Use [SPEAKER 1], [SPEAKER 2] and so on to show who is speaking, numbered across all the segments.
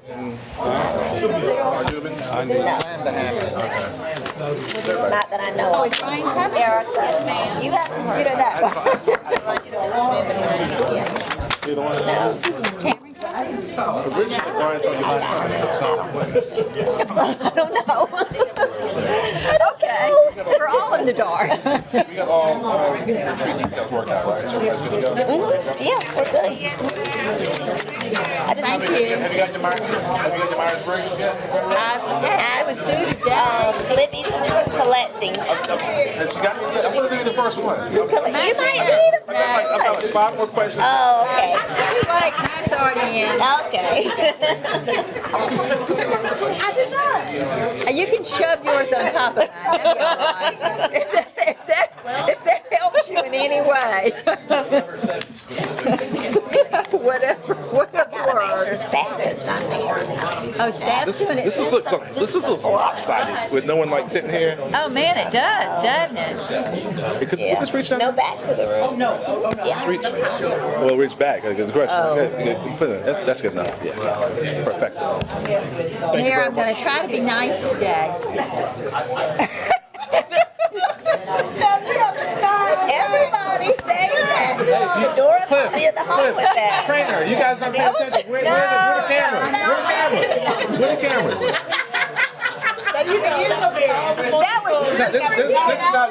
[SPEAKER 1] I need
[SPEAKER 2] Slam the hammer.
[SPEAKER 3] Not that I know of. Erica, you haven't heard of that one.
[SPEAKER 1] either one.
[SPEAKER 3] I don't know.
[SPEAKER 4] Okay, we're all in the dark.
[SPEAKER 1] We got all retreat details worked out, right? So everybody's good to go.
[SPEAKER 3] Yeah, we're good.
[SPEAKER 4] Thank you.
[SPEAKER 1] Have you got your Myers-Briggs yet?
[SPEAKER 4] I was due today.
[SPEAKER 3] Libby's collecting.
[SPEAKER 1] Has she got it yet? I'm going to do the first one.
[SPEAKER 3] You might need it.
[SPEAKER 1] I've got like 5 more questions.
[SPEAKER 3] Oh, okay.
[SPEAKER 4] Too late, mine's already in.
[SPEAKER 3] Okay. I did not.
[SPEAKER 4] You can shove yours on top of mine. That'd be all right. If that helps you in any way. Whatever
[SPEAKER 3] Gotta make sure
[SPEAKER 4] works.
[SPEAKER 3] staff is not there.
[SPEAKER 4] Oh, staff's doing it.
[SPEAKER 1] This looks lopsided with no one like sitting here.
[SPEAKER 4] Oh, man, it does, doesn't it?
[SPEAKER 1] Could we just reach down?
[SPEAKER 3] No, back to the room. Yeah.
[SPEAKER 1] Reach. Well, reach back. Because the question. Put it. That's good enough. Yes. Perfect.
[SPEAKER 4] Mayor, I'm going to try to be nice today.
[SPEAKER 3] Everybody say that. The door will be in the hall with that.
[SPEAKER 1] Trainer, you guys aren't paying attention. Where the cameras? Where the cameras?
[SPEAKER 4] That was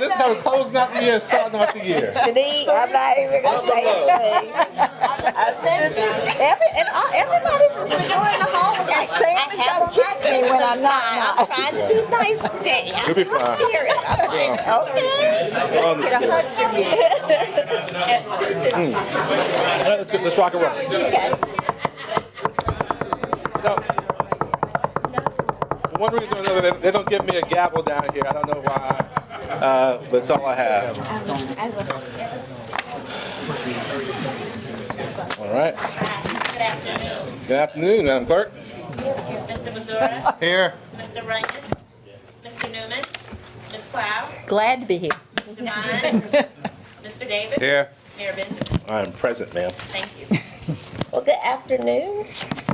[SPEAKER 1] This is how we're closing out the year, starting off the year.
[SPEAKER 3] Shanique, I'm not even gonna say anything. Everybody's just been doing the hall was like,
[SPEAKER 4] Sam
[SPEAKER 3] I
[SPEAKER 4] is
[SPEAKER 3] have
[SPEAKER 4] gonna
[SPEAKER 3] a
[SPEAKER 4] kick me when I'm not
[SPEAKER 3] I'm trying to be nice today.
[SPEAKER 1] You'll be fine.
[SPEAKER 3] Spirit. I'm like, okay.
[SPEAKER 1] On the
[SPEAKER 4] a hug
[SPEAKER 1] spirit.
[SPEAKER 4] from you.
[SPEAKER 1] Let's rock and roll.
[SPEAKER 3] Okay.
[SPEAKER 1] No. For one reason or another, they don't give me a gavel down here. I don't know why, but it's all I have. All right. Good afternoon, Madam Clerk.
[SPEAKER 5] Mr. Mazura,
[SPEAKER 2] Here.
[SPEAKER 5] Mr. Runyon, Mr. Newman, Ms. Cloud,
[SPEAKER 4] Glad to be here.
[SPEAKER 5] Mr. Devine, Mr. Davis,
[SPEAKER 1] Here.
[SPEAKER 5] Mayor Benjamin.
[SPEAKER 1] I'm present, ma'am.
[SPEAKER 5] Thank you.
[SPEAKER 3] Well, good afternoon.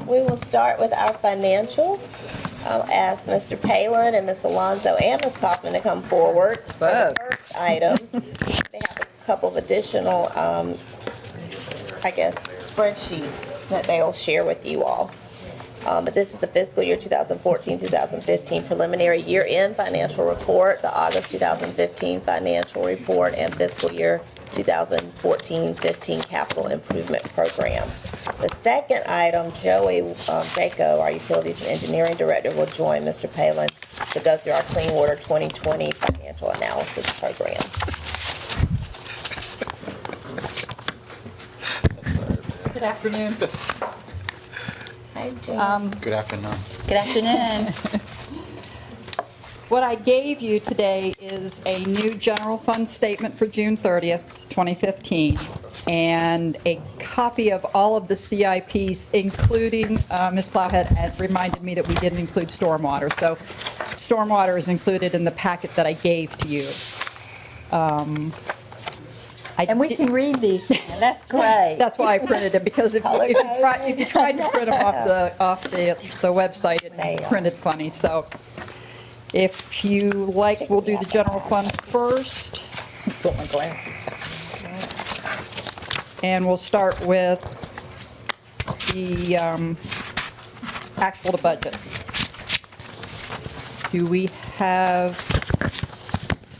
[SPEAKER 3] We will start with our financials. I'll ask Mr. Palin and Ms. Alonso and Ms. Kaufman to come forward for the first item. They have a couple of additional, spreadsheets that they'll share with you all. But this is the fiscal year 2014-2015 preliminary year-end financial report, the August 2015 financial report, and fiscal year 2014-15 capital improvement program. The second item, Joey Jaco, our Utilities and Engineering Director, will join Mr. Palin to go through our Clean Water 2020 financial analysis program.
[SPEAKER 6] Good afternoon.
[SPEAKER 3] Hi, Joey.
[SPEAKER 2] Good afternoon.
[SPEAKER 4] Good afternoon.
[SPEAKER 6] What I gave you today is a new general fund statement for June 30th, 2015, and a copy of all of the CIPs, including, Ms. Plowhead had reminded me that we didn't include stormwater. So stormwater is included in the packet that I gave to you.
[SPEAKER 4] And we can read these. That's great.
[SPEAKER 6] That's why I printed it, because if you tried to print them off the website, it printed funny. So if you like, we'll do the general fund first.
[SPEAKER 4] Put my glasses.
[SPEAKER 6] And we'll start with the actual to budget. Do we have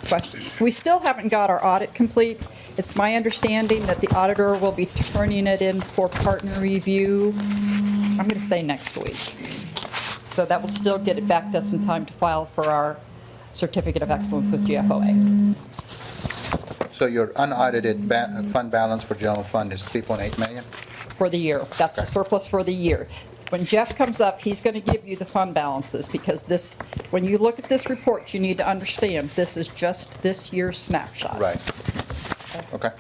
[SPEAKER 6] questions? We still haven't got our audit complete. It's my understanding that the auditor will be turning it in for partner review, I'm going to say next week. So that will still get it back to us in time to file for our Certificate of Excellence with GFOA.
[SPEAKER 2] So your unaudited fund balance for general fund is 3.8 million?
[SPEAKER 6] For the year. That's the surplus for the year. When Jeff comes up, he's going to give you the fund balances, because this, when you look at this report, you need to understand this is just this year's snapshot.
[SPEAKER 2] Right. Okay.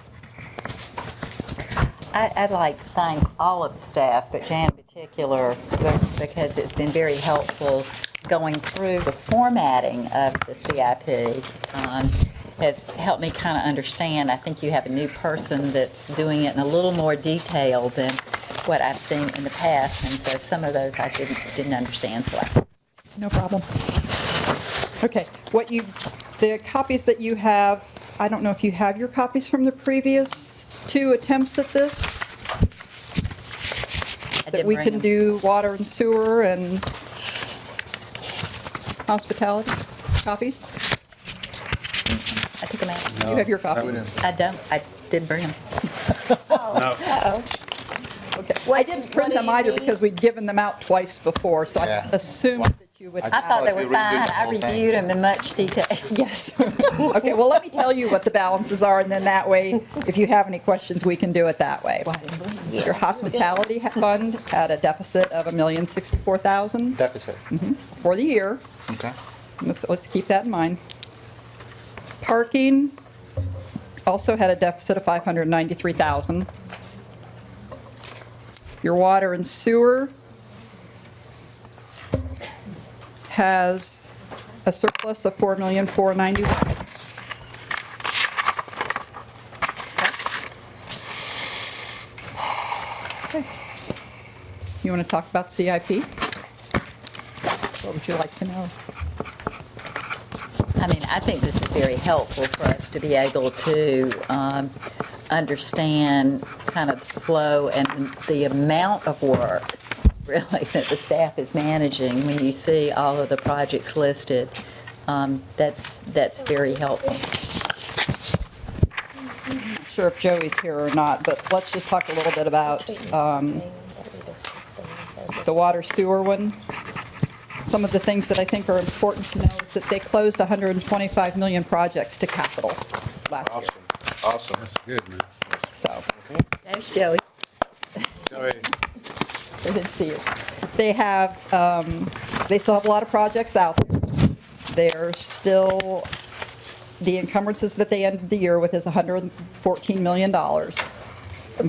[SPEAKER 4] I'd like to thank all of the staff, but Jan in particular, because it's been very helpful going through the formatting of the CIP. Has helped me kind of understand. I think you have a new person that's doing it in a little more detail than what I've seen in the past, and so some of those I didn't understand, so
[SPEAKER 6] No problem. Okay, the copies that you have, I don't know if you have your copies from the previous 2 attempts at this?
[SPEAKER 4] I
[SPEAKER 6] That
[SPEAKER 4] didn't
[SPEAKER 6] we
[SPEAKER 4] bring
[SPEAKER 6] can
[SPEAKER 4] them.
[SPEAKER 6] do water and sewer and hospitality copies?
[SPEAKER 4] I took them out.
[SPEAKER 6] You have your copies?
[SPEAKER 4] I don't, I didn't bring them.
[SPEAKER 3] Uh-oh.
[SPEAKER 6] Okay.
[SPEAKER 3] What
[SPEAKER 6] I
[SPEAKER 3] do-
[SPEAKER 6] didn't
[SPEAKER 3] what
[SPEAKER 6] print
[SPEAKER 3] do
[SPEAKER 6] them
[SPEAKER 3] you
[SPEAKER 6] either
[SPEAKER 3] need?
[SPEAKER 6] because we'd given them out twice before, so I
[SPEAKER 2] Yeah.
[SPEAKER 6] assumed that you would.
[SPEAKER 4] I thought they were
[SPEAKER 2] Like we redo
[SPEAKER 4] fine.
[SPEAKER 2] the
[SPEAKER 4] I
[SPEAKER 2] whole thing.
[SPEAKER 4] reviewed them in much detail.
[SPEAKER 6] Yes. Okay, well, let me tell you what the balances are, and then that way, if you have any questions, we can do it that way. Your hospitality fund had a deficit of $1,064,000
[SPEAKER 2] Deficit.
[SPEAKER 6] for the year.
[SPEAKER 2] Okay.
[SPEAKER 6] Let's keep that in mind. Parking also had a deficit of $593,000. Your water and sewer has a surplus of $4,491,000. Okay. You want to talk about CIP? What would you like to know?
[SPEAKER 4] I mean, I think this is very helpful for us to be able to understand kind of the flow and the amount of work, really, that the staff is managing. When you see all of the projects listed, that's very helpful.
[SPEAKER 6] Not sure if Joey's here or not, but let's just talk a little bit about the water sewer one. Some of the things that I think are important to know is that they closed 125 million projects to capital last year.
[SPEAKER 1] Awesome.
[SPEAKER 7] Good, man.
[SPEAKER 6] So,
[SPEAKER 4] Thanks, Joey.
[SPEAKER 1] Joey.
[SPEAKER 6] I didn't see it. They have, they still have a lot of projects out there. They're still, the encumbrances that they ended the year with is $114 million,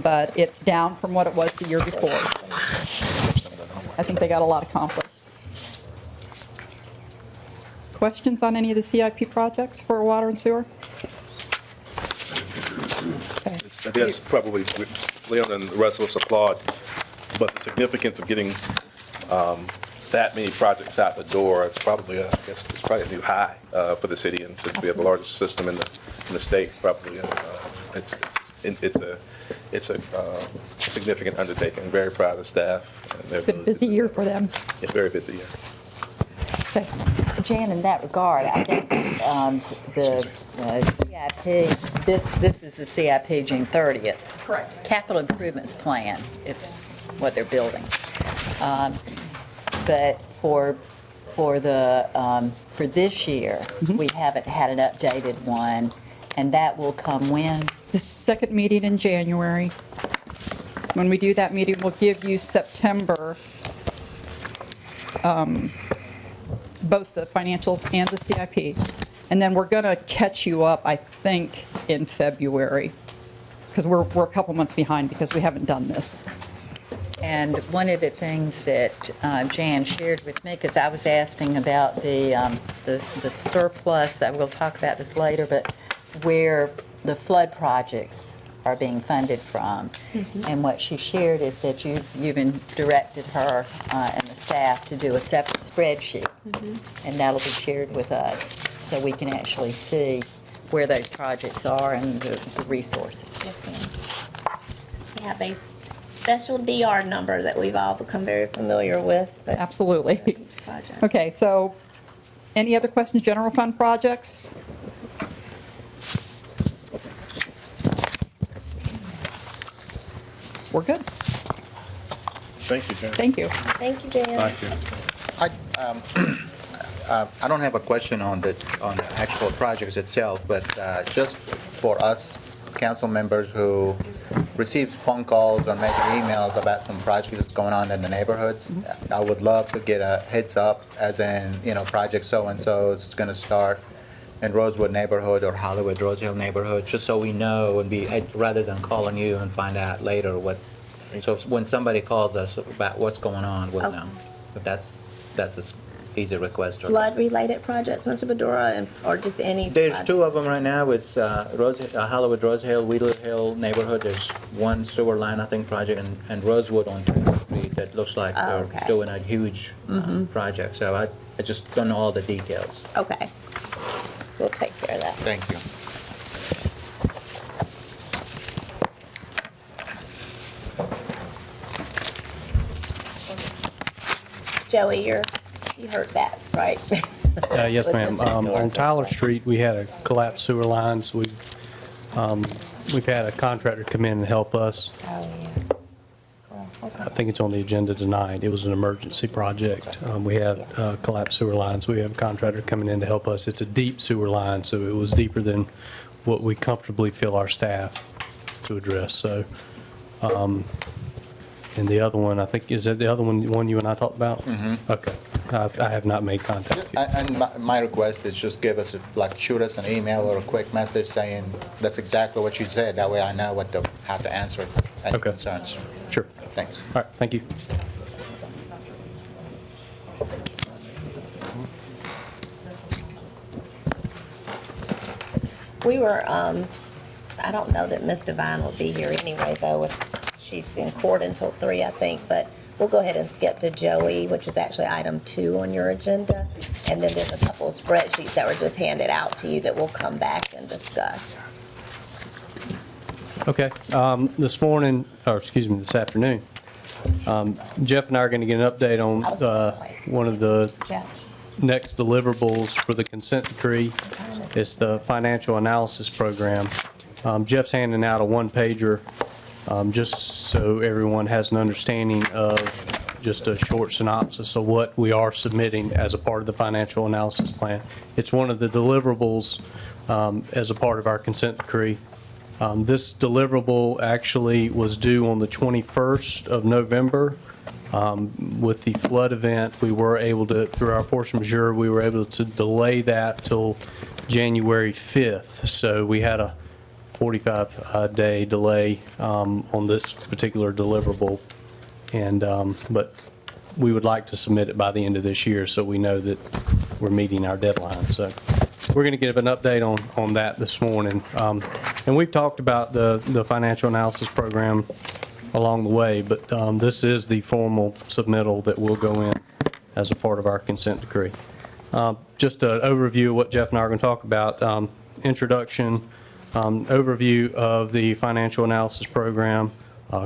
[SPEAKER 6] but it's down from what it was the year before. I think they got a lot accomplished. Questions on any of the CIP projects for water and sewer? Okay.
[SPEAKER 1] I guess probably Leon and the rest of us applaud, but the significance of getting that many projects out the door, it's probably, I guess, it's probably a new high for the city, and since we have the largest system in the state, probably, it's a significant undertaking. I'm very proud of the staff. And their
[SPEAKER 6] Been a
[SPEAKER 1] ability
[SPEAKER 6] busy
[SPEAKER 1] to-
[SPEAKER 6] year for them.
[SPEAKER 1] Yeah, very busy year.
[SPEAKER 6] Okay.
[SPEAKER 4] Jan, in that regard, I think the CIP, this is the CIP June 30th.
[SPEAKER 6] Correct.
[SPEAKER 4] Capital improvements plan, it's what they're building. But for this year, we haven't had an updated one, and that will come when?
[SPEAKER 6] The second meeting in January. When we do that meeting, we'll give you September, both the financials and the CIP. And then we're going to catch you up, I think, in February, because we're a couple months behind because we haven't done this.
[SPEAKER 4] And one of the things that Jan shared with me, because I was asking about the surplus, that we'll talk about this later, but where the flood projects are being funded from. And what she shared is that you've even directed her and the staff to do a separate spreadsheet. And that'll be shared with us, so we can actually see where those projects are and the resources.
[SPEAKER 3] Yes, ma'am. We have a special DR number that we've all become very familiar with. but-
[SPEAKER 6] Absolutely.
[SPEAKER 3] Project.
[SPEAKER 6] Okay, so any other questions, general fund projects? We're good.
[SPEAKER 1] Thank you, Jan.
[SPEAKER 6] Thank you.
[SPEAKER 3] Thank you, Jan.
[SPEAKER 2] I don't have a question on the actual projects itself, but just for us council members who receive phone calls or maybe emails about some projects that's going on in the neighborhoods, I would love to get a heads up, as in, project so-and-so is going to start in Rosewood neighborhood or Hollywood, Rose Hill neighborhood, just so we know and rather than calling you and find out later what. So when somebody calls us about what's going on, we'll know. But that's easy request.
[SPEAKER 3] Flood-related projects, Mr. Bedora, or just any?
[SPEAKER 2] There's two of them right now. It's Hollywood Rose Hill, Wheeler Hill neighborhood. There's one sewer line, I think, project, and Rosewood on 10th Street that looks like
[SPEAKER 3] Oh,
[SPEAKER 2] they're
[SPEAKER 3] okay.
[SPEAKER 2] doing a huge project. So I just don't know all the details.
[SPEAKER 3] Okay. We'll take care of that.
[SPEAKER 2] Thank you.
[SPEAKER 3] Joey, you heard that, right?
[SPEAKER 7] Yes,
[SPEAKER 3] With
[SPEAKER 7] ma'am.
[SPEAKER 3] Mr. Bedora's
[SPEAKER 7] On Tyler
[SPEAKER 3] report.
[SPEAKER 7] Street, we had a collapsed sewer line, so we've had a contractor come in and help us.
[SPEAKER 3] Oh, yeah. Cool,
[SPEAKER 7] I
[SPEAKER 3] okay.
[SPEAKER 7] think it's on the agenda tonight. It was an emergency project. We have collapsed sewer lines. We have a contractor coming in to help us. It's a deep sewer line, so it was deeper than what we comfortably feel our staff to address. So, and the other one, I think, is that the other one you and I talked about? Mm-hmm. Okay. I have not made contact yet.
[SPEAKER 2] And my request is just give us, shoot us an email or a quick message saying that's exactly what you said. That way I know how to answer any
[SPEAKER 7] Okay.
[SPEAKER 2] concerns.
[SPEAKER 7] Sure.
[SPEAKER 2] Thanks.
[SPEAKER 7] All right, thank you.
[SPEAKER 3] We were, I don't know that Ms. Devine will be here anyway, though, she's in court until 3, I think, but we'll go ahead and skip to Joey, which is actually item 2 on your agenda. And then there's a couple of spreadsheets that were just handed out to you that we'll come back and discuss.
[SPEAKER 7] Okay, this morning, or excuse me, this afternoon, Jeff and I are going to get an update on one of the
[SPEAKER 3] Jeff?
[SPEAKER 7] next deliverables for the consent decree. It's the financial analysis program. Jeff's handing out a one-pager, just so everyone has an understanding of just a short synopsis of what we are submitting as a part of the financial analysis plan. It's one of the deliverables as a part of our consent decree. This deliverable actually was due on the 21st of November. With the flood event, we were able to, through our force majeure, we were able to delay that till January 5th. So we had a 45-day delay on this particular deliverable. And, but we would like to submit it by the end of this year so we know that we're meeting our deadline. So we're going to give an update on that this morning. And we've talked about the financial analysis program along the way, but this is the formal submittal that will go in as a part of our consent decree. Just an overview of what Jeff and I are going to talk about. Introduction, overview of the financial analysis program,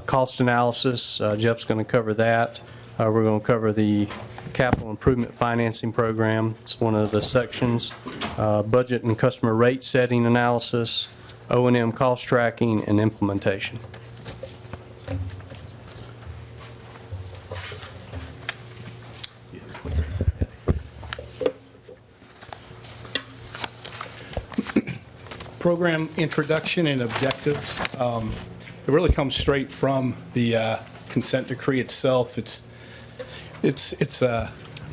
[SPEAKER 7] cost analysis. Jeff's going to cover that. We're going to cover the capital improvement financing program. It's one of the sections. Budget and customer rate setting analysis, O&M cost tracking, and implementation.
[SPEAKER 8] Program introduction and objectives. It really comes straight from the consent decree itself. It's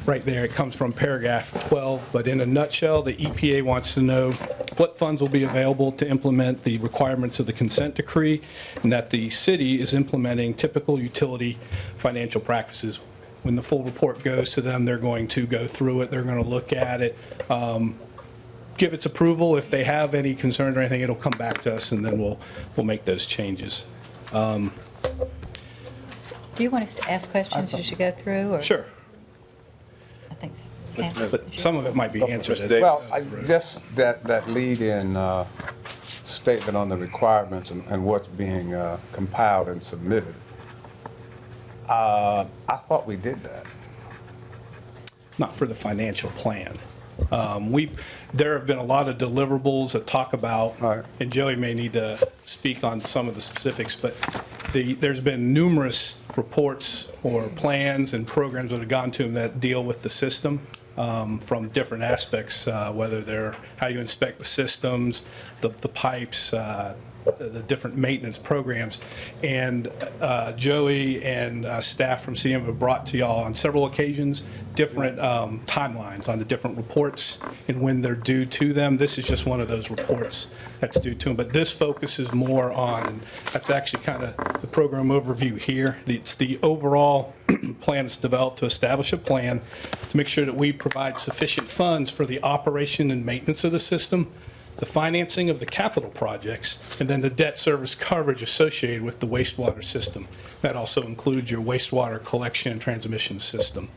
[SPEAKER 8] right there. It comes from paragraph 12, but in a nutshell, the EPA wants to know what funds will be available to implement the requirements of the consent decree, and that the city is implementing typical utility financial practices. When the full report goes to them, they're going to go through it, they're going to look at it, give its approval. If they have any concerns or anything, it'll come back to us, and then we'll make those changes.
[SPEAKER 4] Do you want us to ask questions as you go through, or?
[SPEAKER 8] Sure,
[SPEAKER 4] I think Sam.
[SPEAKER 8] but some of it might be answered.
[SPEAKER 1] Mr. Davis.
[SPEAKER 9] Well, just that lead-in statement on the requirements and what's being compiled and submitted. I thought we did that.
[SPEAKER 8] Not for the financial plan. There have been a lot of deliverables that talk about,
[SPEAKER 9] Right.
[SPEAKER 8] and Joey may need to speak on some of the specifics, but there's been numerous reports or plans and programs that have gone to them that deal with the system from different aspects, whether they're how you inspect the systems, the pipes, the different maintenance programs. And Joey and staff from CM have brought to y'all on several occasions different timelines on the different reports and when they're due to them. This is just one of those reports that's due to them. But this focuses more on, and that's actually kind of the program overview here. It's the overall plan is developed to establish a plan to make sure that we provide sufficient funds for the operation and maintenance of the system, the financing of the capital projects, and then the debt service coverage associated with the wastewater system. That also includes your wastewater collection and transmission system.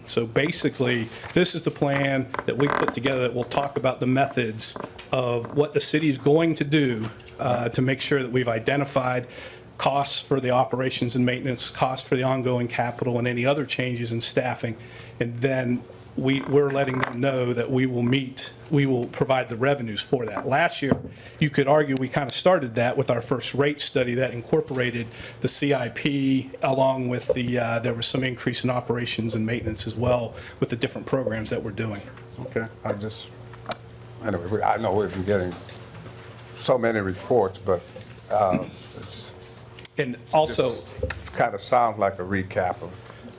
[SPEAKER 8] So basically, this is the plan that we put together that will talk about the methods of what the city is going to do to make sure that we've identified costs for the operations and maintenance, costs for the ongoing capital, and any other changes in staffing. And then we're letting them know that we will provide the revenues for that. Last year, you could argue we kind of started that with our first rate study that incorporated the CIP along with there was some increase in operations and maintenance as well with the different programs that we're doing.
[SPEAKER 9] Okay, anyway, I know we've been getting so many reports, but
[SPEAKER 8] And also,
[SPEAKER 9] it kind of sounds like a recap of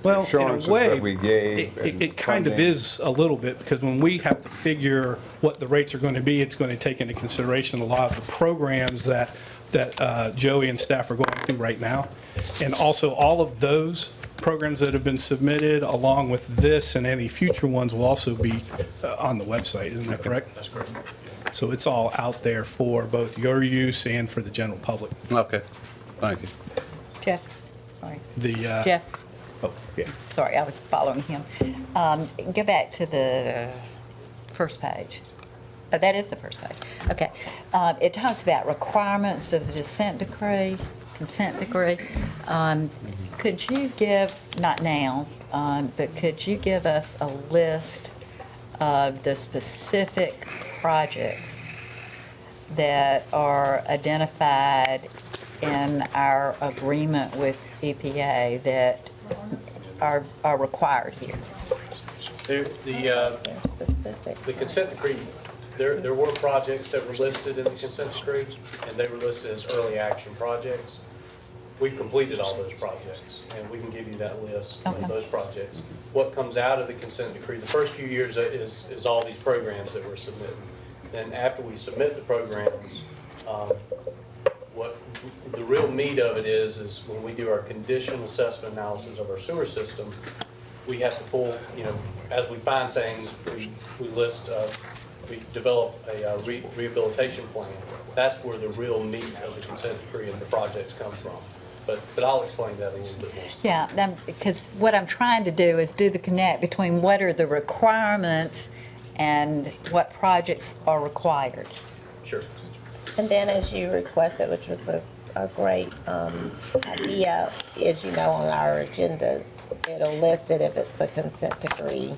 [SPEAKER 8] well, in
[SPEAKER 9] assurances
[SPEAKER 8] a way,
[SPEAKER 9] that we gave.
[SPEAKER 8] it kind of is a little bit, because when we have to figure what the rates are going to be, it's going to take into consideration a lot of the programs that Joey and staff are going through right now. And also, all of those programs that have been submitted, along with this and any future ones, will also be on the website, isn't that correct? That's correct. So it's all out there for both your use and for the general public.
[SPEAKER 10] Okay, thank you.
[SPEAKER 4] Jeff, sorry.
[SPEAKER 8] The,
[SPEAKER 4] Jeff,
[SPEAKER 8] oh, yeah.
[SPEAKER 4] sorry, I was following him. Go back to the first page. Oh, that is the first page. Okay. It talks about requirements of the consent decree. Could you give, not now, but could you give us a list of the specific projects that are identified in our agreement with EPA that are required here?
[SPEAKER 7] The consent decree, there were projects that were listed in the consent decree, and they were listed as early action projects. We've completed all those projects, and we can give you that list
[SPEAKER 4] Okay.
[SPEAKER 7] of those projects. What comes out of the consent decree, the first few years is all these programs that we're submitting. Then after we submit the programs, what the real meat of it is when we do our condition assessment analysis of our sewer system, we have to pull, as we find things, we list, we develop a rehabilitation plan. That's where the real meat of the consent decree and the projects come from. But I'll explain that a little bit more.
[SPEAKER 4] Yeah, because what I'm trying to do is do the connect between what are the requirements and what projects are required.
[SPEAKER 7] Sure.
[SPEAKER 3] And then as you requested, which was a great idea, as you know, on our agendas, it'll list it if it's a consent decree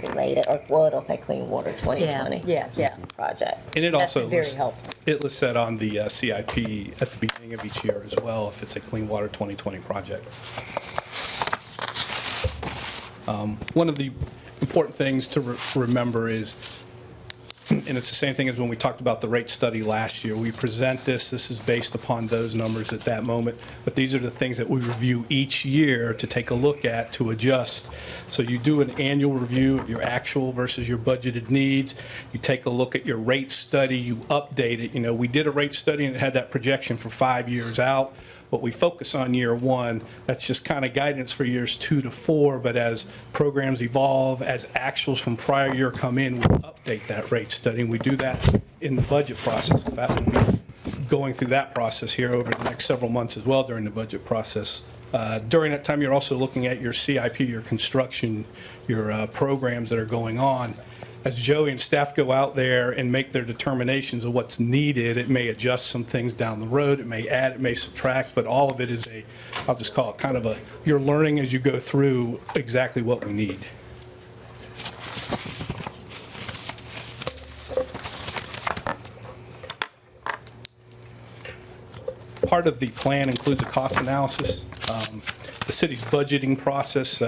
[SPEAKER 3] related, or well, it'll say Clean Water 2020
[SPEAKER 4] Yeah.
[SPEAKER 3] project.
[SPEAKER 8] And it
[SPEAKER 4] That's
[SPEAKER 8] also
[SPEAKER 4] very
[SPEAKER 8] lists,
[SPEAKER 4] helpful.
[SPEAKER 8] it lists that on the CIP at the beginning of each year as well, if it's a Clean Water 2020 project. One of the important things to remember is, and it's the same thing as when we talked about the rate study last year. We present this is based upon those numbers at that moment, but these are the things that we review each year to take a look at, to adjust. So you do an annual review of your actual versus your budgeted needs. You take a look at your rate study, you update it. We did a rate study and it had that projection for 5 years out. What we focus on year one, that's just kind of guidance for years 2 to 4, but as programs evolve, as actuals from prior year come in, we update that rate study, and we do that in the budget process. In fact, we'll be going through that process here over the next several months as well during the budget process. During that time, you're also looking at your CIP, your construction, your programs that are going on. As Joey and staff go out there and make their determinations of what's needed, it may adjust some things down the road, it may add, it may subtract, but all of it is I'll just call it kind of you're learning as you go through exactly what we need. Part of the plan includes a cost analysis. The city's budgeting process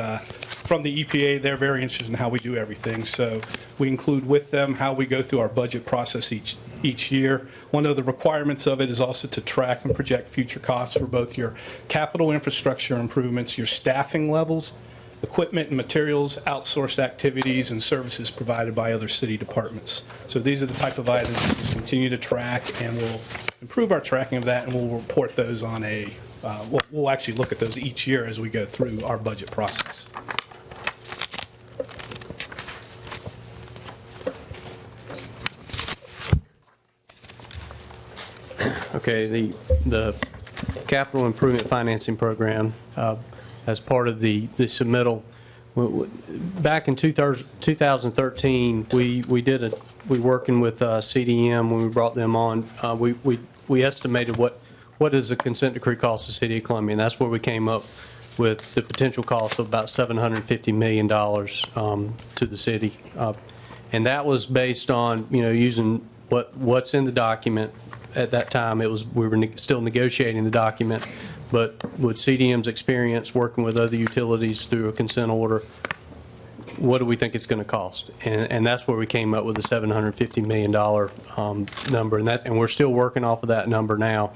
[SPEAKER 8] from the EPA, they're very interested in how we do everything. So we include with them how we go through our budget process each year. One of the requirements of it is also to track and project future costs for both your capital infrastructure improvements, your staffing levels, equipment and materials, outsourced activities, and services provided by other city departments. So these are the type of items we continue to track, and we'll improve our tracking of that, and we'll report those on a, we'll actually look at those each year as we go through our budget process.
[SPEAKER 7] Okay, the capital improvement financing program, as part of the submittal, back in 2013, we working with CDM when we brought them on, we estimated what does a consent decree cost the city of Columbia, and that's where we came up with the potential cost of about $750 million to the city. And that was based on, using what's in the document. At that time, we were still negotiating the document, but with CDM's experience working with other utilities through a consent order, what do we think it's going to cost? And that's where we came up with the $750 million number, and we're still working off of that number now.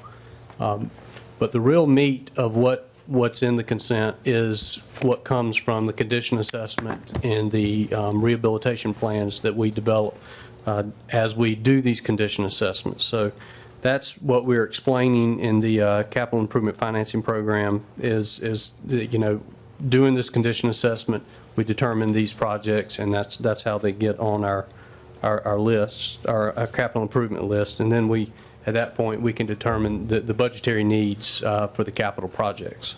[SPEAKER 7] But the real meat of what's in the consent is what comes from the condition assessment and the rehabilitation plans that we develop as we do these condition assessments. So that's what we're explaining in the capital improvement financing program is doing this condition assessment, we determine these projects, and that's how they get on our list, our capital improvement list. And then at that point, we can determine the budgetary needs for the capital projects.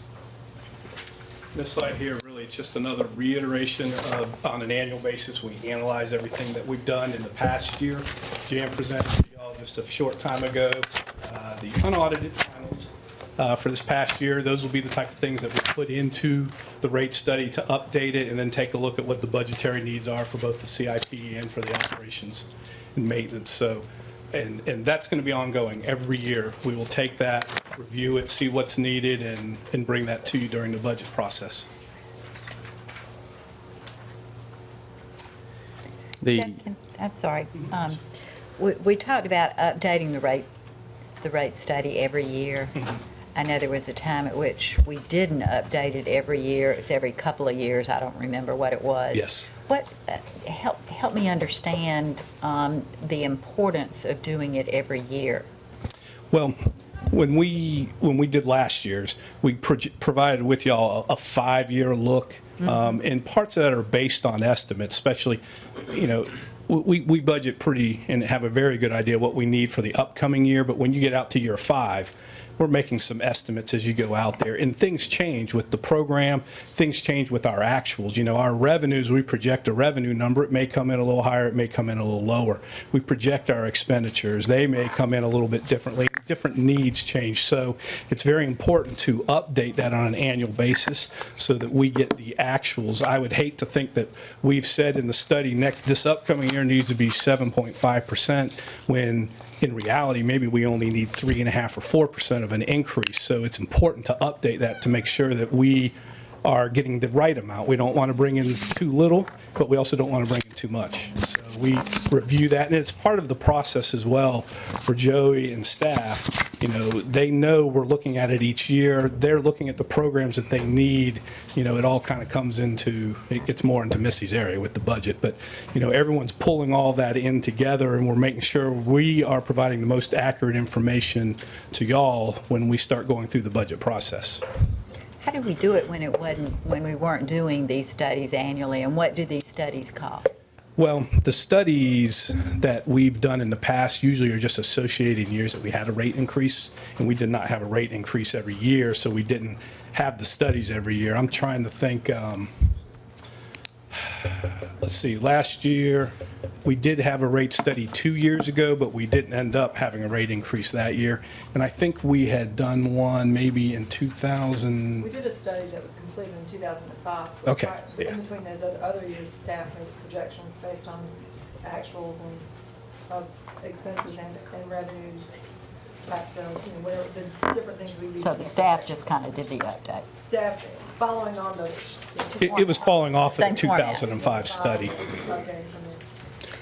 [SPEAKER 8] This slide here, really, it's just another reiteration of, on an annual basis, we analyze everything that we've done in the past year. Jan presented to y'all just a short time ago the unaudited finals for this past year. Those will be the type of things that we put into the rate study to update it and then take a look at what the budgetary needs are for both the CIP and for the operations and maintenance. So, and that's going to be ongoing every year. We will take that, review it, see what's needed, and bring that to you during the budget process.
[SPEAKER 4] I'm sorry. We talked about updating the rate study every year. I know there was a time at which we didn't update it every year. It was every couple of years. I don't remember what it was.
[SPEAKER 8] Yes.
[SPEAKER 4] What, help me understand the importance of doing it every year.
[SPEAKER 8] Well, when we did last year's, we provided with y'all a 5-year look, and parts of that are based on estimates, especially, we budget pretty and have a very good idea what we need for the upcoming year, but when you get out to year 5, we're making some estimates as you go out there, and things change with the program, things change with our actuals. Our revenues, we project a revenue number. It may come in a little higher, it may come in a little lower. We project our expenditures. They may come in a little bit differently. Different needs change. So it's very important to update that on an annual basis so that we get the actuals. I would hate to think that we've said in the study this upcoming year needs to be 7.5% when in reality, maybe we only need 3.5% or 4% of an increase. So it's important to update that to make sure that we are getting the right amount. We don't want to bring in too little, but we also don't want to bring in too much. So we review that, and it's part of the process as well for Joey and staff. They know we're looking at it each year. They're looking at the programs that they need. It all kind of comes into, it gets more into Missy's area with the budget, but, everyone's pulling all that in together, and we're making sure we are providing the most accurate information to y'all when we start going through the budget process.
[SPEAKER 4] How did we do it when we weren't doing these studies annually, and what do these studies cost?
[SPEAKER 8] Well, the studies that we've done in the past usually are just associated in years that we had a rate increase, and we did not have a rate increase every year, so we didn't have the studies every year. I'm trying to think, let's see, last year, we did have a rate study 2 years ago, but we didn't end up having a rate increase that year. And I think we had done one maybe in 2000.
[SPEAKER 10] We did a study that was completed in 2005.
[SPEAKER 8] Okay,
[SPEAKER 10] Right,
[SPEAKER 8] yeah.
[SPEAKER 10] in between those other years, staff made projections based on actuals and expenses and revenues. tax sales, whatever, the different things we use.
[SPEAKER 4] So the staff just kind of did the update.
[SPEAKER 10] Staff, following on the.
[SPEAKER 8] It was falling off of the
[SPEAKER 4] Same format.
[SPEAKER 8] 2005 study.
[SPEAKER 10] Okay, from there.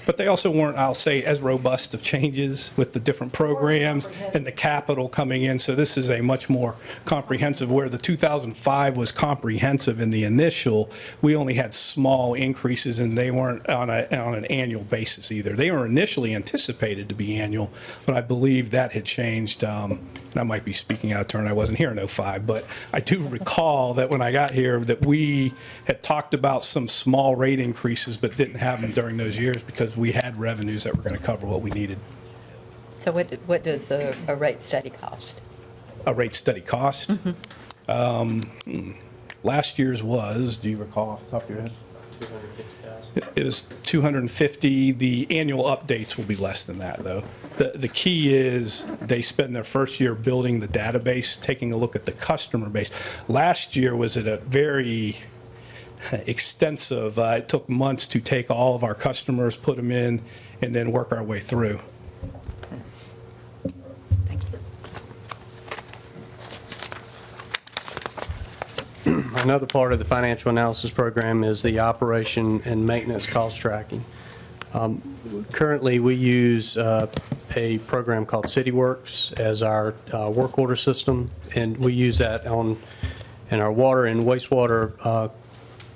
[SPEAKER 8] But they also weren't, I'll say, as robust of changes with the different programs and the capital coming in. So this is a much more comprehensive, where the 2005 was comprehensive in the initial, we only had small increases, and they weren't on an annual basis either. They were initially anticipated to be annual, but I believe that had changed. And I might be speaking out of turn, I wasn't here in '05, but I do recall that when I got here, that we had talked about some small rate increases, but didn't have them during those years because we had revenues that were going to cover what we needed.
[SPEAKER 4] So what does a rate study cost?
[SPEAKER 8] A rate study cost? Last year's was, do you recall off the top of your head? It was 250. The annual updates will be less than that, though. The key is they spend their first year building the database, taking a look at the customer base. Last year was at a very extensive, it took months to take all of our customers, put them in, and then work our way through.
[SPEAKER 7] Another part of the financial analysis program is the operation and maintenance cost tracking. Currently, we use a program called CityWorks as our work order system, and we use that in our water and wastewater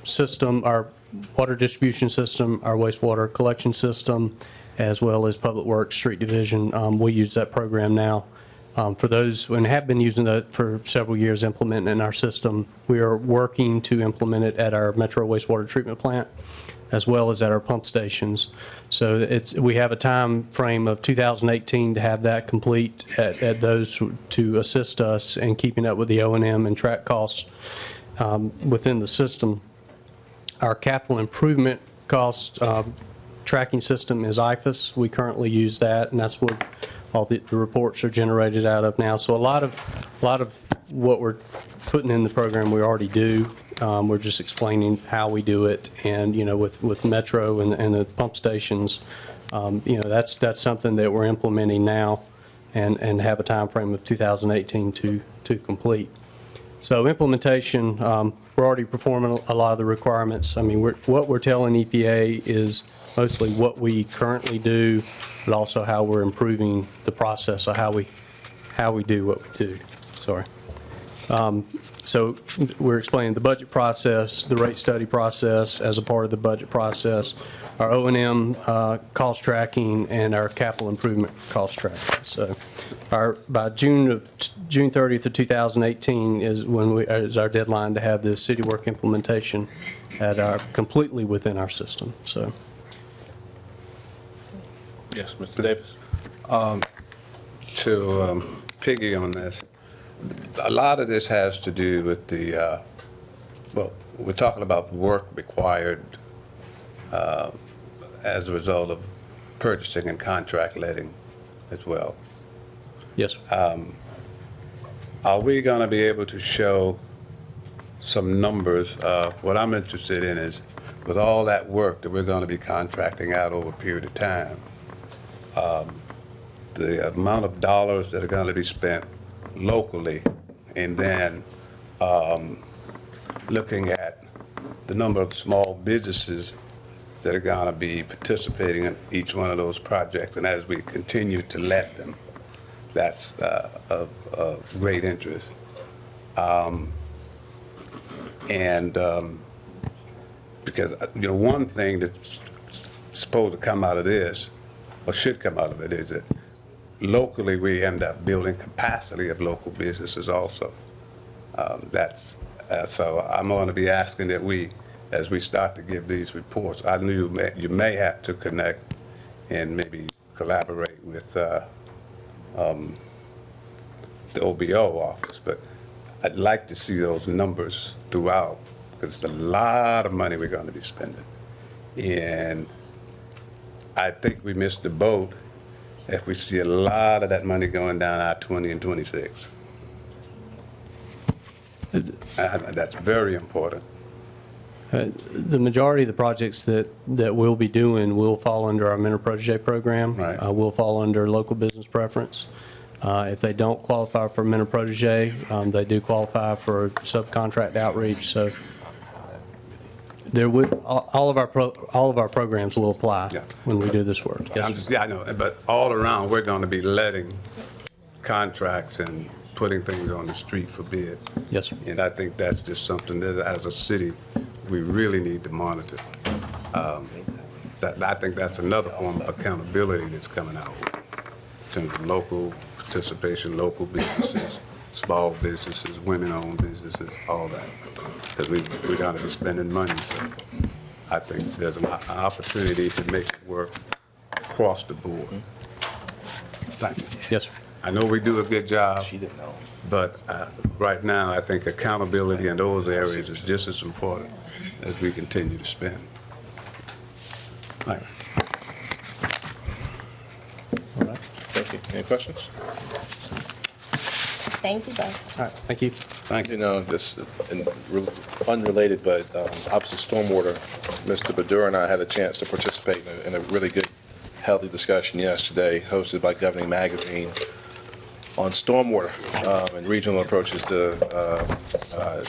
[SPEAKER 7] system, our water distribution system, our wastewater collection system, as well as Public Works Street Division. We use that program now. For those, and have been using that for several years, implementing it in our system. We are working to implement it at our Metro wastewater treatment plant, as well as at our pump stations. So we have a time frame of 2018 to have that complete at those to assist us in keeping up with the O&M and track costs within the system. Our capital improvement cost tracking system is IFAS. We currently use that, and that's what all the reports are generated out of now. So a lot of what we're putting in the program we already do. We're just explaining how we do it, and with Metro and the pump stations, that's something that we're implementing now, and have a time frame of 2018 to complete. So implementation, we're already performing a lot of the requirements. I mean, what we're telling EPA is mostly what we currently do, but also how we're improving the process of how we do what we do. Sorry. So we're explaining the budget process, the rate study process as a part of the budget process, our O&M cost tracking, and our capital improvement cost tracking. So by June 30th of 2018 is our deadline to have the CityWorks implementation completely within our system. So.
[SPEAKER 1] Yes, Mr. Davis.
[SPEAKER 9] To piggy on this, a lot of this has to do with the, we're talking about work required as a result of purchasing and contract letting as well.
[SPEAKER 7] Yes.
[SPEAKER 9] Are we going to be able to show some numbers? What I'm interested in is, with all that work that we're going to be contracting out over a period of time, the amount of dollars that are going to be spent locally, and then looking at the number of small businesses that are going to be participating in each one of those projects, and as we continue to let them, that's of great interest. Because one thing that's supposed to come out of this, or should come out of it, is that locally we end up building capacity of local businesses also. So I'm going to be asking that we, as we start to give these reports, I knew you may have to connect and maybe collaborate with the OBO office, but I'd like to see those numbers throughout, because it's a lot of money we're going to be spending. And I think we missed the boat if we see a lot of that money going down I-20 and 26. That's very important.
[SPEAKER 7] The majority of the projects that we'll be doing will fall under our Mentor Protege program.
[SPEAKER 9] Right.
[SPEAKER 7] Will fall under local business preference. If they don't qualify for mentor protege, they do qualify for subcontract outreach. So there would, all of our programs will apply
[SPEAKER 9] Yeah.
[SPEAKER 7] when we do this work. Yes,
[SPEAKER 9] I'm
[SPEAKER 7] sir.
[SPEAKER 9] just, yeah, I know, but all around, we're going to be letting contracts and putting things on the street for bid.
[SPEAKER 7] Yes, sir.
[SPEAKER 9] And I think that's just something that, as a city, we really need to monitor. I think that's another form of accountability that's coming out in terms of local participation, local businesses, small businesses, women-owned businesses, all that. Because we're going to be spending money, so I think there's an opportunity to make it work across the board. Thank you.
[SPEAKER 7] Yes, sir.
[SPEAKER 9] I know we do a good job.
[SPEAKER 1] She didn't know.
[SPEAKER 9] But right now, I think accountability in those areas is just as important as we continue to spend. Thank you.
[SPEAKER 1] All right, thank you. Any questions?
[SPEAKER 3] Thank you both.
[SPEAKER 7] All right, thank you.
[SPEAKER 9] Thank
[SPEAKER 1] You know, this, unrelated, but obviously stormwater, Mr. Badura and I had a chance to participate in a really good, healthy discussion yesterday, hosted by Governing Magazine, on stormwater and regional approaches to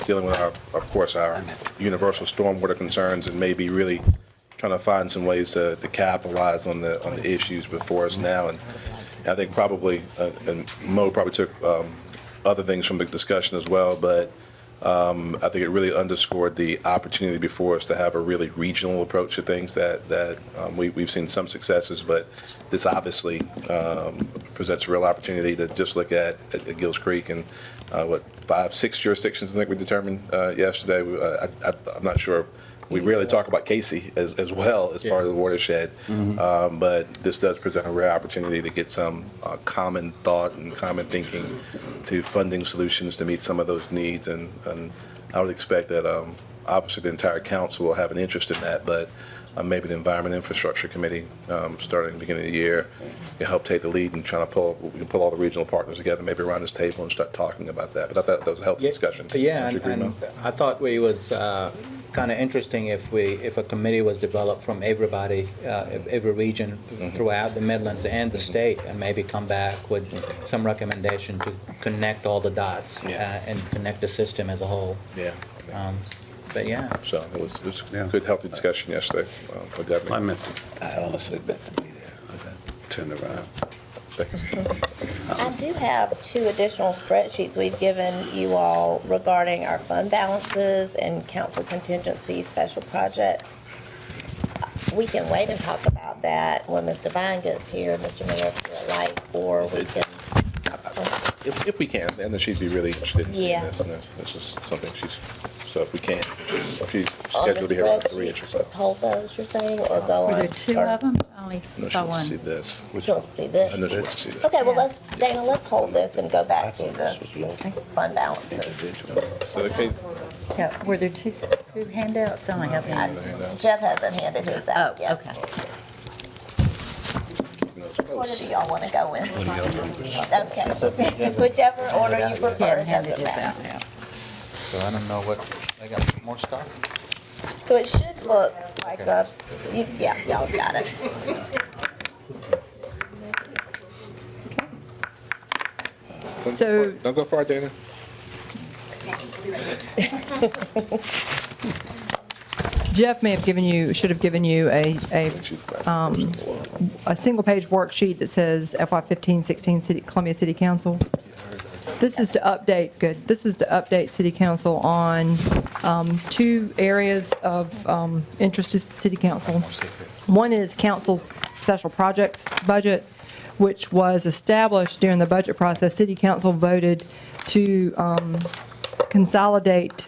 [SPEAKER 1] dealing with, of course, our universal stormwater concerns, and maybe really trying to find some ways to capitalize on the issues before us now. And I think probably, and Mo probably took other things from the discussion as well, but I think it really underscored the opportunity before us to have a really regional approach to things that we've seen some successes, but this obviously presents a real opportunity to just look at Gills Creek and 5, 6 jurisdictions I think we determined yesterday. I'm not sure. We rarely talk about Casey as well as part of the watershed, but this does present a rare opportunity to get some common thought and common thinking to funding solutions to meet some of those needs. And I would expect that obviously the entire council will have an interest in that, but maybe the Environment Infrastructure Committee, starting at the beginning of the year, can help take the lead in trying to pull all the regional partners together, maybe around this table, and start talking about that. But I thought that was a healthy discussion.
[SPEAKER 2] Yeah,
[SPEAKER 1] Would you agree,
[SPEAKER 2] and
[SPEAKER 1] Mo?
[SPEAKER 2] I thought it was kind of interesting if a committee was developed from everybody, every region throughout the Midlands and the state, and maybe come back with some recommendation to connect all the dots and connect the system as a whole.
[SPEAKER 1] Yeah.
[SPEAKER 2] But yeah.
[SPEAKER 1] So it was a good, healthy discussion yesterday.
[SPEAKER 9] I honestly meant to be there. Turn around.
[SPEAKER 3] I do have 2 additional spreadsheets we've given you all regarding our fund balances and council contingency special projects. We can wait and talk about that when Mr. Vine gets here, Mr. Mayor, if you would like, or we can.
[SPEAKER 1] If we can, and then she'd be really interested in seeing
[SPEAKER 3] Yeah.
[SPEAKER 1] this, and this is something so if we can, if she's
[SPEAKER 3] On the
[SPEAKER 1] scheduled to be here about 3-ish or so.
[SPEAKER 3] spreadsheet, hold those, you're saying, or go on?
[SPEAKER 4] Were there 2
[SPEAKER 3] or-
[SPEAKER 4] of them? I only
[SPEAKER 1] No, she
[SPEAKER 4] saw
[SPEAKER 1] wants to see
[SPEAKER 4] one.
[SPEAKER 1] this.
[SPEAKER 3] She wants to see this.
[SPEAKER 1] I know she wants to see that.
[SPEAKER 3] Okay, well, Dana, let's hold this and go back to the fund balances.
[SPEAKER 1] So, okay,
[SPEAKER 4] Yeah, were there 2 handouts? I only have one.
[SPEAKER 3] Jeff hasn't handed his
[SPEAKER 4] Oh,
[SPEAKER 3] out yet.
[SPEAKER 4] okay.
[SPEAKER 3] Order do y'all want to go in? Okay, whichever order you prefer,
[SPEAKER 4] Yeah,
[SPEAKER 3] it
[SPEAKER 4] handed
[SPEAKER 3] doesn't
[SPEAKER 4] his
[SPEAKER 3] matter.
[SPEAKER 4] out now.
[SPEAKER 2] So I don't know what, I got more stuff?
[SPEAKER 3] So it should look like yeah, y'all got it.
[SPEAKER 6] So
[SPEAKER 1] don't go far, Dana.
[SPEAKER 6] Jeff may have should have given you a
[SPEAKER 1] She's the last person in the world.
[SPEAKER 6] a single-page worksheet that says FY 15-16 Columbia City Council. This is to update City Council on 2 areas of interest to City Council. One is council's special projects budget, which was established during the budget process. City Council voted to consolidate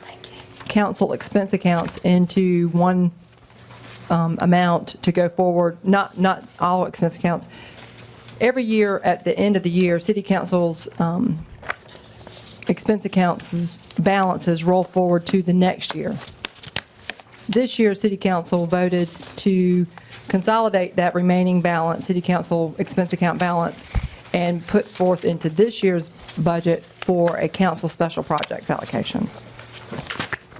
[SPEAKER 6] council expense accounts into one amount to go forward, not all expense accounts. Every year, at the end of the year, City Council's expense accounts balances roll forward to the next year. This year, City Council voted to consolidate that remaining balance, City Council expense account balance, and put forth into this year's budget for a council special projects allocation.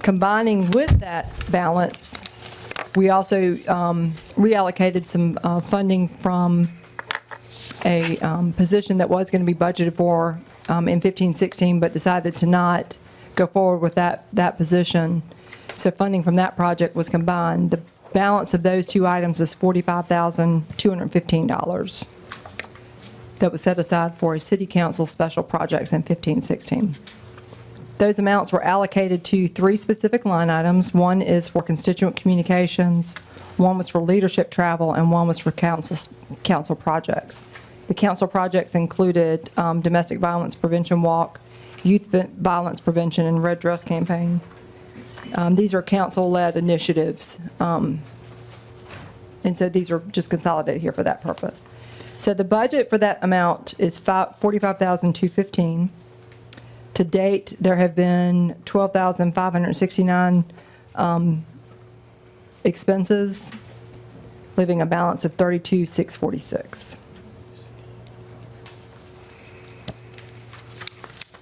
[SPEAKER 6] Combining with that balance, we also reallocated some funding from position that was going to be budgeted for in 15-16, but decided to not go forward with that position. So funding from that project was combined. The balance of those two items is $45,215 that was set aside for a city council special projects in 15-16. Those amounts were allocated to three specific line items. One is for constituent communications, one was for leadership travel, and one was for council projects. The council projects included domestic violence prevention walk, youth violence prevention, and red dress campaign. These are council-led initiatives, and so these are just consolidated here for that purpose. So the budget for that amount is $45,215. To date, there have been 12,569 expenses, leaving a balance of 32,646.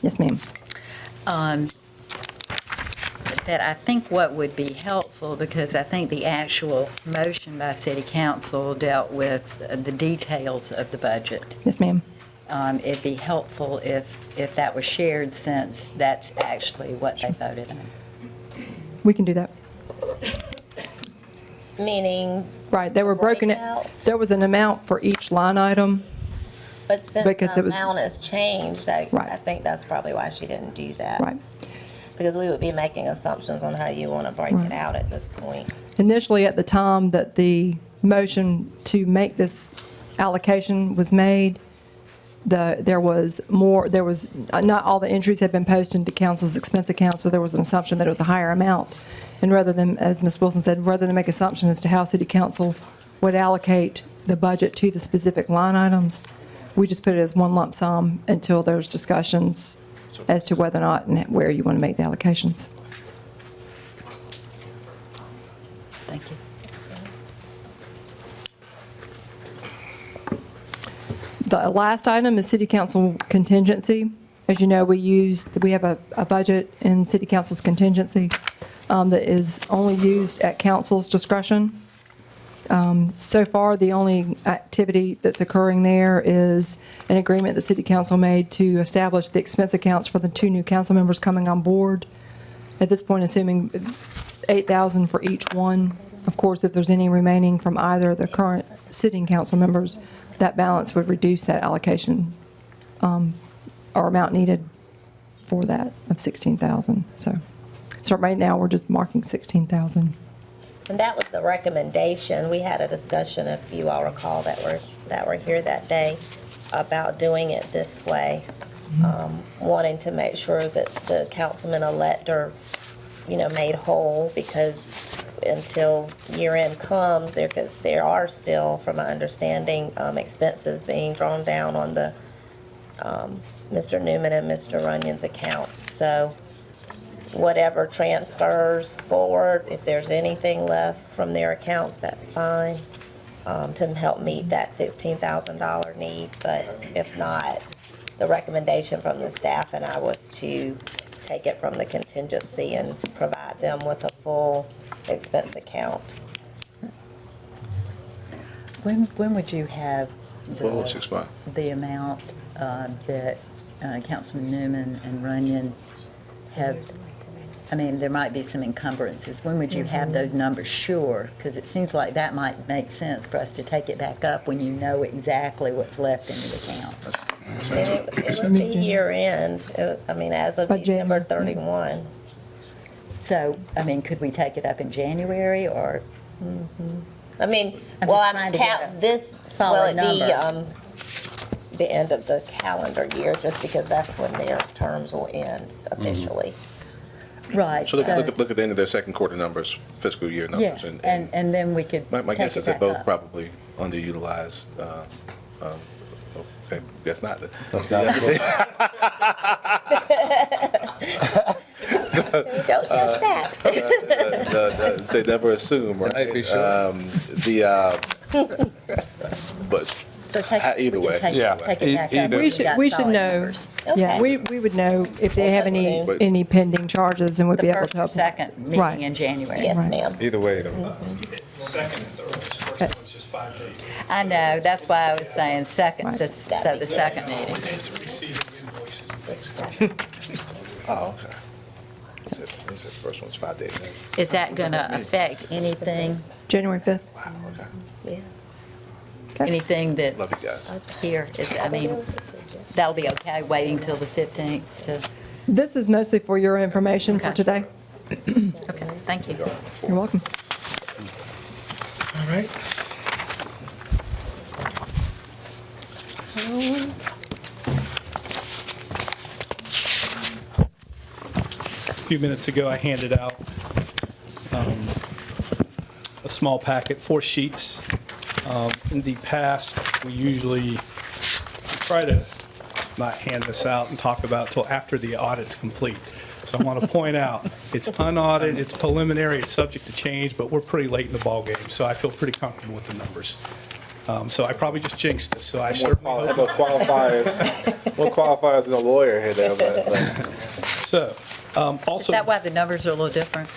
[SPEAKER 6] Yes, ma'am.
[SPEAKER 4] That I think what would be helpful, because I think the actual motion by city council dealt with the details of the budget.
[SPEAKER 6] Yes, ma'am.
[SPEAKER 4] It'd be helpful if that was shared, since that's actually what they voted on.
[SPEAKER 6] We can do that.
[SPEAKER 3] Meaning,
[SPEAKER 6] Right, they were broken,
[SPEAKER 3] Breakout.
[SPEAKER 6] there was an amount for each line item.
[SPEAKER 3] but since
[SPEAKER 6] Because
[SPEAKER 3] the
[SPEAKER 6] it was-
[SPEAKER 3] amount has changed, I
[SPEAKER 6] Right.
[SPEAKER 3] think that's probably why she didn't do that.
[SPEAKER 6] Right.
[SPEAKER 3] Because we would be making assumptions on how you want to break it out at this point.
[SPEAKER 6] Initially, at the time that the motion to make this allocation was made, there was not all the entries had been posted to council's expense account, so there was an assumption that it was a higher amount. And rather than, as Ms. Wilson said, rather than make assumptions as to how city council would allocate the budget to the specific line items, we just put it as one lump sum until there's discussions as to whether or not and where you want to make the allocations.
[SPEAKER 4] Thank you.
[SPEAKER 6] The last item is city council contingency. As you know, we have a budget in city council's contingency that is only used at council's discretion. So far, the only activity that's occurring there is an agreement the city council made to establish the expense accounts for the two new council members coming on board. At this point, assuming $8,000 for each one. Of course, if there's any remaining from either of the current sitting council members, that balance would reduce that allocation or amount needed for that of $16,000. So right now, we're just marking $16,000.
[SPEAKER 3] And that was the recommendation. We had a discussion, if you all recall, that were here that day about doing it this way, wanting to make sure that the councilman-elect are, made whole, because until year-end comes, there are still, from my understanding, expenses being drawn down on the Mr. Newman and Mr. Runyon's accounts. So whatever transfers forward, if there's anything left from their accounts, that's fine, to help meet that $16,000 need. But if not, the recommendation from the staff and I was to take it from the contingency and provide them with a full expense account.
[SPEAKER 4] When would you have
[SPEAKER 1] Full 6 months.
[SPEAKER 4] the amount that Councilman Newman and Runyon have? I mean, there might be some encumbrances. When would you have those numbers sure? Because it seems like that might make sense for us to take it back up when you know exactly what's left in the account.
[SPEAKER 3] And it would be year-end, as of
[SPEAKER 6] By
[SPEAKER 3] December
[SPEAKER 6] January.
[SPEAKER 3] 31.
[SPEAKER 4] So, could we take it up in January, or?
[SPEAKER 3] I'm
[SPEAKER 4] just
[SPEAKER 3] well,
[SPEAKER 4] trying to get a
[SPEAKER 3] it'd
[SPEAKER 4] solid
[SPEAKER 3] be
[SPEAKER 4] number.
[SPEAKER 3] the end of the calendar year, just because that's when their terms will end officially.
[SPEAKER 4] Right.
[SPEAKER 1] So look at the end of their second quarter numbers, fiscal year
[SPEAKER 4] Yeah,
[SPEAKER 1] numbers.
[SPEAKER 4] and then we could
[SPEAKER 1] My
[SPEAKER 4] take
[SPEAKER 1] guess
[SPEAKER 4] it
[SPEAKER 1] is they're
[SPEAKER 4] back
[SPEAKER 1] both
[SPEAKER 4] up.
[SPEAKER 1] probably underutilized. Okay, guess not.
[SPEAKER 2] That's not
[SPEAKER 3] Don't guess that.
[SPEAKER 1] Say never assume, right?
[SPEAKER 9] Right, be sure.
[SPEAKER 1] But
[SPEAKER 4] So take,
[SPEAKER 1] either
[SPEAKER 4] we can
[SPEAKER 1] way.
[SPEAKER 4] take,
[SPEAKER 9] Yeah.
[SPEAKER 4] take it back up.
[SPEAKER 9] Either-
[SPEAKER 4] when
[SPEAKER 6] We should,
[SPEAKER 4] got
[SPEAKER 6] we should
[SPEAKER 4] solid
[SPEAKER 6] know,
[SPEAKER 4] numbers.
[SPEAKER 6] yeah,
[SPEAKER 3] Okay.
[SPEAKER 6] we would know if they have any
[SPEAKER 3] Soon.
[SPEAKER 6] pending charges and would be
[SPEAKER 4] The
[SPEAKER 6] able
[SPEAKER 4] first
[SPEAKER 6] to.
[SPEAKER 4] or second
[SPEAKER 6] Right.
[SPEAKER 4] meeting in January.
[SPEAKER 3] Yes,
[SPEAKER 6] Right.
[SPEAKER 3] ma'am.
[SPEAKER 9] Either way, though.
[SPEAKER 8] Second and third. first one's just 5 days.
[SPEAKER 4] I know, that's why I was saying second, so the second meeting.
[SPEAKER 8] Days of receiving invoices and things.
[SPEAKER 1] Oh, okay. He said the first one's 5 days.
[SPEAKER 4] Is that going to affect anything,
[SPEAKER 10] January 5th.
[SPEAKER 1] Wow, okay.
[SPEAKER 3] Yeah.
[SPEAKER 4] anything that
[SPEAKER 1] Love you guys.
[SPEAKER 4] here is, I mean, that'll be okay, waiting till the 15th to,
[SPEAKER 10] This is mostly for your information for
[SPEAKER 4] Okay.
[SPEAKER 10] today.
[SPEAKER 4] okay, thank you.
[SPEAKER 10] You're welcome.
[SPEAKER 1] All right.
[SPEAKER 8] A few minutes ago, I handed out a small packet, 4 sheets. In the past, we usually try to not hand this out and talk about till after the audit's complete. So I want to point out, it's unaudited, it's preliminary, it's subject to change, but we're pretty late in the ballgame, so I feel pretty comfortable with the numbers. So I probably just jinxed it, so I certainly hope.
[SPEAKER 1] More qualifiers than a lawyer here now, but.
[SPEAKER 8] So,
[SPEAKER 4] Is
[SPEAKER 8] also.
[SPEAKER 4] that why the numbers are a little different?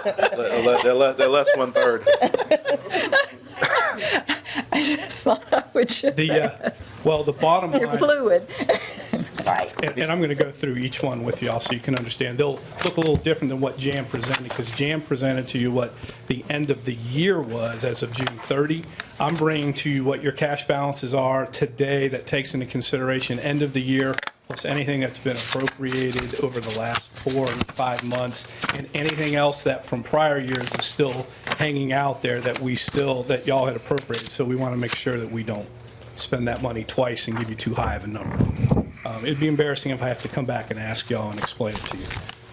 [SPEAKER 1] They're less 1/3.
[SPEAKER 4] I just thought I would just,
[SPEAKER 8] Well, the bottom
[SPEAKER 4] you're
[SPEAKER 8] line,
[SPEAKER 4] fluid. Right.
[SPEAKER 8] and I'm going to go through each one with y'all so you can understand. They'll look a little different than what Jan presented, because Jan presented to you what the end of the year was as of June 30. I'm bringing to you what your cash balances are today that takes into consideration end of the year, plus anything that's been appropriated over the last 4 and 5 months, and anything else that from prior years is still hanging out there that y'all had appropriated. So we want to make sure that we don't spend that money twice and give you too high of a number. It'd be embarrassing if I have to come back and ask y'all and explain it to you.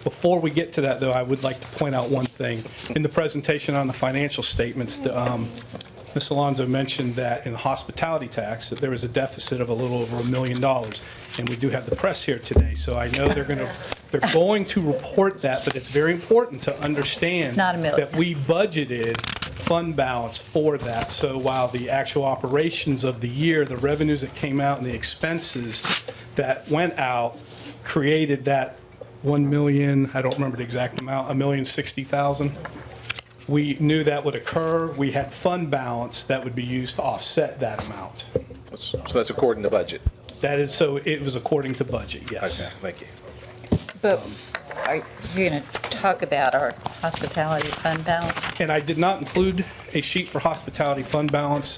[SPEAKER 8] Before we get to that, though, I would like to point out one thing. In the presentation on the financial statements, Ms. Alonso mentioned that in the hospitality tax, that there was a deficit of a little over $1 million. And we do have the press here today, so I know they're going to report that, but it's very important to understand
[SPEAKER 4] It's not $1 million.
[SPEAKER 8] that we budgeted fund balance for that. So while the actual operations of the year, the revenues that came out and the expenses that went out created that 1 million, I don't remember the exact amount, 1,060,000. We knew that would occur. We had fund balance that would be used to offset that amount.
[SPEAKER 1] So that's according to budget.
[SPEAKER 8] That is, so it was according to budget, yes.
[SPEAKER 1] Okay, thank you.
[SPEAKER 4] But are you going to talk about our hospitality fund balance?
[SPEAKER 8] And I did not include a sheet for hospitality fund balance.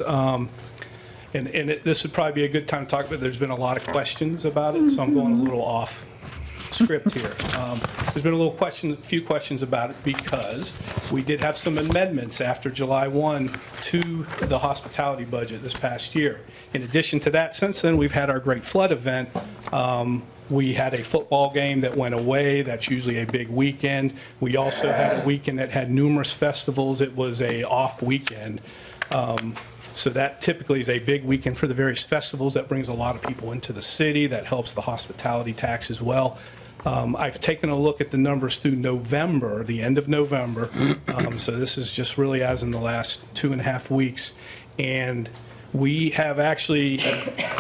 [SPEAKER 8] This would probably be a good time to talk about, there's been a lot of questions about it, so I'm going a little off script here. There's been a few questions about it because we did have some amendments after July 1 to the hospitality budget this past year. In addition to that, since then, we've had our Great Flood event. We had a football game that went away. That's usually a big weekend. We also had a weekend that had numerous festivals. It was a off weekend. So that typically is a big weekend for the various festivals. That brings a lot of people into the city. That helps the hospitality tax as well. I've taken a look at the numbers through November, the end of November. So this is just really as in the last 2.5 weeks. And we have actually,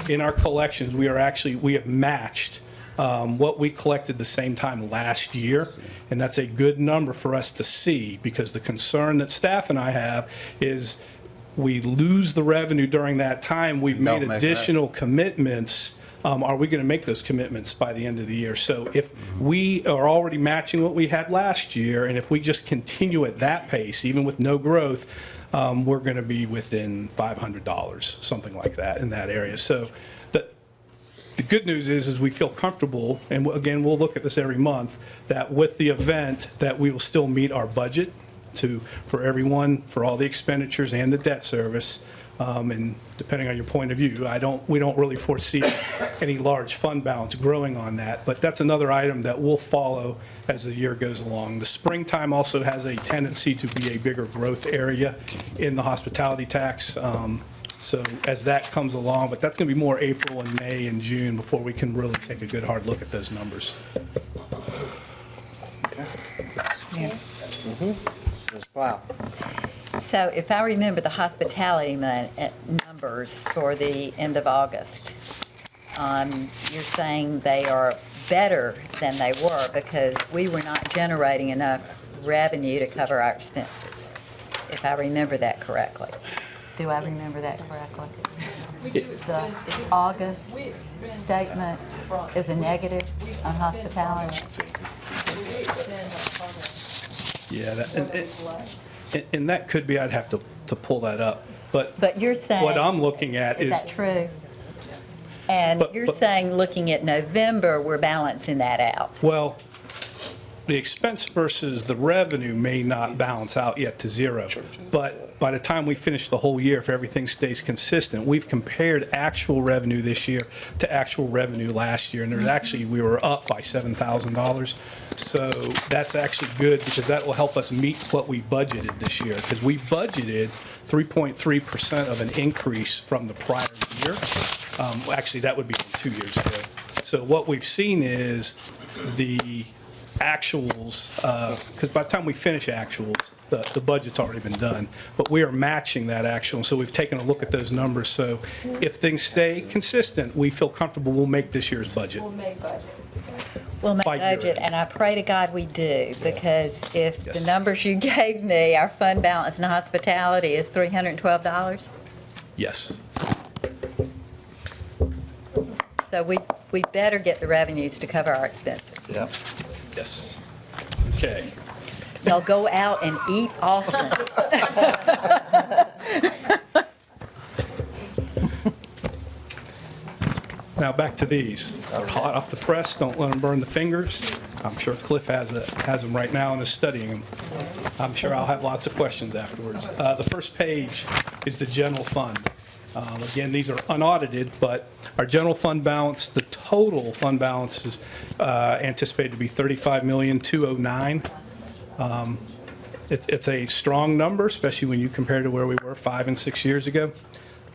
[SPEAKER 8] in our collections, we have matched what we collected the same time last year. And that's a good number for us to see, because the concern that staff and I have is we lose the revenue during that time. We've made
[SPEAKER 2] Don't make that.
[SPEAKER 8] additional commitments. Are we going to make those commitments by the end of the year? So if we are already matching what we had last year, and if we just continue at that pace, even with no growth, we're going to be within $500, something like that, in that area. So the good news is we feel comfortable, and again, we'll look at this every month, that with the event, that we will still meet our budget for everyone, for all the expenditures and the debt service. And depending on your point of view, we don't really foresee any large fund balance growing on that. But that's another item that will follow as the year goes along. The springtime also has a tendency to be a bigger growth area in the hospitality tax. So as that comes along, but that's going to be more April and May and June before we can really take a good hard look at those numbers.
[SPEAKER 2] Ms. Plow.
[SPEAKER 4] So if I remember the hospitality numbers for the end of August, you're saying they are better than they were because we were not generating enough revenue to cover our expenses, if I remember that correctly. Do I remember that correctly? The August statement is a negative on hospitality.
[SPEAKER 8] Yeah, and that could be, I'd have to pull that up.
[SPEAKER 4] But you're saying.
[SPEAKER 8] What I'm looking at
[SPEAKER 4] Is
[SPEAKER 8] is,
[SPEAKER 4] that true? And
[SPEAKER 8] But-
[SPEAKER 4] you're
[SPEAKER 8] but-
[SPEAKER 4] saying, looking at November, we're balancing that out.
[SPEAKER 8] well, the expense versus the revenue may not balance out yet to zero. But by the time we finish the whole year, if everything stays consistent, we've compared actual revenue this year to actual revenue last year. And there's actually, we were up by $7,000. So that's actually good because that will help us meet what we budgeted this year. Because we budgeted 3.3% of an increase from the prior year. Actually, that would be from 2 years ago. So what we've seen is the actuals, because by the time we finish actuals, the budget's already been done, but we are matching that actual, so we've taken a look at those numbers. So if things stay consistent, we feel comfortable we'll make this year's budget.
[SPEAKER 4] We'll make
[SPEAKER 8] By year
[SPEAKER 4] budget,
[SPEAKER 8] end.
[SPEAKER 4] and I pray to God we do, because if the
[SPEAKER 8] Yes.
[SPEAKER 4] numbers you gave me, our fund balance in hospitality is $312,
[SPEAKER 8] Yes.
[SPEAKER 4] so we better get the revenues to cover our expenses.
[SPEAKER 2] Yep.
[SPEAKER 8] Yes. Okay.
[SPEAKER 4] Y'all go out and eat often.
[SPEAKER 8] Now, back to these. They're hot off the press, don't let them burn the fingers. I'm sure Cliff has them right now and is studying them. I'm sure I'll have lots of questions afterwards. The first page is the general fund. Again, these are unaudited, but our general fund balance, the total fund balance is anticipated to be $35,209,000. It's a strong number, especially when you compare to where we were 5 and 6 years ago.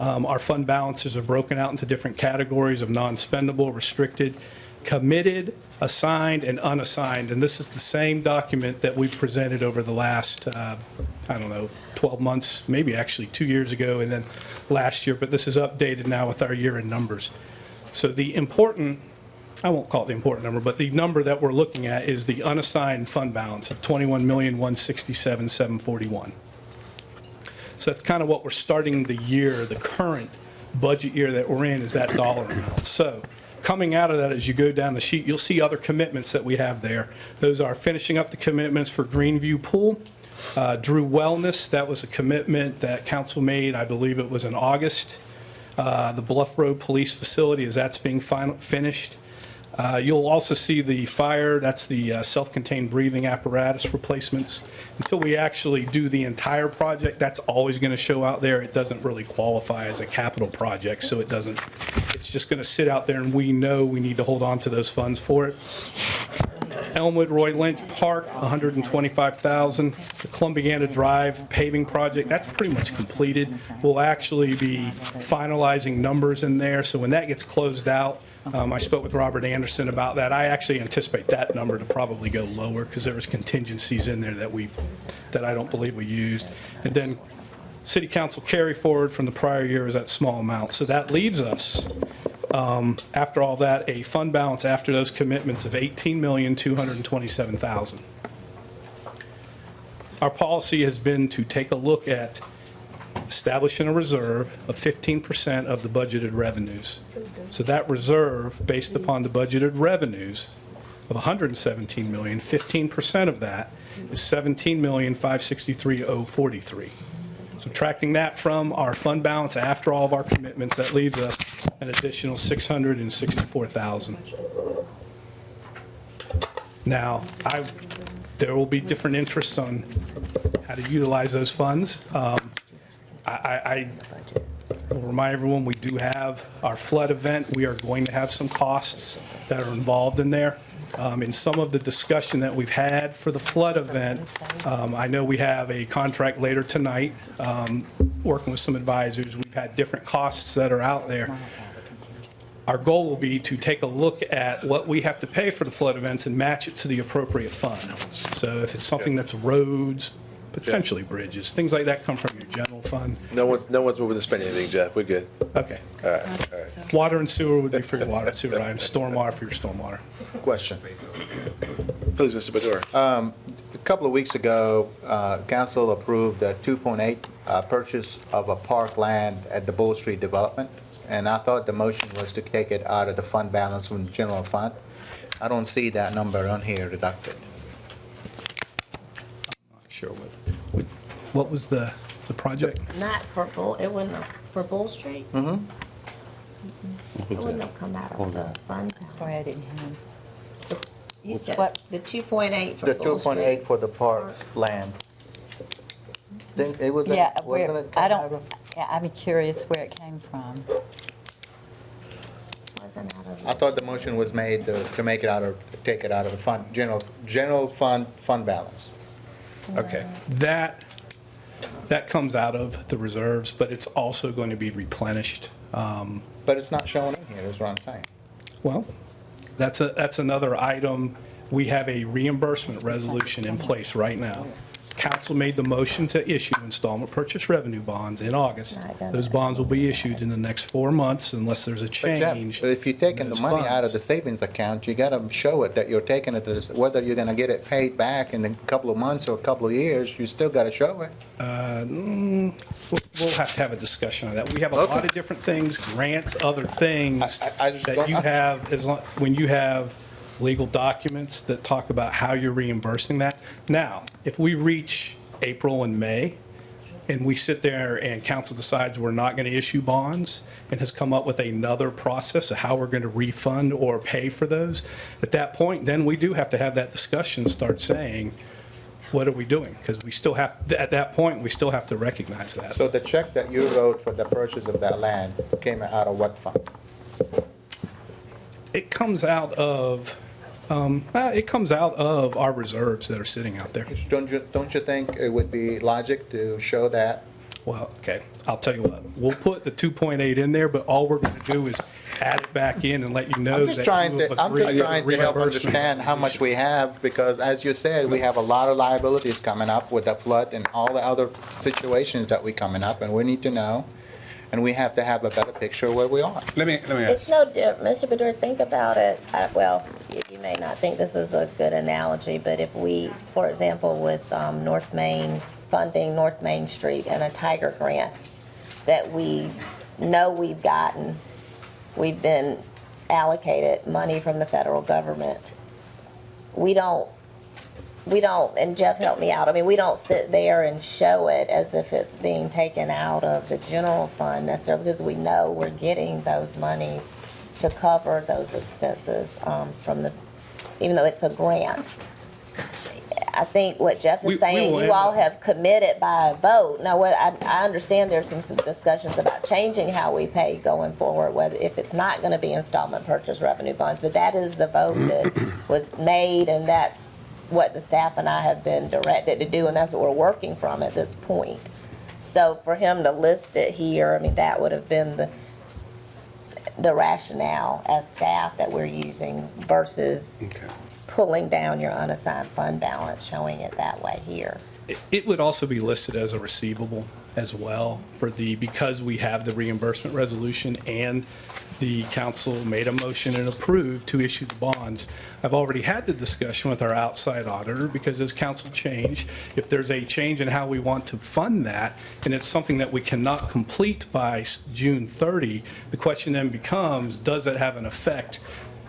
[SPEAKER 8] Our fund balances are broken out into different categories of non-spendable, restricted, committed, assigned, and unassigned. And this is the same document that we've presented over the last, 12 months, maybe actually 2 years ago, and then last year. But this is updated now with our year-end numbers. So the important, I won't call it the important number, but the number that we're looking at is the unassigned fund balance of $21,167,741. So that's kind of what we're starting the year, the current budget year that we're in is that dollar amount. So coming out of that, as you go down the sheet, you'll see other commitments that we have there. Those are finishing up the commitments for Greenview Pool. Drew Wellness, that was a commitment that council made, I believe it was in August. The Bluff Road Police Facility, as that's being finished. You'll also see the fire, that's the self-contained breathing apparatus replacements. Until we actually do the entire project, that's always going to show out there. It doesn't really qualify as a capital project, so it doesn't, it's just going to sit out there, and we know we need to hold on to those funds for it. Elmwood Roy Lynch Park, $125,000. The Columbiana Drive paving project, that's pretty much completed. We'll actually be finalizing numbers in there, so when that gets closed out, I spoke with Robert Anderson about that. I actually anticipate that number to probably go lower because there was contingencies in there that I don't believe we used. And then city council carry forward from the prior year is that small amount. So that leaves us, after all that, a fund balance after those commitments of $18,227,000. Our policy has been to take a look at establishing a reserve of 15% of the budgeted revenues. So that reserve, based upon the budgeted revenues of $117 million, 15% of that is $17,563,043. Subtracting that from our fund balance after all of our commitments, that leaves us an additional $664,000. Now, there will be different interests on how to utilize those funds. I will remind everyone, we do have our flood event. We are going to have some costs that are involved in there. In some of the discussion that we've had for the flood event, I know we have a contract later tonight, working with some advisors. We've had different costs that are out there. Our goal will be to take a look at what we have to pay for the flood events and match it to the appropriate fund. So if it's something that's roads, potentially bridges, things like that come from your general fund.
[SPEAKER 1] No one's moving to spend anything, Jeff. We're good.
[SPEAKER 8] Okay.
[SPEAKER 1] All right.
[SPEAKER 8] Water and sewer would be for your water and sewer items, stormwater for your stormwater.
[SPEAKER 2] Question.
[SPEAKER 1] Please, Mr. Badura.
[SPEAKER 2] couple of weeks ago, council approved a 2.8 purchase of a park land at the Bull Street development, and I thought the motion was to take it out of the fund balance from the general fund. I don't see that number on here deducted.
[SPEAKER 8] Sure. What was the project?
[SPEAKER 3] Not for Bull, it wouldn't have, for Bull Street? Mm-hmm. It wouldn't have come out of the fund
[SPEAKER 4] Sorry, I
[SPEAKER 3] balance.
[SPEAKER 4] didn't hear him.
[SPEAKER 3] You said
[SPEAKER 4] What?
[SPEAKER 3] the 2.8 for
[SPEAKER 2] The
[SPEAKER 3] Bull Street.
[SPEAKER 2] 2.8 for the park land. Think it was,
[SPEAKER 4] Yeah,
[SPEAKER 2] wasn't
[SPEAKER 4] where,
[SPEAKER 2] it?
[SPEAKER 4] I don't, yeah, I'd be curious where it came from.
[SPEAKER 3] Wasn't out of
[SPEAKER 2] I thought the motion was made to make it out of, take it out of the fund, general fund balance.
[SPEAKER 8] Okay, that comes out of the reserves, but it's also going to be replenished.
[SPEAKER 2] But it's not showing in here, is what I'm saying.
[SPEAKER 8] Well, that's another item. We have a reimbursement resolution in place right now. Council made the motion to issue installment purchase revenue bonds in August. Those bonds will be issued in the next 4 months unless there's a
[SPEAKER 2] But Jeff,
[SPEAKER 8] change.
[SPEAKER 2] if you're taking
[SPEAKER 8] in
[SPEAKER 2] the
[SPEAKER 8] those
[SPEAKER 2] money out of
[SPEAKER 8] funds.
[SPEAKER 2] the savings account, you gotta show it that you're taking it to this, whether you're gonna get it paid back in a couple of months or a couple of years, you still gotta show it.
[SPEAKER 8] We'll have to have a discussion on that. We have a lot
[SPEAKER 2] Okay.
[SPEAKER 8] of different things, grants, other things
[SPEAKER 2] I just
[SPEAKER 8] that
[SPEAKER 2] don't-
[SPEAKER 8] you have, when you have legal documents that talk about how you're reimbursing that. Now, if we reach April and May, and we sit there and council decides we're not going to issue bonds and has come up with another process of how we're going to refund or pay for those, at that point, then we do have to have that discussion, start saying, what are we doing? Because we still have, at that point, we still have to recognize that.
[SPEAKER 2] So the check that you wrote for the purchase of that land came out of what fund?
[SPEAKER 8] It comes out of our reserves that are sitting out there.
[SPEAKER 2] Don't you think it would be logic to show that?
[SPEAKER 8] Well, okay, I'll tell you what, we'll put the 2.8 in there, but all we're going to do is add it back in and let you know
[SPEAKER 2] I'm
[SPEAKER 8] that
[SPEAKER 2] just trying
[SPEAKER 8] you have
[SPEAKER 2] to, I'm just
[SPEAKER 8] agreed
[SPEAKER 2] trying to help
[SPEAKER 8] reimbursement.
[SPEAKER 2] understand how much we have, because as you said, we have a lot of liabilities coming up with the flood and all the other situations that we coming up, and we need to know, and we have to have a better picture of where we are.
[SPEAKER 9] Let me ask.
[SPEAKER 3] It's no different, Mr. Badur, think about it, well, you may not think this is a good analogy, but if we, for example, with North Main, funding North Main Street and a Tiger grant that we know we've gotten, we've been allocated money from the federal government. We don't, and Jeff helped me out, I mean, we don't sit there and show it as if it's being taken out of the general fund necessarily, because we know we're getting those monies to cover those expenses from the, even though it's a grant. I think what Jeff
[SPEAKER 8] We
[SPEAKER 3] is saying,
[SPEAKER 8] will
[SPEAKER 3] you
[SPEAKER 8] end
[SPEAKER 3] all
[SPEAKER 8] up-
[SPEAKER 3] have committed by a vote. Now, what, I understand there's some discussions about changing how we pay going forward, whether, if it's not gonna be installment purchase revenue bonds, but that is the vote that was made, and that's what the staff and I have been directed to do, and that's what we're working from at this point. So for him to list it here, I mean, that would have been the rationale as staff that we're using versus pulling down your unassigned fund balance, showing it that way here.
[SPEAKER 8] It would also be listed as a receivable as well because we have the reimbursement resolution and the council made a motion and approved to issue the bonds. I've already had the discussion with our outside auditor because as council changed, if there's a change in how we want to fund that, and it's something that we cannot complete by June 30, the question then becomes, does it have an effect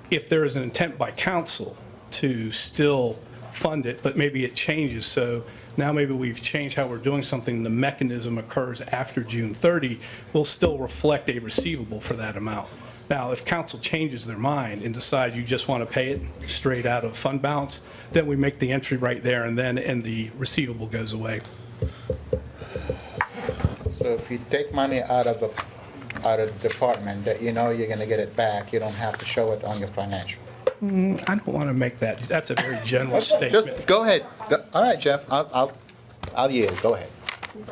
[SPEAKER 8] if there is an intent by council to still fund it, but maybe it changes? So now maybe we've changed how we're doing something, the mechanism occurs after June 30, we'll still reflect a receivable for that amount. Now, if council changes their mind and decides you just want to pay it straight out of fund balance, then we make the entry right there and the receivable goes away.
[SPEAKER 2] So if you take money out of the department that you know you're gonna get it back, you don't have to show it on your financial.
[SPEAKER 8] I don't want to make that's a very general statement.
[SPEAKER 2] Just go ahead. All right, Jeff, I'll yield. Go ahead.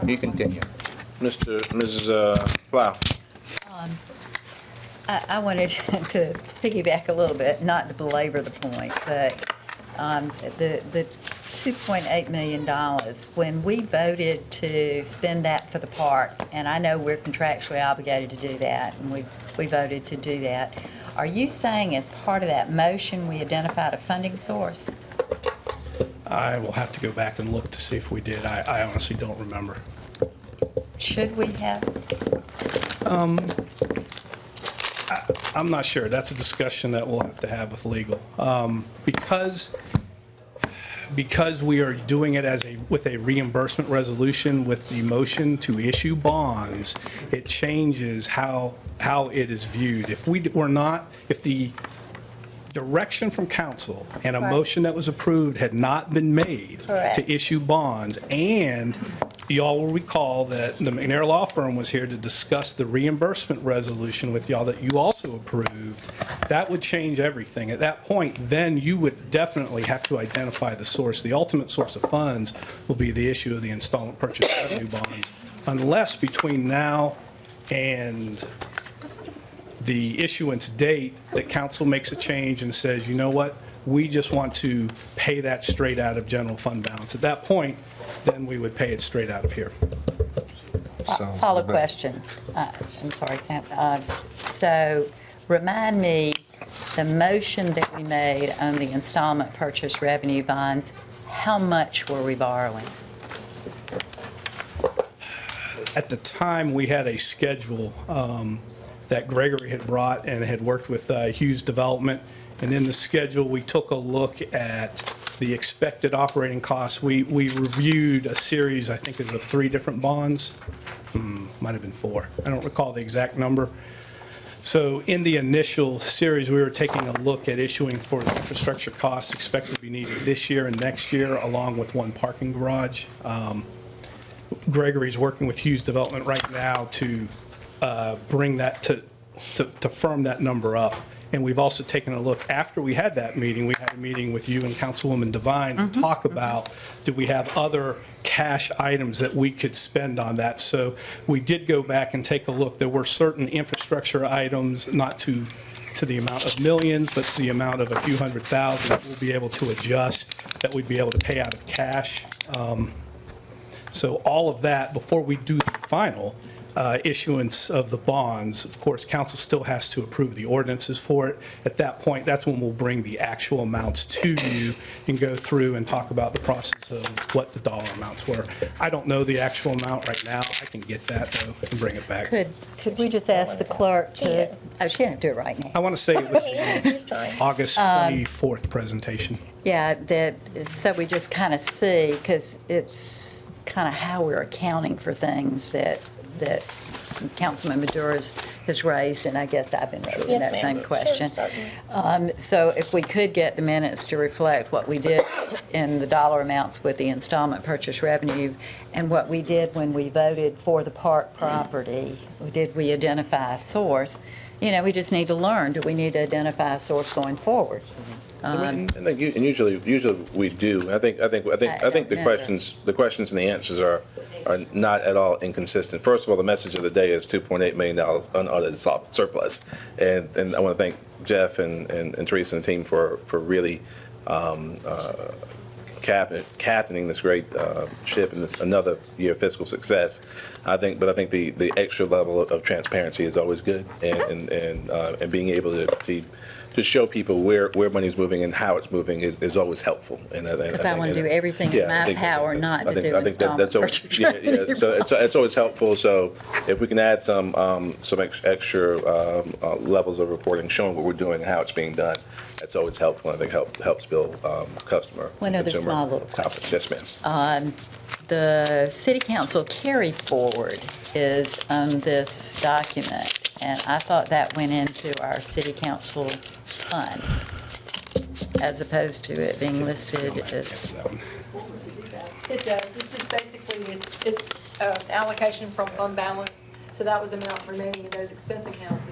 [SPEAKER 2] You continue.
[SPEAKER 1] Mrs. Plow.
[SPEAKER 4] I wanted to piggyback a little bit, not to belabor the point, but the $2.8 million, when we voted to spend that for the park, and I know we're contractually obligated to do that, and we voted to do that, are you saying as part of that motion, we identified a funding source?
[SPEAKER 8] I will have to go back and look to see if we did. I honestly don't remember.
[SPEAKER 4] Should we have?
[SPEAKER 8] I'm not sure. That's a discussion that we'll have to have with legal. Because we are doing it with a reimbursement resolution with the motion to issue bonds, it changes how it is viewed. If the direction from council and a motion that was approved had not been made
[SPEAKER 3] Correct.
[SPEAKER 8] to issue bonds, and y'all will recall that the McNair Law Firm was here to discuss the reimbursement resolution with y'all that you also approved, that would change everything. At that point, then you would definitely have to identify the source. The ultimate source of funds will be the issue of the installment purchase revenue bonds, unless between now and the issuance date, that council makes a change and says, you know what, we just want to pay that straight out of general fund balance. At that point, then we would pay it straight out of here.
[SPEAKER 4] Follow question. I'm sorry, Sam. So remind me, the motion that we made on the installment purchase revenue bonds, how much were we borrowing?
[SPEAKER 8] At the time, we had a schedule that Gregory had brought and had worked with Hughes Development. And in the schedule, we took a look at the expected operating costs. We reviewed a series, I think it was of 3 different bonds. Might have been 4. I don't recall the exact number. So in the initial series, we were taking a look at issuing for the infrastructure costs expected to be needed this year and next year, along with 1 parking garage. Gregory's working with Hughes Development right now to bring that to firm that number up. And we've also taken a look, after we had that meeting, we had a meeting with you and Councilwoman Devine to talk about, do we have other cash items that we could spend on that? So we did go back and take a look. There were certain infrastructure items, not to the amount of millions, but to the amount of a few $100,000 that we'll be able to adjust, that we'd be able to pay out of cash. So all of that, before we do the final issuance of the bonds, of course, council still has to approve the ordinances for it. At that point, that's when we'll bring the actual amounts to you and go through and talk about the process of what the dollar amounts were. I don't know the actual amount right now. I can get that, though, and bring it back.
[SPEAKER 4] Could we just ask the clerk
[SPEAKER 3] She
[SPEAKER 4] to?
[SPEAKER 3] is.
[SPEAKER 4] Oh, she didn't do it right now.
[SPEAKER 8] I want to say it was
[SPEAKER 3] Yeah,
[SPEAKER 8] the
[SPEAKER 3] she's trying.
[SPEAKER 8] August 24th presentation.
[SPEAKER 4] Yeah, so we just kind of see, because it's kind of how we're accounting for things that Councilman Maduras has raised, and I guess I've been raising
[SPEAKER 3] Yes,
[SPEAKER 4] that
[SPEAKER 3] ma'am.
[SPEAKER 4] same question.
[SPEAKER 3] Sure, certainly.
[SPEAKER 4] So if we could get the minutes to reflect what we did in the dollar amounts with the installment purchase revenue, and what we did when we voted for the park property, did we identify a source? You know, we just need to learn, do we need to identify a source going forward?
[SPEAKER 1] And usually we do. I think the questions and the answers are not at all inconsistent. First of all, the message of the day is $2.8 million unaudited surplus, and I want to thank Jeff and Teresa and the team for really captaining this great ship and this another year of fiscal success. I think the extra level of transparency is always good, and being able to show people where money's moving and how it's moving is always helpful.
[SPEAKER 4] Because I want to do everything in my power not to do installment purchase revenue.
[SPEAKER 1] So it's always helpful. So if we can add some extra levels of reporting showing what we're doing and how it's being done, that's always helpful. I think helps build customer.
[SPEAKER 4] Well, another
[SPEAKER 1] consumer
[SPEAKER 4] small little
[SPEAKER 1] confidence. Yes, ma'am.
[SPEAKER 4] The city council carry forward is on this document, and I thought that went into our city council fund, as opposed to it being listed as,
[SPEAKER 10] It does. It's just basically, it's allocation from fund balance. So that was the amount remaining in those expense accounts.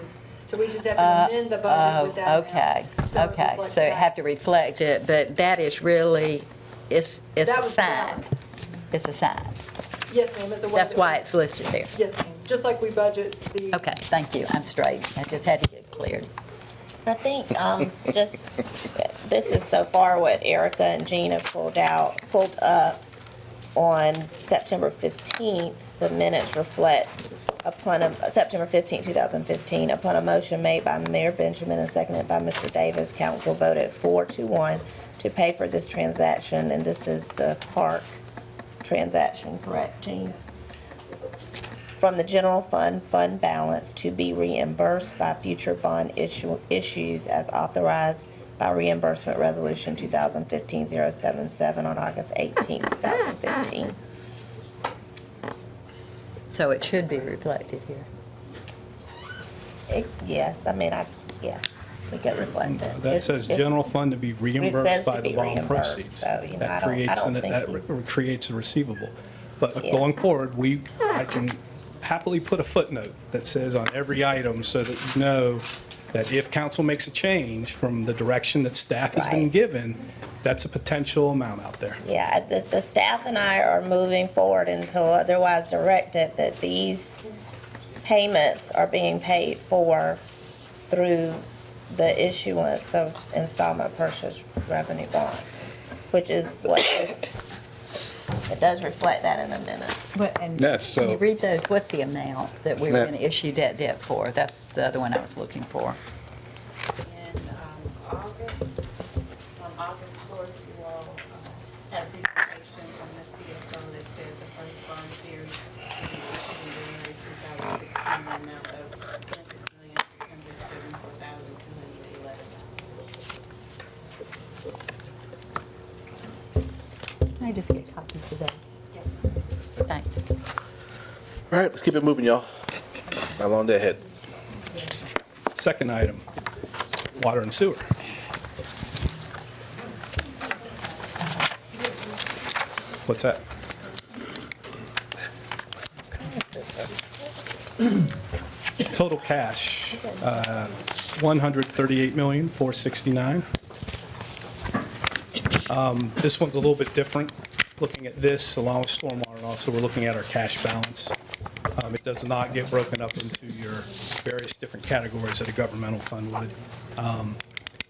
[SPEAKER 10] So we just have to amend the budget with that amount.
[SPEAKER 4] okay.
[SPEAKER 10] reflects
[SPEAKER 4] So it
[SPEAKER 10] that.
[SPEAKER 4] have to reflect it, but that is really, it's
[SPEAKER 10] That was the
[SPEAKER 4] assigned.
[SPEAKER 10] balance.
[SPEAKER 4] It's assigned.
[SPEAKER 10] Yes, ma'am. It's the way
[SPEAKER 4] That's
[SPEAKER 10] that
[SPEAKER 4] why
[SPEAKER 10] was-
[SPEAKER 4] it's listed there.
[SPEAKER 10] Yes, ma'am. Just like we budget the.
[SPEAKER 4] Okay, thank you. I'm straight. I just had to get cleared.
[SPEAKER 3] I think, this is so far what Erica and Gina pulled up on September 15th. The minutes reflect September 15th, 2015, upon a motion made by Mayor Benjamin and seconded by Mr. Davis, council voted 4-1 to to pay for this transaction, and this is the park transaction, correct, Jean? From the general fund balance to be reimbursed by future bond issues as authorized by reimbursement resolution 2015-077 on August 18, 2015.
[SPEAKER 4] So it should be reflected here.
[SPEAKER 3] Yes, yes, we get reflected.
[SPEAKER 8] That says general fund to be reimbursed by
[SPEAKER 3] to
[SPEAKER 8] the
[SPEAKER 3] be
[SPEAKER 8] bond
[SPEAKER 3] reimbursed,
[SPEAKER 8] proceeds.
[SPEAKER 3] so, you know,
[SPEAKER 8] That
[SPEAKER 3] I
[SPEAKER 8] creates
[SPEAKER 3] don't
[SPEAKER 8] an-
[SPEAKER 3] think
[SPEAKER 8] that
[SPEAKER 3] he's-
[SPEAKER 8] creates a receivable. But
[SPEAKER 3] Yeah.
[SPEAKER 8] going forward, I can happily put a footnote that says on every item so that you know that if council makes a change from the direction that staff has been
[SPEAKER 3] Right.
[SPEAKER 8] given, that's a potential amount out there.
[SPEAKER 3] Yeah, the staff and I are moving forward until otherwise directed that these payments are being paid for through the issuance of installment purchase revenue bonds, which is what this, it does reflect that in the minutes.
[SPEAKER 4] And
[SPEAKER 9] Yes,
[SPEAKER 4] can you
[SPEAKER 9] so-
[SPEAKER 4] read those? What's the amount that we were
[SPEAKER 9] Ma'am.
[SPEAKER 4] going to issue debt for? That's the other one I was looking for.
[SPEAKER 5] In August, on August 4th, you all had a presentation from the CFO that said the first bond series will be issued in January 2016 in the amount of $26,674,211.
[SPEAKER 4] Can I just get copies of those?
[SPEAKER 5] Yes.
[SPEAKER 4] Thanks.
[SPEAKER 1] All right, let's keep it moving, y'all. How long they ahead?
[SPEAKER 8] Second item, water and sewer. What's that? Total cash, $138,469,000. This one's a little bit different. Looking at this along with stormwater, and also we're looking at our cash balance. It does not get broken up into your various different categories that a governmental fund would.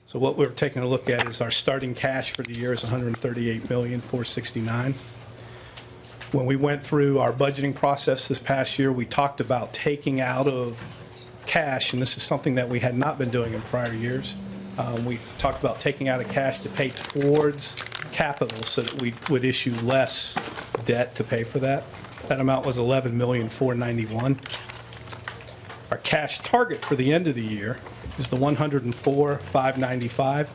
[SPEAKER 8] So what we're taking a look at is our starting cash for the year is $138,469,000. When we went through our budgeting process this past year, we talked about taking out of cash, and this is something that we had not been doing in prior years. We talked about taking out of cash to pay towards capital so that we would issue less debt to pay for that. That amount was $11,491,000. Our cash target for the end of the year is the $104,595,000.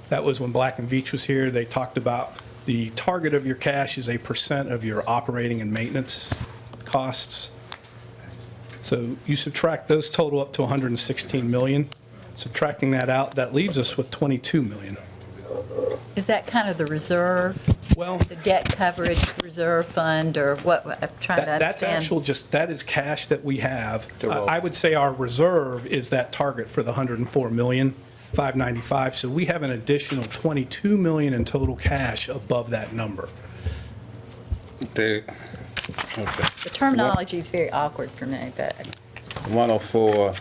[SPEAKER 8] That was when Black and Veatch was here. They talked about the target of your cash is a % of your operating and maintenance costs. So you subtract those total up to 116 million. Subtracting that out, that leaves us with 22 million.
[SPEAKER 4] Is that kind of the reserve,
[SPEAKER 8] Well,
[SPEAKER 4] the debt coverage reserve fund, or what? I'm trying to
[SPEAKER 8] that's
[SPEAKER 4] understand.
[SPEAKER 8] that is cash that we have.
[SPEAKER 2] To roll.
[SPEAKER 8] I would say our reserve is that target for the 104,595,000. So we have an additional 22 million in total cash above that number.
[SPEAKER 9] Okay.
[SPEAKER 4] The terminology is very awkward for me, but
[SPEAKER 9] 104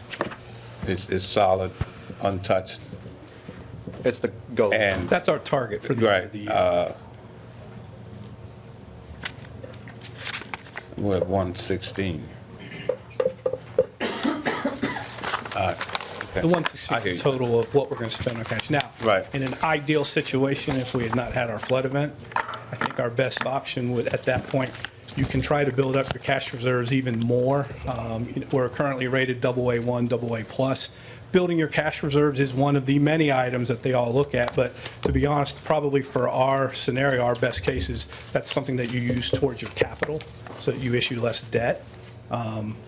[SPEAKER 9] is solid, untouched,
[SPEAKER 2] It's the goal.
[SPEAKER 9] and,
[SPEAKER 8] That's our target for the end of the year.
[SPEAKER 9] we're at 116.
[SPEAKER 8] The 116 is the total of what we're going to spend on cash. Now,
[SPEAKER 9] Right.
[SPEAKER 8] in an ideal situation, if we had not had our flood event, I think our best option would, at that point, you can try to build up your cash reserves even more. We're currently rated AA1, AA+. Building your cash reserves is one of the many items that they all look at, but to be honest, probably for our scenario, our best case is that's something that you use towards your capital, so that you issue less debt.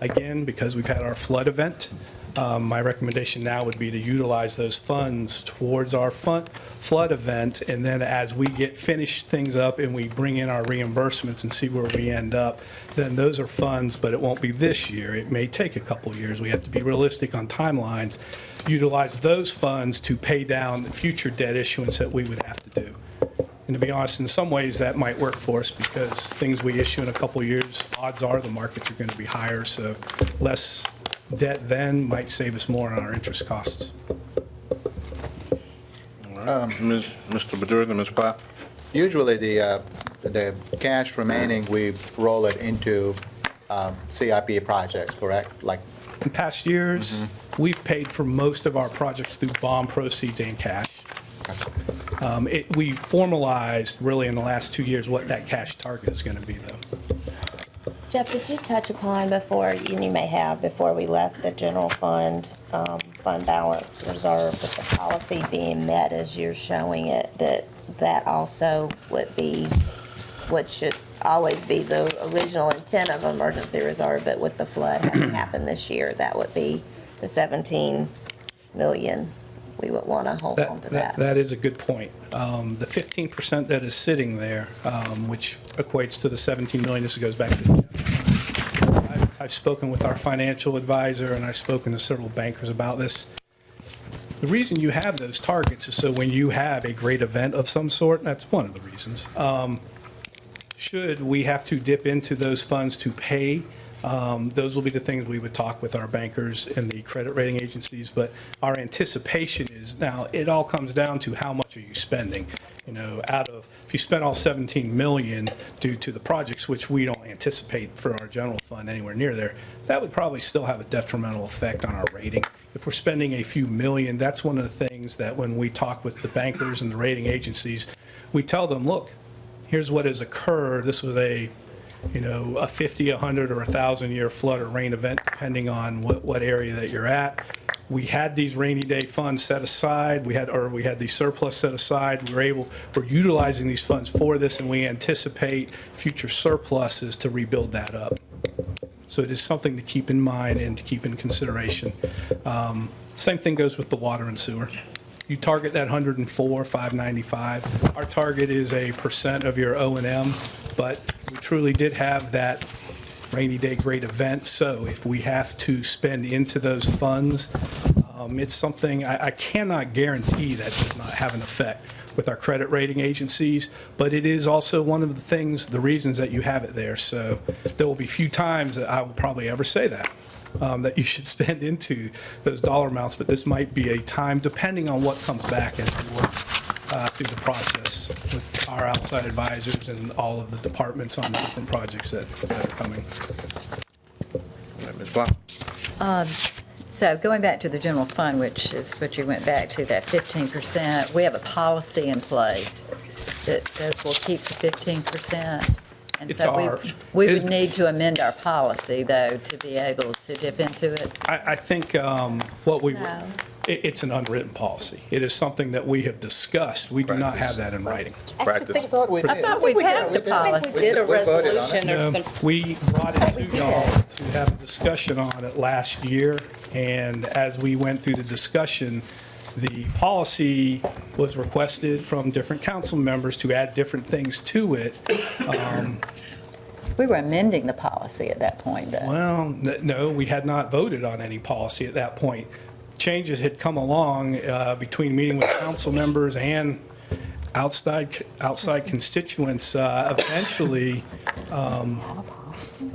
[SPEAKER 8] Again, because we've had our flood event, my recommendation now would be to utilize those funds towards our flood event, and then as we get finished things up and we bring in our reimbursements and see where we end up, then those are funds, but it won't be this year. It may take a couple years. We have to be realistic on timelines. Utilize those funds to pay down the future debt issuance that we would have to do. And to be honest, in some ways, that might work for us because things we issue in a couple years, odds are the markets are going to be higher, so less debt then might save us more on our interest costs.
[SPEAKER 1] Mr. Badura and Ms. Pye?
[SPEAKER 2] Usually, the cash remaining, we roll it into CIP projects, correct? Like,
[SPEAKER 8] In past years, we've paid for most of our projects through bond proceeds and cash. We formalized really in the last 2 years what that cash target is going to be, though.
[SPEAKER 3] Jeff, did you touch upon before, and you may have, before we left the general fund, fund balance reserve, with the policy being met as you're showing it, that also would be, what should always be the original intent of emergency reserve, but with the flood having happened this year, that would be the 17 million. We would want to hold on to that.
[SPEAKER 8] That is a good point. The 15% that is sitting there, which equates to the 17 million, this goes back to, I've spoken with our financial advisor, and I've spoken to several bankers about this. The reason you have those targets is so when you have a great event of some sort, that's one of the reasons, should we have to dip into those funds to pay, those will be the things we would talk with our bankers and the credit rating agencies. But our anticipation is, now, it all comes down to how much are you spending? You know, if you spend all 17 million due to the projects, which we don't anticipate for our general fund anywhere near there, that would probably still have a detrimental effect on our rating. If we're spending a few million, that's one of the things that when we talk with the bankers and the rating agencies, we tell them, look, here's what has occurred. This was a 50, 100, or 1,000-year flood or rain event, depending on what area that you're at. We had these rainy day funds set aside. We had the surplus set aside. We're utilizing these funds for this, and we anticipate future surpluses to rebuild that up. So it is something to keep in mind and to keep in consideration. Same thing goes with the water and sewer. You target that 104, 595. Our target is a % of your O&M, but we truly did have that rainy day great event. So if we have to spend into those funds, it's something I cannot guarantee that does not have an effect with our credit rating agencies, but it is also one of the reasons that you have it there. So there will be few times that I will probably ever say that you should spend into those dollar amounts, but this might be a time, depending on what comes back as we work through the process with our outside advisors and all of the departments on the different projects that are coming.
[SPEAKER 1] Ms. Blount?
[SPEAKER 4] So going back to the general fund, which is what you went back to, that 15%, we have a policy in place that will keep the 15%. And
[SPEAKER 8] It's
[SPEAKER 4] so we
[SPEAKER 8] it is-
[SPEAKER 4] would need to amend our policy, though, to be able to dip into it.
[SPEAKER 8] I think it's an unwritten policy. It is something that we have discussed. We do not have that in writing.
[SPEAKER 1] Practice.
[SPEAKER 10] I thought we passed a policy.
[SPEAKER 2] We did a resolution
[SPEAKER 8] We brought it to y'all to have a discussion on it last year, and as we went through the discussion, the policy was requested from different council members to add different things to it.
[SPEAKER 4] We were amending the policy at that point, though.
[SPEAKER 8] Well, no, we had not voted on any policy at that point. Changes had come along between meeting with council members and outside constituents. Eventually,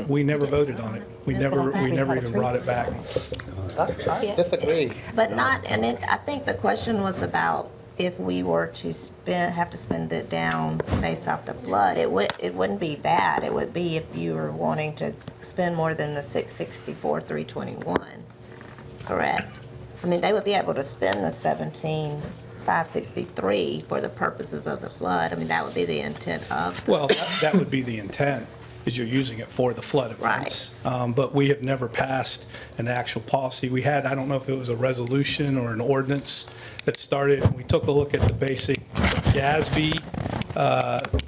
[SPEAKER 8] we never voted on it. We never even brought it back.
[SPEAKER 2] I disagree.
[SPEAKER 3] But not, and then I think the question was about if we were to have to spend it down based off the flood. It wouldn't be that. It would be if you were wanting to spend more than the 664, 321, correct? I mean, they would be able to spend the 17,563 for the purposes of the flood. I mean, that would be the intent of.
[SPEAKER 8] Well, that would be the intent, is you're using it for the flood events. But we have never passed an actual policy. We had, I don't know if it was a resolution or an ordinance that started, we took a look at the basic GASB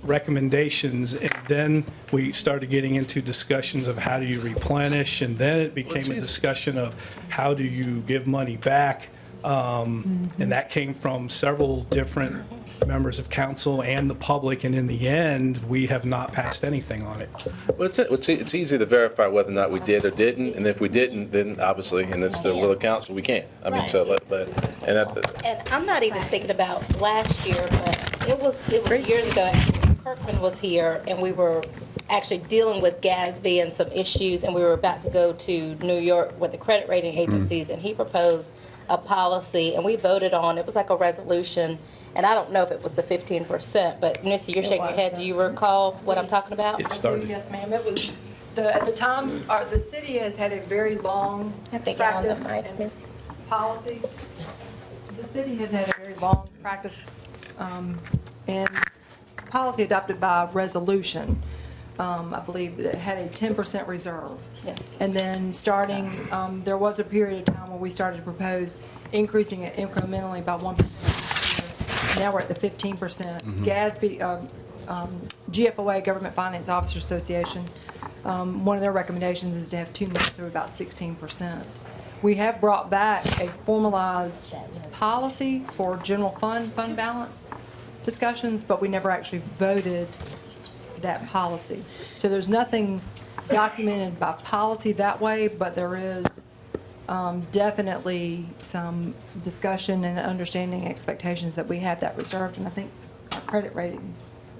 [SPEAKER 8] recommendations, and then we started getting into discussions of how do you replenish, and then it became a discussion of how do you give money back. And that came from several different members of council and the public, and in the end, we have not passed anything on it.
[SPEAKER 1] Well, it's easy to verify whether or not we did or didn't, and if we didn't, then obviously, and it's the will of council, we can't. I mean, so, and
[SPEAKER 11] And I'm not even thinking about last year, but it was years ago. Kirkman was here, and we were actually dealing with GASB and some issues, and we were about to go to New York with the credit rating agencies, and he proposed a policy, and we voted on, it was like a resolution, and I don't know if it was the 15%, but Nissa, you're shaking your head. Do you recall what I'm talking about?
[SPEAKER 8] It started.
[SPEAKER 10] Yes, ma'am. It was, at the time, the city has had a very long
[SPEAKER 3] Have to get on the
[SPEAKER 10] practice
[SPEAKER 3] mic,
[SPEAKER 10] and
[SPEAKER 3] Miss.
[SPEAKER 10] policy The city has had a very long practice and policy adopted by resolution. I believe that it had a 10% reserve.
[SPEAKER 11] Yes.
[SPEAKER 10] And then starting, there was a period of time where we started to propose increasing it incrementally by 1%. Now we're at the 15%. GASB, GFOA, Government Finance Officer Association, one of their recommendations is to have 2 months of about 16%. We have brought back a formalized policy for general fund balance discussions, but we never actually voted that policy. So there's nothing documented by policy that way, but there is definitely some discussion and understanding expectations that we have that reserved. And I think our credit rating,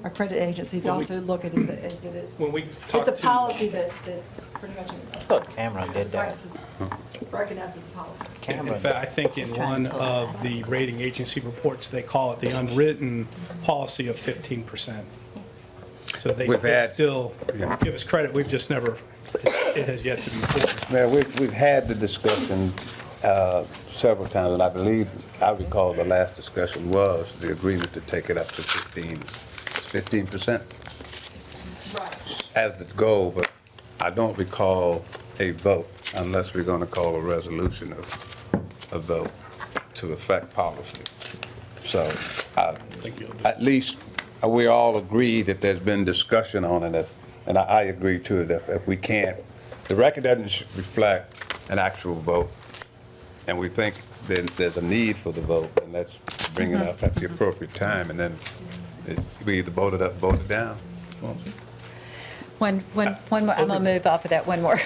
[SPEAKER 10] our credit agencies also look at it as
[SPEAKER 8] When we
[SPEAKER 10] it's
[SPEAKER 8] talked
[SPEAKER 10] a
[SPEAKER 8] to,
[SPEAKER 10] policy that's pretty much
[SPEAKER 2] thought Cameron did that.
[SPEAKER 10] recognized as a policy.
[SPEAKER 8] in
[SPEAKER 2] Cameron,
[SPEAKER 8] fact, I think in one of the rating agency reports, they call it the unwritten policy of 15%. So they
[SPEAKER 9] We've had-
[SPEAKER 8] still give us credit, we've just never, it has yet to be formed.
[SPEAKER 9] Mayor, we've had the discussion several times, and I believe, I recall the last discussion was the agreement to take it up to 15% as the goal, but I don't recall a vote unless we're going to call a resolution of a vote to affect policy. So at least we all agree that there's been discussion on it, and I agree to it. If we can't, the record doesn't reflect an actual vote, and we think that there's a need for the vote, and let's bring it up at the appropriate time, and then we either vote it up, vote it down.
[SPEAKER 4] One more, I'm gonna move off of that, one more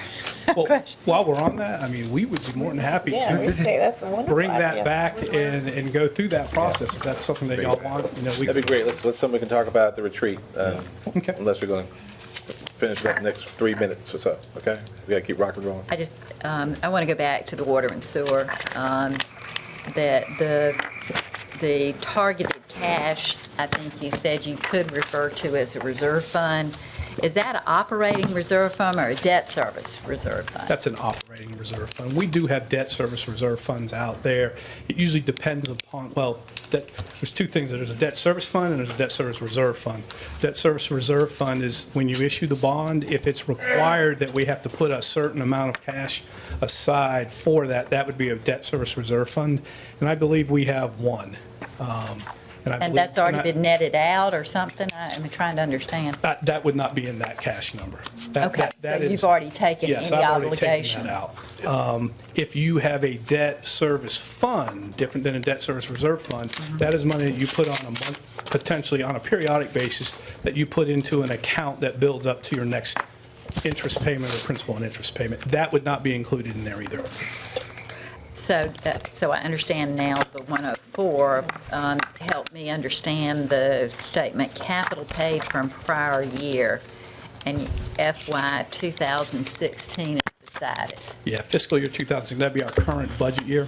[SPEAKER 8] Well,
[SPEAKER 4] question.
[SPEAKER 8] while we're on that, I mean, we would be more than happy
[SPEAKER 3] Yeah, we
[SPEAKER 8] to
[SPEAKER 3] think that's a wonderful
[SPEAKER 8] bring
[SPEAKER 3] idea.
[SPEAKER 8] that back and go through that process. If that's something that y'all want, we
[SPEAKER 1] That'd be great. Let's something we can talk about at the retreat,
[SPEAKER 8] Okay.
[SPEAKER 1] unless we're going to finish that next 3 minutes or so, okay? We got to keep rocking and rolling.
[SPEAKER 4] I just, I want to go back to the water and sewer, that the targeted cash, I think you said you could refer to as a reserve fund. Is that an operating reserve fund or a debt service reserve fund?
[SPEAKER 8] That's an operating reserve fund. We do have debt service reserve funds out there. It usually depends upon, well, there's two things. There's a debt service fund and there's a debt service reserve fund. Debt service reserve fund is when you issue the bond, if it's required that we have to put a certain amount of cash aside for that, that would be a debt service reserve fund. And I believe we have one.
[SPEAKER 4] And that's already been netted out or something? I'm trying to understand.
[SPEAKER 8] That would not be in that cash number. That-
[SPEAKER 4] Okay,
[SPEAKER 8] that-
[SPEAKER 4] so
[SPEAKER 8] that is-
[SPEAKER 4] you've already taken
[SPEAKER 8] Yes,
[SPEAKER 4] any
[SPEAKER 8] I've already taken
[SPEAKER 4] obligation.
[SPEAKER 8] that out. If you have a debt service fund, different than a debt service reserve fund, that is money that you put on a month, potentially on a periodic basis, that you put into an account that builds up to your next interest payment or principal and interest payment. That would not be included in there either.
[SPEAKER 4] So I understand now the 104, help me understand the statement, capital paid from prior year, and FY 2016 is beside it.
[SPEAKER 8] Yeah, fiscal year 2000, that'd be our current budget year.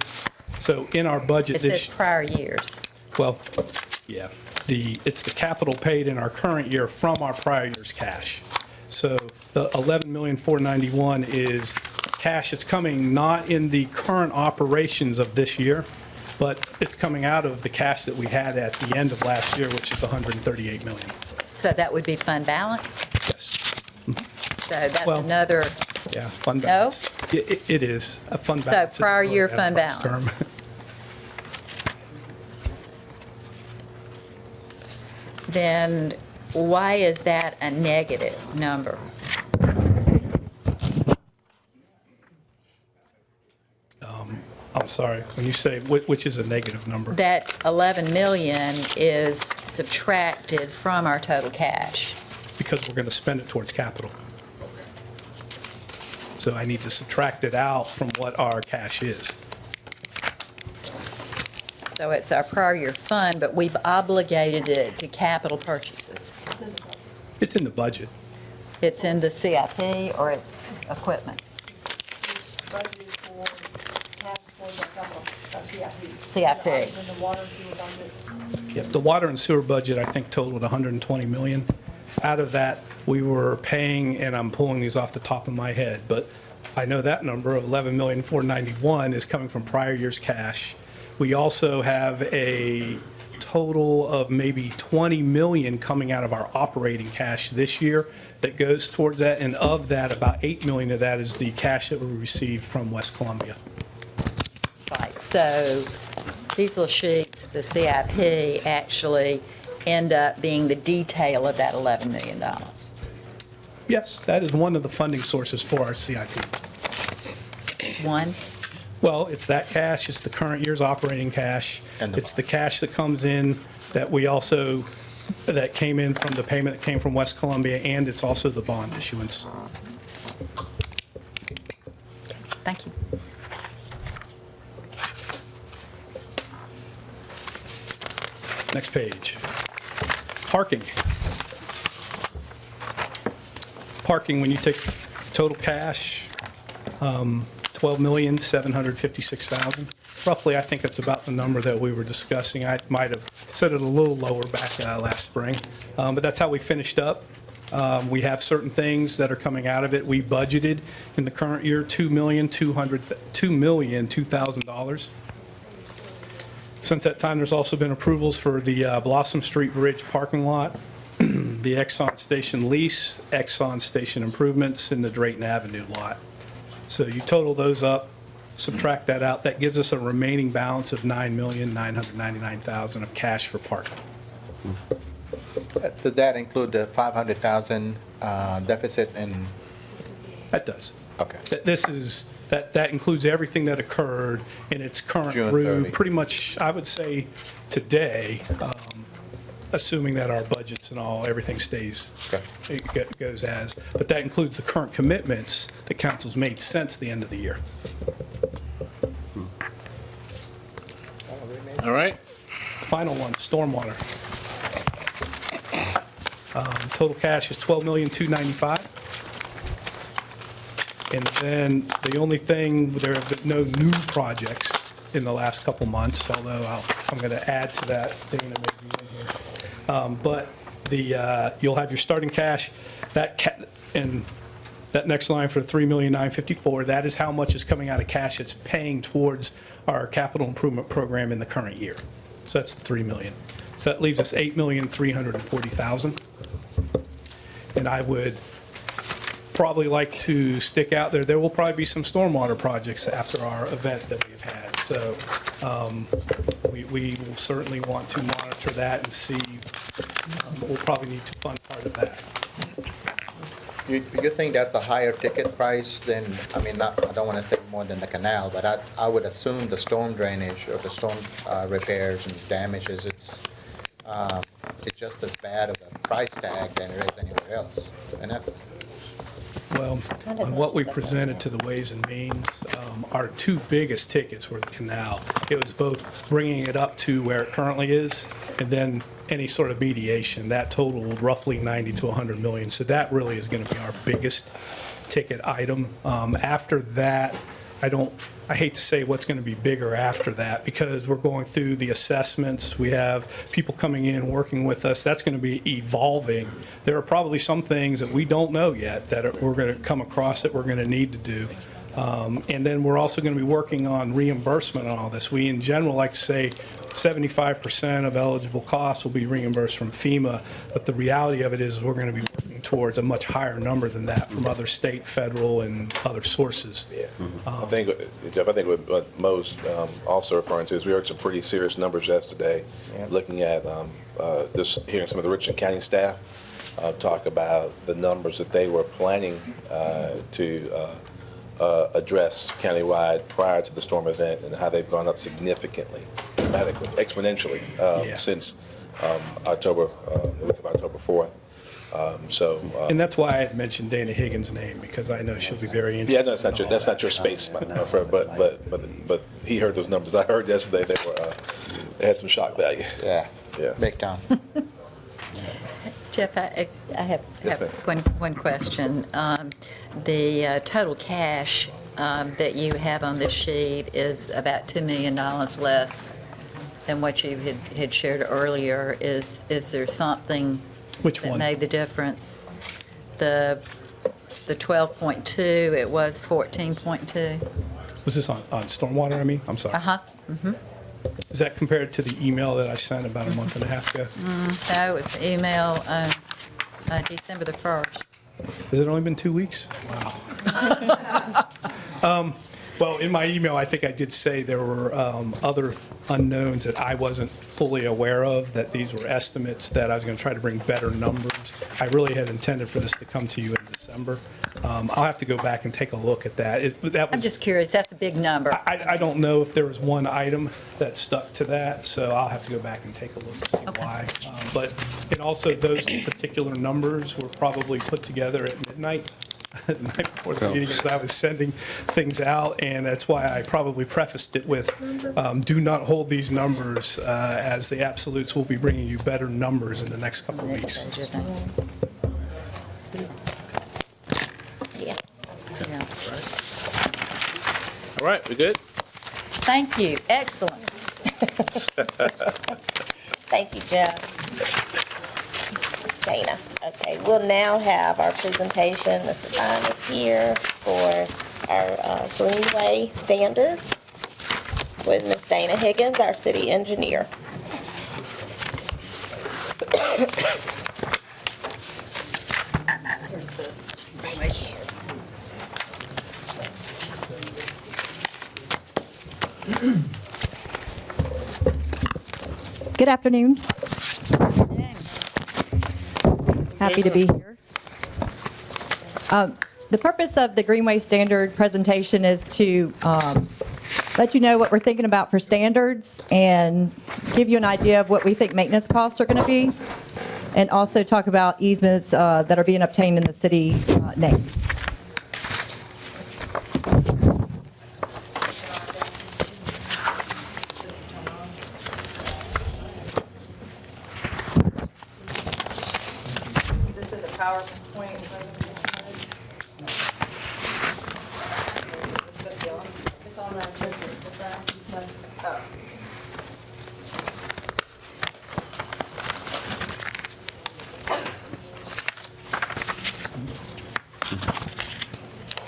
[SPEAKER 8] So in our budget
[SPEAKER 4] It says
[SPEAKER 8] this,
[SPEAKER 4] prior years.
[SPEAKER 8] well, yeah, it's the capital paid in our current year from our prior year's cash. So the 11,491,000 is cash that's coming not in the current operations of this year, but it's coming out of the cash that we had at the end of last year, which is the 138 million.
[SPEAKER 4] So that would be fund balance?
[SPEAKER 8] Yes,
[SPEAKER 4] So that's
[SPEAKER 8] Well,
[SPEAKER 4] another,
[SPEAKER 8] yeah, fund
[SPEAKER 4] No?
[SPEAKER 8] balance. It is, a fund
[SPEAKER 4] So
[SPEAKER 8] balance. is
[SPEAKER 4] prior
[SPEAKER 8] really
[SPEAKER 4] year
[SPEAKER 8] a
[SPEAKER 4] fund
[SPEAKER 8] nice
[SPEAKER 4] balance.
[SPEAKER 8] term.
[SPEAKER 4] then why is that a negative number?
[SPEAKER 8] I'm sorry, when you say, which is a negative number?
[SPEAKER 4] That 11 million is subtracted from our total cash.
[SPEAKER 8] Because we're going to spend it towards capital. So I need to subtract it out from what our cash is.
[SPEAKER 4] So it's our prior year fund, but we've obligated it to capital purchases.
[SPEAKER 8] It's in the budget.
[SPEAKER 4] It's in the CIP or it's equipment?
[SPEAKER 10] Budgeted for half for the CIP.
[SPEAKER 4] CIP.
[SPEAKER 10] In the water and sewer budget.
[SPEAKER 8] Yep, the water and sewer budget, I think, totaled 120 million. Out of that, we were paying, and I'm pulling these off the top of my head, but I know that number of 11,491,000 is coming from prior year's cash. We also have a total of maybe 20 million coming out of our operating cash this year that goes towards that, and of that, about 8 million of that is the cash that we received from West Columbia.
[SPEAKER 4] Right, so these little sheets, the CIP, actually end up being the detail of that $11 million.
[SPEAKER 8] Yes, that is one of the funding sources for our CIP.
[SPEAKER 4] One?
[SPEAKER 8] Well, it's that cash, it's the current year's operating cash,
[SPEAKER 2] And the
[SPEAKER 8] it's the cash that comes in that we also, that came in from the payment that came from West Columbia, and it's also the bond issuance.
[SPEAKER 4] Thank you.
[SPEAKER 8] Next page. Parking. Parking, when you take total cash, 12,756,000. Roughly, I think it's about the number that we were discussing. I might have said it a little lower back last spring, but that's how we finished up. We have certain things that are coming out of it. We budgeted in the current year $2,002,002. Since that time, there's also been approvals for the Blossom Street Bridge parking lot, the Exxon Station lease, Exxon Station improvements, and the Drayton Avenue lot. So you total those up, subtract that out, that gives us a remaining balance of $9,999,000 of cash for parking.
[SPEAKER 2] Does that include the 500,000 deficit in,
[SPEAKER 8] That does.
[SPEAKER 2] okay.
[SPEAKER 8] This is, that includes everything that occurred in its current
[SPEAKER 2] June
[SPEAKER 8] through,
[SPEAKER 2] 30.
[SPEAKER 8] pretty much, I would say, today, assuming that our budgets and all, everything stays,
[SPEAKER 2] Okay.
[SPEAKER 8] it goes as, but that includes the current commitments that council's made since the end of the year.
[SPEAKER 12] All right.
[SPEAKER 8] Final one, stormwater. Total cash is $12,295,000. And then the only thing, there have been no new projects in the last couple months, although I'm going to add to that. Dana may be in here. But you'll have your starting cash, and that next line for the $3,954,000, that is how much is coming out of cash that's paying towards our capital improvement program in the current year. So that's the $3 million. So that leaves us $8,340,000. And I would probably like to stick out there, there will probably be some stormwater projects after our event that we've had. So we will certainly want to monitor that and see, we'll probably need to fund part of that.
[SPEAKER 2] You think that's a higher ticket price than, I mean, I don't want to say more than the canal, but I would assume the storm drainage or the storm repairs and damages, it's just as bad of a price tag than it is anywhere else, isn't it?
[SPEAKER 8] Well, on what we presented to the Ways and Means, our two biggest tickets were the canal. It was both bringing it up to where it currently is, and then any sort of mediation. That totaled roughly 90 to 100 million. So that really is going to be our biggest ticket item. After that, I hate to say what's going to be bigger after that, because we're going through the assessments. We have people coming in, working with us. That's going to be evolving. There are probably some things that we don't know yet that we're going to come across that we're going to need to do. And then we're also going to be working on reimbursement on all this. We, in general, like to say 75% of eligible costs will be reimbursed from FEMA, but the reality of it is we're going to be working towards a much higher number than that from other state, federal, and other sources.
[SPEAKER 1] Yeah. I think, Jeff, what Mo's also referring to is we heard some pretty serious numbers yesterday, looking at just hearing some of the Richland County staff talk about the numbers that they were planning to address countywide prior to the storm event, and how they've gone up significantly, dramatically, exponentially since October 4th.
[SPEAKER 8] And that's why I had mentioned Dana Higgins' name, because I know she'll be very interested.
[SPEAKER 1] Yeah, no, that's not your space, my friend, but he heard those numbers. I heard yesterday they had some shock value.
[SPEAKER 2] Yeah.
[SPEAKER 1] Yeah.
[SPEAKER 2] Big time.
[SPEAKER 4] Jeff, I have one question. The total cash that you have on this sheet is about $2 million less than what you had shared earlier. Is there something
[SPEAKER 8] Which
[SPEAKER 4] that
[SPEAKER 8] one?
[SPEAKER 4] made the difference? The 12.2, it was 14.2.
[SPEAKER 8] Was this on stormwater, I mean? I'm sorry.
[SPEAKER 4] Uh-huh.
[SPEAKER 8] Is that compared to the email that I sent about a month and a half ago?
[SPEAKER 4] No, it's email December the 1st.
[SPEAKER 8] Has it only been 2 weeks? Wow. Well, in my email, I think I did say there were other unknowns that I wasn't fully aware of, that these were estimates, that I was going to try to bring better numbers. I really had intended for this to come to you in December. I'll have to go back and take a look at that.
[SPEAKER 4] I'm just curious, that's a big number.
[SPEAKER 8] I don't know if there was one item that stuck to that, so I'll have to go back and take a look and see why. And also, those particular numbers were probably put together at midnight, the night before the meeting, as I was sending things out, and that's why I probably prefaced it with, do not hold these numbers, as the absolutes will be bringing you better numbers in the next couple of weeks.
[SPEAKER 3] Yeah.
[SPEAKER 4] Yeah.
[SPEAKER 1] All right, we good?
[SPEAKER 4] Thank you, excellent.
[SPEAKER 3] Thank you, Jeff. Dana. Okay, we'll now have our presentation. Mr. Fine is here for our Greenway standards with Ms. Dana Higgins, our city engineer. Here's the Greenway standards.
[SPEAKER 12] Good afternoon. Happy to be here. The purpose of the Greenway Standard presentation is to let you know what we're thinking about for standards and give you an idea of what we think maintenance costs are going to be, and also talk about easements that are being obtained in the city name.
[SPEAKER 10] This is a PowerPoint. It's on the agenda. Oh.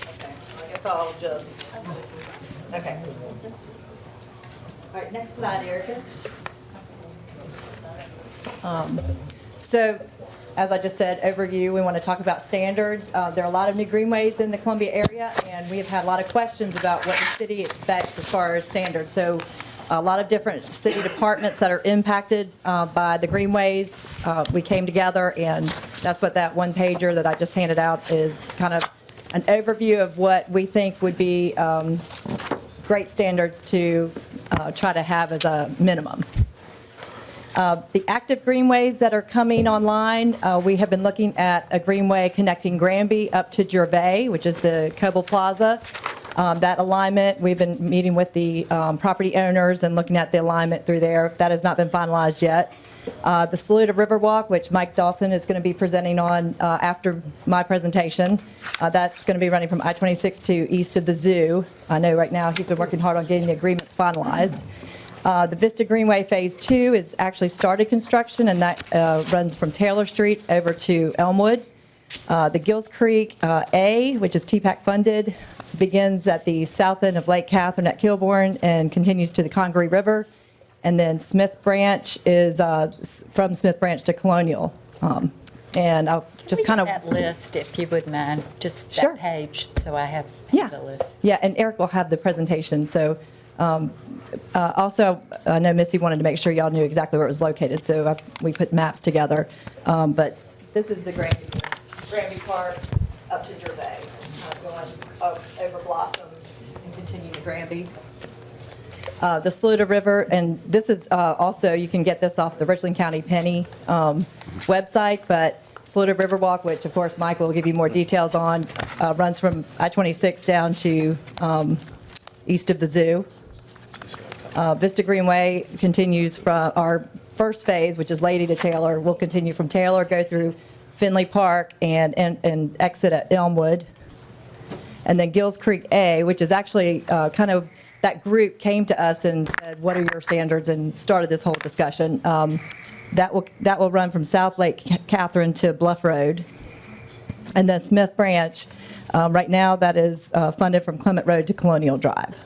[SPEAKER 10] Okay, I guess I'll just, okay.
[SPEAKER 12] All right, next slide, Erica. So, as I just said, overview, we want to talk about standards. There are a lot of new greenways in the Columbia area, and we have had a lot of questions about what the city expects as far as standards. So, a lot of different city departments that are impacted by the greenways. We came together, and that's what that one pager that I just handed out is, kind of an overview of what we think would be great standards to try to have as a minimum. The active greenways that are coming online, we have been looking at a greenway connecting Granby up to Gervais, which is the Coble Plaza. That alignment, we've been meeting with the property owners and looking at the alignment through there. That has not been finalized yet. The Saluda Riverwalk, which Mike Dawson is going to be presenting on after my presentation, that's going to be running from I-26 to east of the zoo. I know right now he's been working hard on getting the agreements finalized. The Vista Greenway Phase 2 is actually started construction, and that runs from Taylor Street over to Elmwood. The Gills Creek A, which is TPAC funded, begins at the south end of Lake Catherine at Kilbourne and continues to the Congaree River. And then Smith Branch is from Smith Branch to Colonial. And I'll just kind of...
[SPEAKER 4] That list, if you would mind, just
[SPEAKER 12] Sure.
[SPEAKER 4] that page, so I have
[SPEAKER 12] Yeah.
[SPEAKER 4] the list.
[SPEAKER 12] Yeah, and Eric will have the presentation. So also, I know Missy wanted to make sure y'all knew exactly where it was located, so we put maps together. But this is the Granby Park up to Gervais, going over Blossom and continue to Granby. The Saluda River, and this is also, you can get this off the Richland County Penny website, but Saluda Riverwalk, which of course Mike will give you more details on, runs from I-26 down to east of the zoo. Vista Greenway continues from our first phase, which is Lady to Taylor, will continue from Taylor, go through Finley Park and exit at Elmwood. And then Gills Creek A, which is actually kind of, that group came to us and said, what are your standards, and started this whole discussion. That will run from South Lake Catherine to Bluff Road. And then Smith Branch, right now that is funded from Clement Road to Colonial Drive.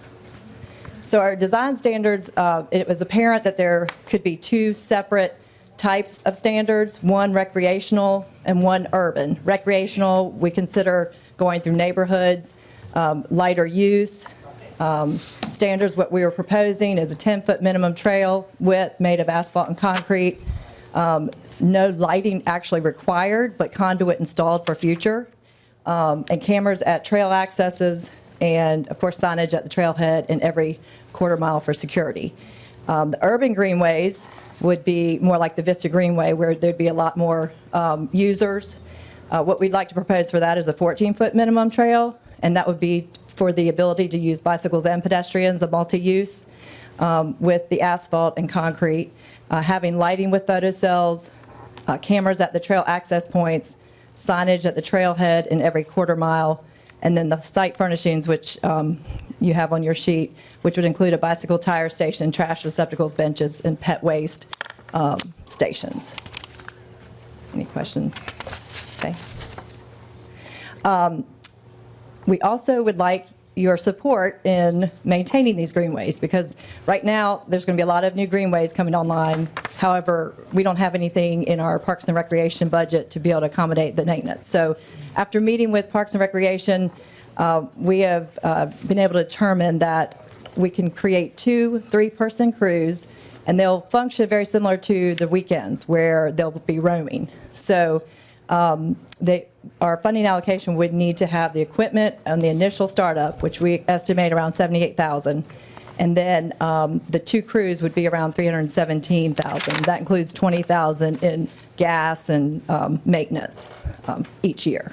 [SPEAKER 12] So our design standards, it was apparent that there could be two separate types of standards, one recreational and one urban. Recreational, we consider going through neighborhoods, lighter use. Standards, what we were proposing is a 10-foot minimum trail width made of asphalt and concrete. No lighting actually required, but conduit installed for future. And cameras at trail accesses, and of course signage at the trailhead in every quarter mile for security. The urban greenways would be more like the Vista Greenway, where there'd be a lot more users. What we'd like to propose for that is a 14-foot minimum trail, and that would be for the ability to use bicycles and pedestrians, a multi-use, with the asphalt and concrete, having lighting with photo cells, cameras at the trail access points, signage at the trailhead in every quarter mile, and then the site furnishings, which you have on your sheet, which would include a bicycle tire station, trash receptacles, benches, and pet waste stations. Any questions? Okay. We also would like your support in maintaining these greenways, because right now, there's going to be a lot of new greenways coming online. However, we don't have anything in our Parks and Recreation budget to be able to accommodate the maintenance. So after meeting with Parks and Recreation, we have been able to determine that we can create 2 3-person crews, and they'll function very similar to the weekends where they'll be roaming. So our funding allocation would need to have the equipment on the initial startup, which we estimate around $78,000. And then the 2 crews would be around $317,000. That includes $20,000 in gas and maintenance each year.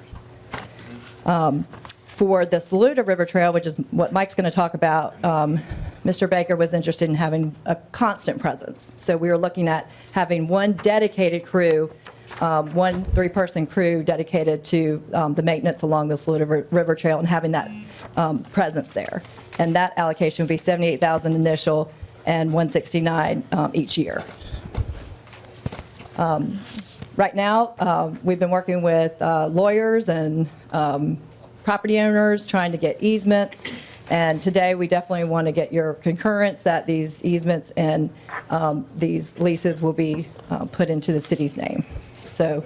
[SPEAKER 12] For the Saluda River Trail, which is what Mike's going to talk about, Mr. Baker was interested in having a constant presence. So we were looking at having one dedicated crew, 1 3-person crew dedicated to the maintenance along the Saluda River Trail and having that presence there. And that allocation would be $78,000 initial and $169,000 each year. Right now, we've been working with lawyers and property owners trying to get easements. And today, we definitely want to get your concurrence that these easements and these leases will be put into the city's name. So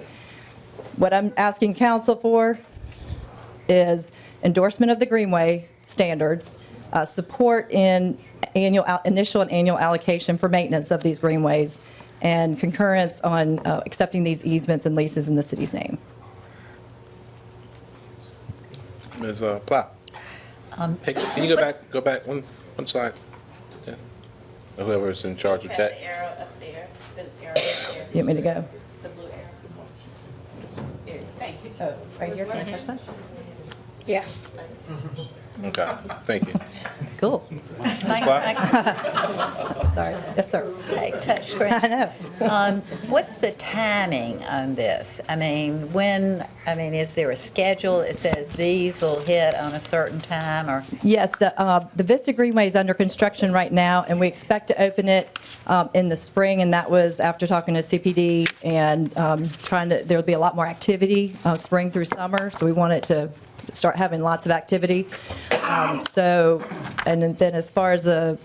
[SPEAKER 12] what I'm asking council for is endorsement of the Greenway standards, support in initial and annual allocation for maintenance of these greenways, and concurrence on accepting these easements and leases in the city's name.
[SPEAKER 1] Ms. Plow? Hey, can you go back one slide? Yeah. Whoever's in charge of
[SPEAKER 11] Have
[SPEAKER 1] that.
[SPEAKER 11] the arrow up there, the arrow up there,
[SPEAKER 12] You want me to go?
[SPEAKER 11] the blue arrow. Here, thank you.
[SPEAKER 12] Oh, right here, can I touch that?
[SPEAKER 11] Yeah.
[SPEAKER 1] Okay, thank you.
[SPEAKER 12] Cool.
[SPEAKER 1] Ms. Plow?
[SPEAKER 12] Sorry. Yes, sir.
[SPEAKER 4] Okay, touch screen.
[SPEAKER 12] I know.
[SPEAKER 4] What's the timing on this? I mean, is there a schedule? It says these will hit on a certain time, or?
[SPEAKER 12] Yes, the Vista Greenway is under construction right now, and we expect to open it in the spring, and that was after talking to CPD and there'll be a lot more activity spring through summer, so we want it to start having lots of activity. And then as far as the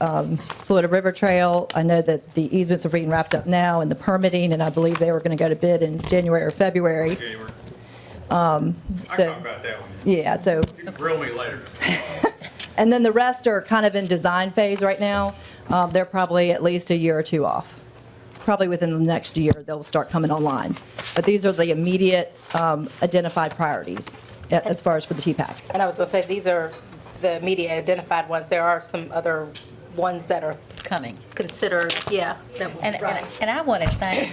[SPEAKER 12] Saluda River Trail, I know that the easements are being wrapped up now and the permitting, and I believe they were going to go to bid in January or February.
[SPEAKER 13] I'll talk about that one.
[SPEAKER 12] Yeah, so.
[SPEAKER 13] You can grill me later.
[SPEAKER 12] And then the rest are kind of in design phase right now. They're probably at least a year or 2 off. Probably within the next year, they'll start coming online. But these are the immediate identified priorities as far as for the TPAC.
[SPEAKER 11] And I was going to say, these are the immediate identified ones. There are some other ones that are
[SPEAKER 4] Coming.
[SPEAKER 11] considered, yeah.
[SPEAKER 4] And I want to thank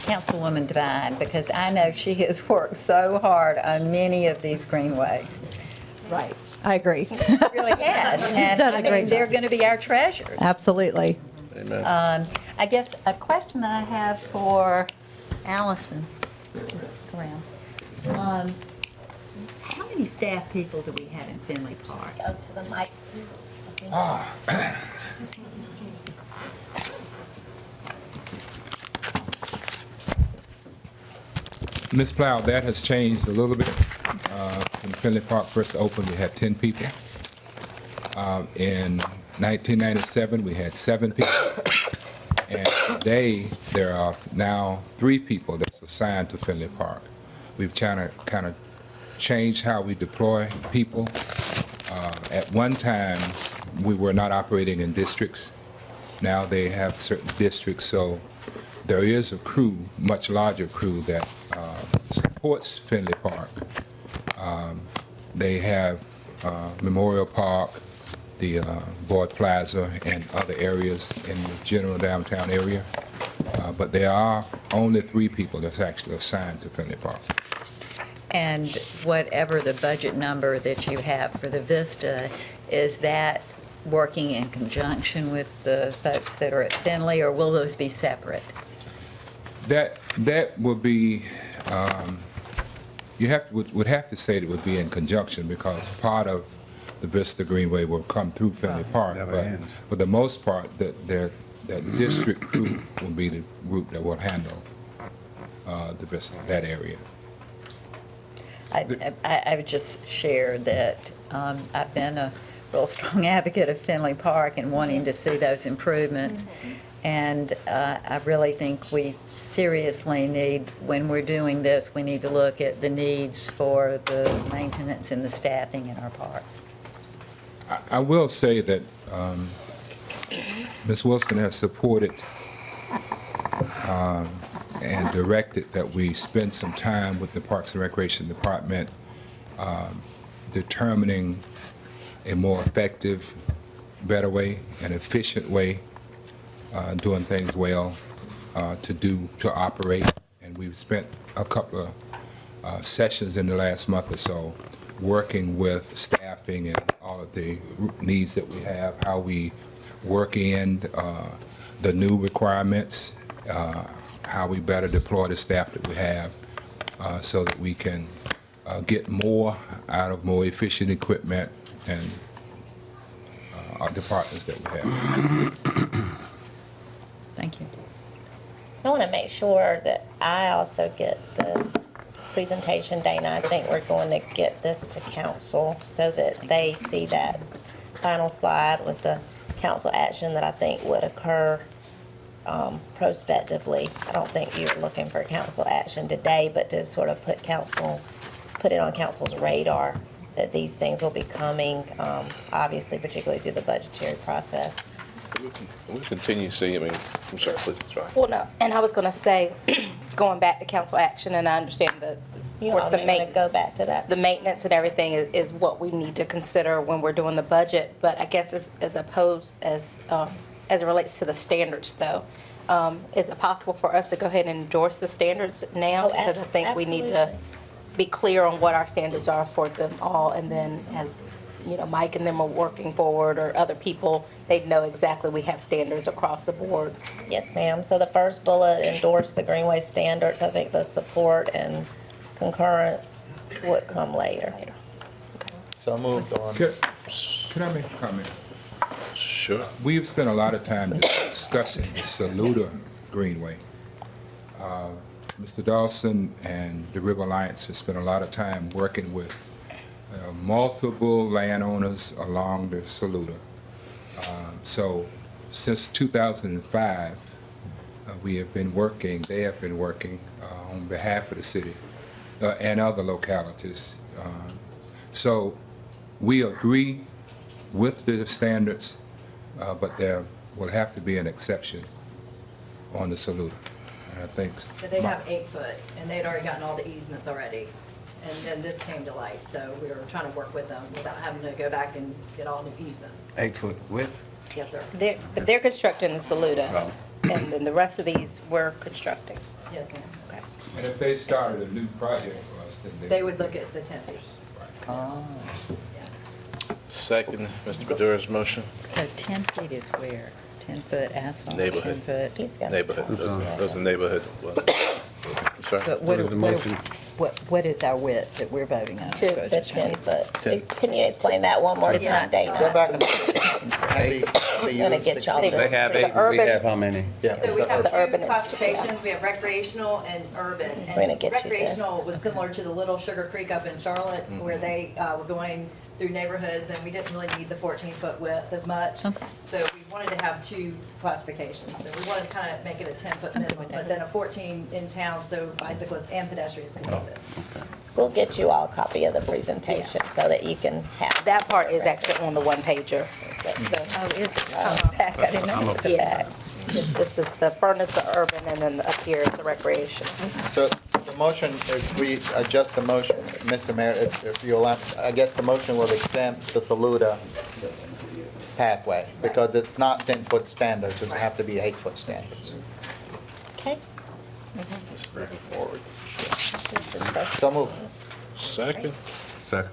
[SPEAKER 4] Councilwoman Devine, because I know she has worked so hard on many of these greenways.
[SPEAKER 12] Right, I agree.
[SPEAKER 4] She really has. And
[SPEAKER 12] done a great job.
[SPEAKER 4] they're going to be our treasures.
[SPEAKER 12] Absolutely.
[SPEAKER 1] Amen.
[SPEAKER 4] I guess a question that I have for Allison, around. How many staff people do we have in Finley Park?
[SPEAKER 3] Go to the mic.
[SPEAKER 14] Ms. Plow, that has changed a little bit. When Finley Park first opened, we had 10 people. And 1997, we had 7 people. And today, there are now 3 people that's assigned to Finley Park. We've kind of changed how we deploy people. At one time, we were not operating in districts. Now they have certain districts, so there is a crew, much larger crew that supports Finley Park. They have Memorial Park, the Boyd Plaza, and other areas in the general downtown area. But there are only 3 people that's actually assigned to Finley Park.
[SPEAKER 4] And whatever the budget number that you have for the Vista, is that working in conjunction with the folks that are at Finley, or will those be separate?
[SPEAKER 14] That will be, would have to say it would be in conjunction, because part of the Vista Greenway will come through Finley Park.
[SPEAKER 9] Never
[SPEAKER 14] But
[SPEAKER 9] ends.
[SPEAKER 14] for the most part, that district group will be the group that will handle the Vista, that area.
[SPEAKER 4] I would just share that I've been a real strong advocate of Finley Park and wanting to see those improvements. And I really think we seriously need, when we're doing this, we need to look at the needs for the maintenance and the staffing in our parks.
[SPEAKER 14] I will say that Ms. Wilson has supported and directed that we spend some time with the Parks and Recreation Department determining a more effective, better way, an efficient way, doing things well, to operate. And we've spent a couple of sessions in the last month or so working with staffing and all of the needs that we have, how we work in the new requirements, how we better deploy the staff that we have so that we can get more out of more efficient equipment and our departments that we have.
[SPEAKER 4] Thank you.
[SPEAKER 3] I want to make sure that I also get the presentation, Dana. I think we're going to get this to council so that they see that final slide with the council action that I think would occur prospectively. I don't think you're looking for council action today, but to sort of put it on council's radar that these things will be coming, obviously, particularly through the budgetary process.
[SPEAKER 1] We continue seeing, I'm sorry, please, that's right.
[SPEAKER 11] Well, no, and I was going to say, going back to council action, and I understand of course, the
[SPEAKER 3] want to go back to that?
[SPEAKER 11] the maintenance and everything is what we need to consider when we're doing the budget, but I guess as it relates to the standards, though, is it possible for us to go ahead and endorse the standards now?
[SPEAKER 3] Oh,
[SPEAKER 11] Because I think we need to
[SPEAKER 3] absolutely.
[SPEAKER 11] be clear on what our standards are for them all, and then as, Mike and them are working forward, or other people, they'd know exactly we have standards across the board.
[SPEAKER 3] Yes, ma'am. So the first bullet, endorse the Greenway standards. I think the support and concurrence would come later.
[SPEAKER 2] So moved on.
[SPEAKER 14] Can I make a comment?
[SPEAKER 1] Sure.
[SPEAKER 14] We've spent a lot of time discussing the Saluda Greenway. Mr. Dawson and the River Alliance has spent a lot of time working with multiple landowners along the Saluda. So since 2005, they have been working on behalf of the city and other localities. So we agree with the standards, but there will have to be an exception on the Saluda. And I think
[SPEAKER 12] They have 8 foot, and they'd already gotten all the easements already. And then this came to light, so we were trying to work with them without having to go back and get all new easements.
[SPEAKER 9] 8-foot width?
[SPEAKER 12] Yes, sir.
[SPEAKER 11] They're constructing the Saluda, and then the rest of these we're constructing.
[SPEAKER 12] Yes, ma'am.
[SPEAKER 11] Okay.
[SPEAKER 14] and if they started a new project for us, then
[SPEAKER 12] They would look at the 10 feet.
[SPEAKER 1] Second, Mr. Badura's motion.
[SPEAKER 4] So 10 feet is where? 10-foot asphalt?
[SPEAKER 1] Neighborhood.
[SPEAKER 4] 10 foot.
[SPEAKER 3] He's got
[SPEAKER 1] Neighborhood, those are neighborhood. I'm sorry.
[SPEAKER 4] But what is our width that we're voting on?
[SPEAKER 3] To the 10 foot. Please, can you explain that one more time, Dana?
[SPEAKER 2] Go back and
[SPEAKER 3] Gonna get y'all
[SPEAKER 9] They
[SPEAKER 3] this.
[SPEAKER 9] have
[SPEAKER 3] pretty-
[SPEAKER 9] eight, we have how many?
[SPEAKER 2] Yeah.
[SPEAKER 12] So we have
[SPEAKER 3] The urban
[SPEAKER 12] two
[SPEAKER 3] is-
[SPEAKER 12] classifications, we have recreational and urban.
[SPEAKER 3] We're gonna
[SPEAKER 12] And
[SPEAKER 3] get you this.
[SPEAKER 12] recreational was similar to the Little Sugar Creek up in Charlotte, where they were going through neighborhoods, and we didn't really need the 14-foot width as much.
[SPEAKER 4] Okay.
[SPEAKER 12] So we wanted to have two classifications. So we wanted to kind of make it a 10-foot minimum, but then a 14 in town, so bicyclists and pedestrians can use it.
[SPEAKER 3] We'll get you all a copy of the presentation so that you can have.
[SPEAKER 11] That part is actually on the one pager.
[SPEAKER 3] Oh, is it? Back, I didn't know it was a
[SPEAKER 11] Yeah.
[SPEAKER 3] back.
[SPEAKER 11] This is the furnace, the urban, and then up here is the recreation.
[SPEAKER 2] So the motion, if we adjust the motion, Mr. Mayor, if you allow, I guess the motion will exempt the Saluda pathway because it's not 10-foot standards, it's have to be 8-foot standards.
[SPEAKER 3] Okay.
[SPEAKER 2] So move.
[SPEAKER 1] Second.
[SPEAKER 9] Second.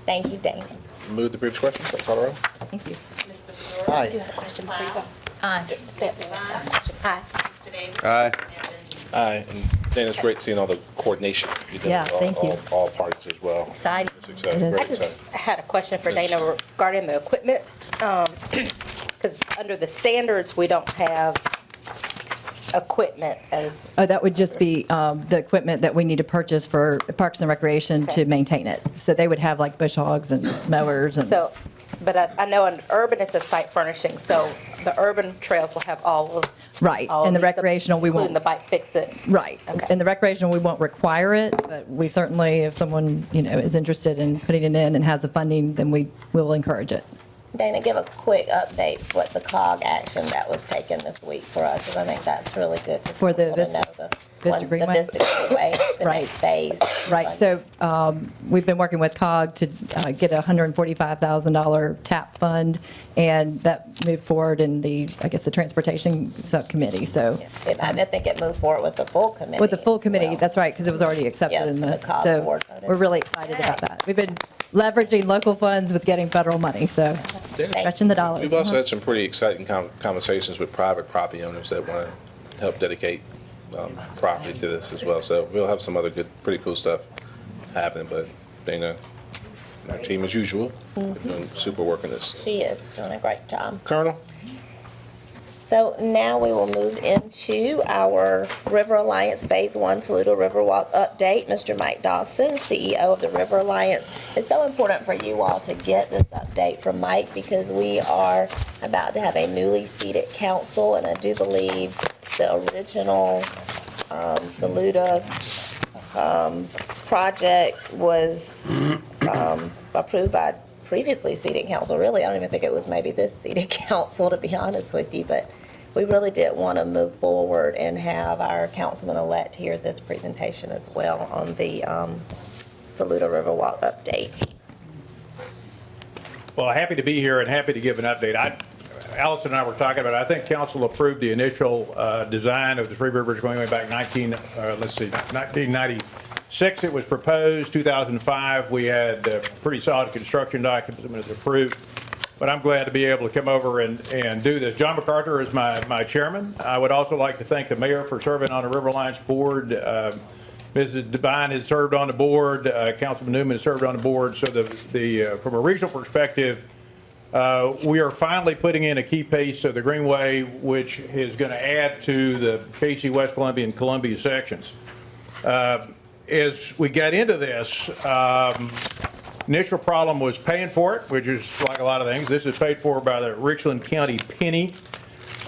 [SPEAKER 3] Thank you, Dana.
[SPEAKER 1] Move the previous question, call the roll.
[SPEAKER 12] Thank you.
[SPEAKER 5] Mr. Flores?
[SPEAKER 2] Aye.
[SPEAKER 3] Do you have a question before you go?
[SPEAKER 4] Aye.
[SPEAKER 3] Step. Aye.
[SPEAKER 5] Mr. Davis?
[SPEAKER 9] Aye.
[SPEAKER 5] Mayor Benjamin?
[SPEAKER 1] Aye, and Dan, it's great seeing all the coordination you did
[SPEAKER 12] Yeah,
[SPEAKER 1] with all-
[SPEAKER 12] thank you.
[SPEAKER 1] all parties as well.
[SPEAKER 4] Exciting.
[SPEAKER 1] It's exciting,
[SPEAKER 12] It is.
[SPEAKER 1] very
[SPEAKER 11] I just
[SPEAKER 1] exciting.
[SPEAKER 11] had a question for Dana regarding the equipment. Because under the standards, we don't have equipment as,
[SPEAKER 12] Oh, that would just be the equipment that we need to purchase for Parks and Recreation to maintain it. So they would have like bush hogs and mowers and.
[SPEAKER 11] so, but I know in urban it's a site furnishing, so the urban trails will have all of.
[SPEAKER 12] Right,
[SPEAKER 11] all
[SPEAKER 12] and the
[SPEAKER 11] of
[SPEAKER 12] recreational, we
[SPEAKER 11] Including
[SPEAKER 12] won't.
[SPEAKER 11] the bike fix-it.
[SPEAKER 12] Right.
[SPEAKER 11] Okay.
[SPEAKER 12] In the recreational, we won't require it, but we certainly, if someone, is interested in putting it in and has the funding, then we will encourage it.
[SPEAKER 3] Dana, give a quick update what the COG action that was taken this week for us, because I think that's really good.
[SPEAKER 12] For the
[SPEAKER 3] council to
[SPEAKER 12] Vista-
[SPEAKER 3] know
[SPEAKER 12] Vista
[SPEAKER 3] the
[SPEAKER 12] Greenway?
[SPEAKER 3] Vista Greenway, the
[SPEAKER 12] Right.
[SPEAKER 3] next phase.
[SPEAKER 12] Right, so we've been working with COG to get a $145,000 TAP fund, and that moved forward in the Transportation Subcommittee, so.
[SPEAKER 3] I think it moved forward with the full committee.
[SPEAKER 12] With the full
[SPEAKER 3] as
[SPEAKER 12] committee,
[SPEAKER 3] well.
[SPEAKER 12] that's right, because it was already accepted
[SPEAKER 3] Yeah,
[SPEAKER 12] in
[SPEAKER 3] the
[SPEAKER 12] the,
[SPEAKER 3] COG
[SPEAKER 12] so
[SPEAKER 3] board voted.
[SPEAKER 12] we're really excited about that. We've been leveraging local funds with getting federal money, so stretching the dollars.
[SPEAKER 1] We've also had some pretty exciting conversations with private property owners that want to help dedicate property to this as well. So we'll have some other good, pretty cool stuff happening, but Dana, our team as usual, doing super work on this.
[SPEAKER 3] She is doing a great job.
[SPEAKER 1] Colonel?
[SPEAKER 3] So now we will move into our River Alliance Phase 1 Saluda Riverwalk update. Mr. Mike Dawson, CEO of the River Alliance. It's so important for you all to get this update from Mike because we are about to have a newly seated council, and I do believe the original Saluda project was approved by previously seated council. Really, I don't even think it was maybe this seated council, to be honest with you, but we really did want to move forward and have our councilman-elect hear this presentation as well on the Saluda Riverwalk update.
[SPEAKER 13] Well, happy to be here and happy to give an update. Allison and I were talking about, I think council approved the initial design of the Three Rivers going way back 1996 it was proposed, 2005 we had pretty solid construction documents that was approved. But I'm glad to be able to come over and do this. John MacArthur is my chairman. I would also like to thank the mayor for serving on the River Alliance board. Mrs. Devine has served on the board. Councilman Newman has served on the board. So from a regional perspective, we are finally putting in a key piece of the Greenway, which is going to add to the Casey, West Columbia, and Columbia sections. As we got into this, initial problem was paying for it, which is like a lot of things. This is paid for by the Richland County Penny.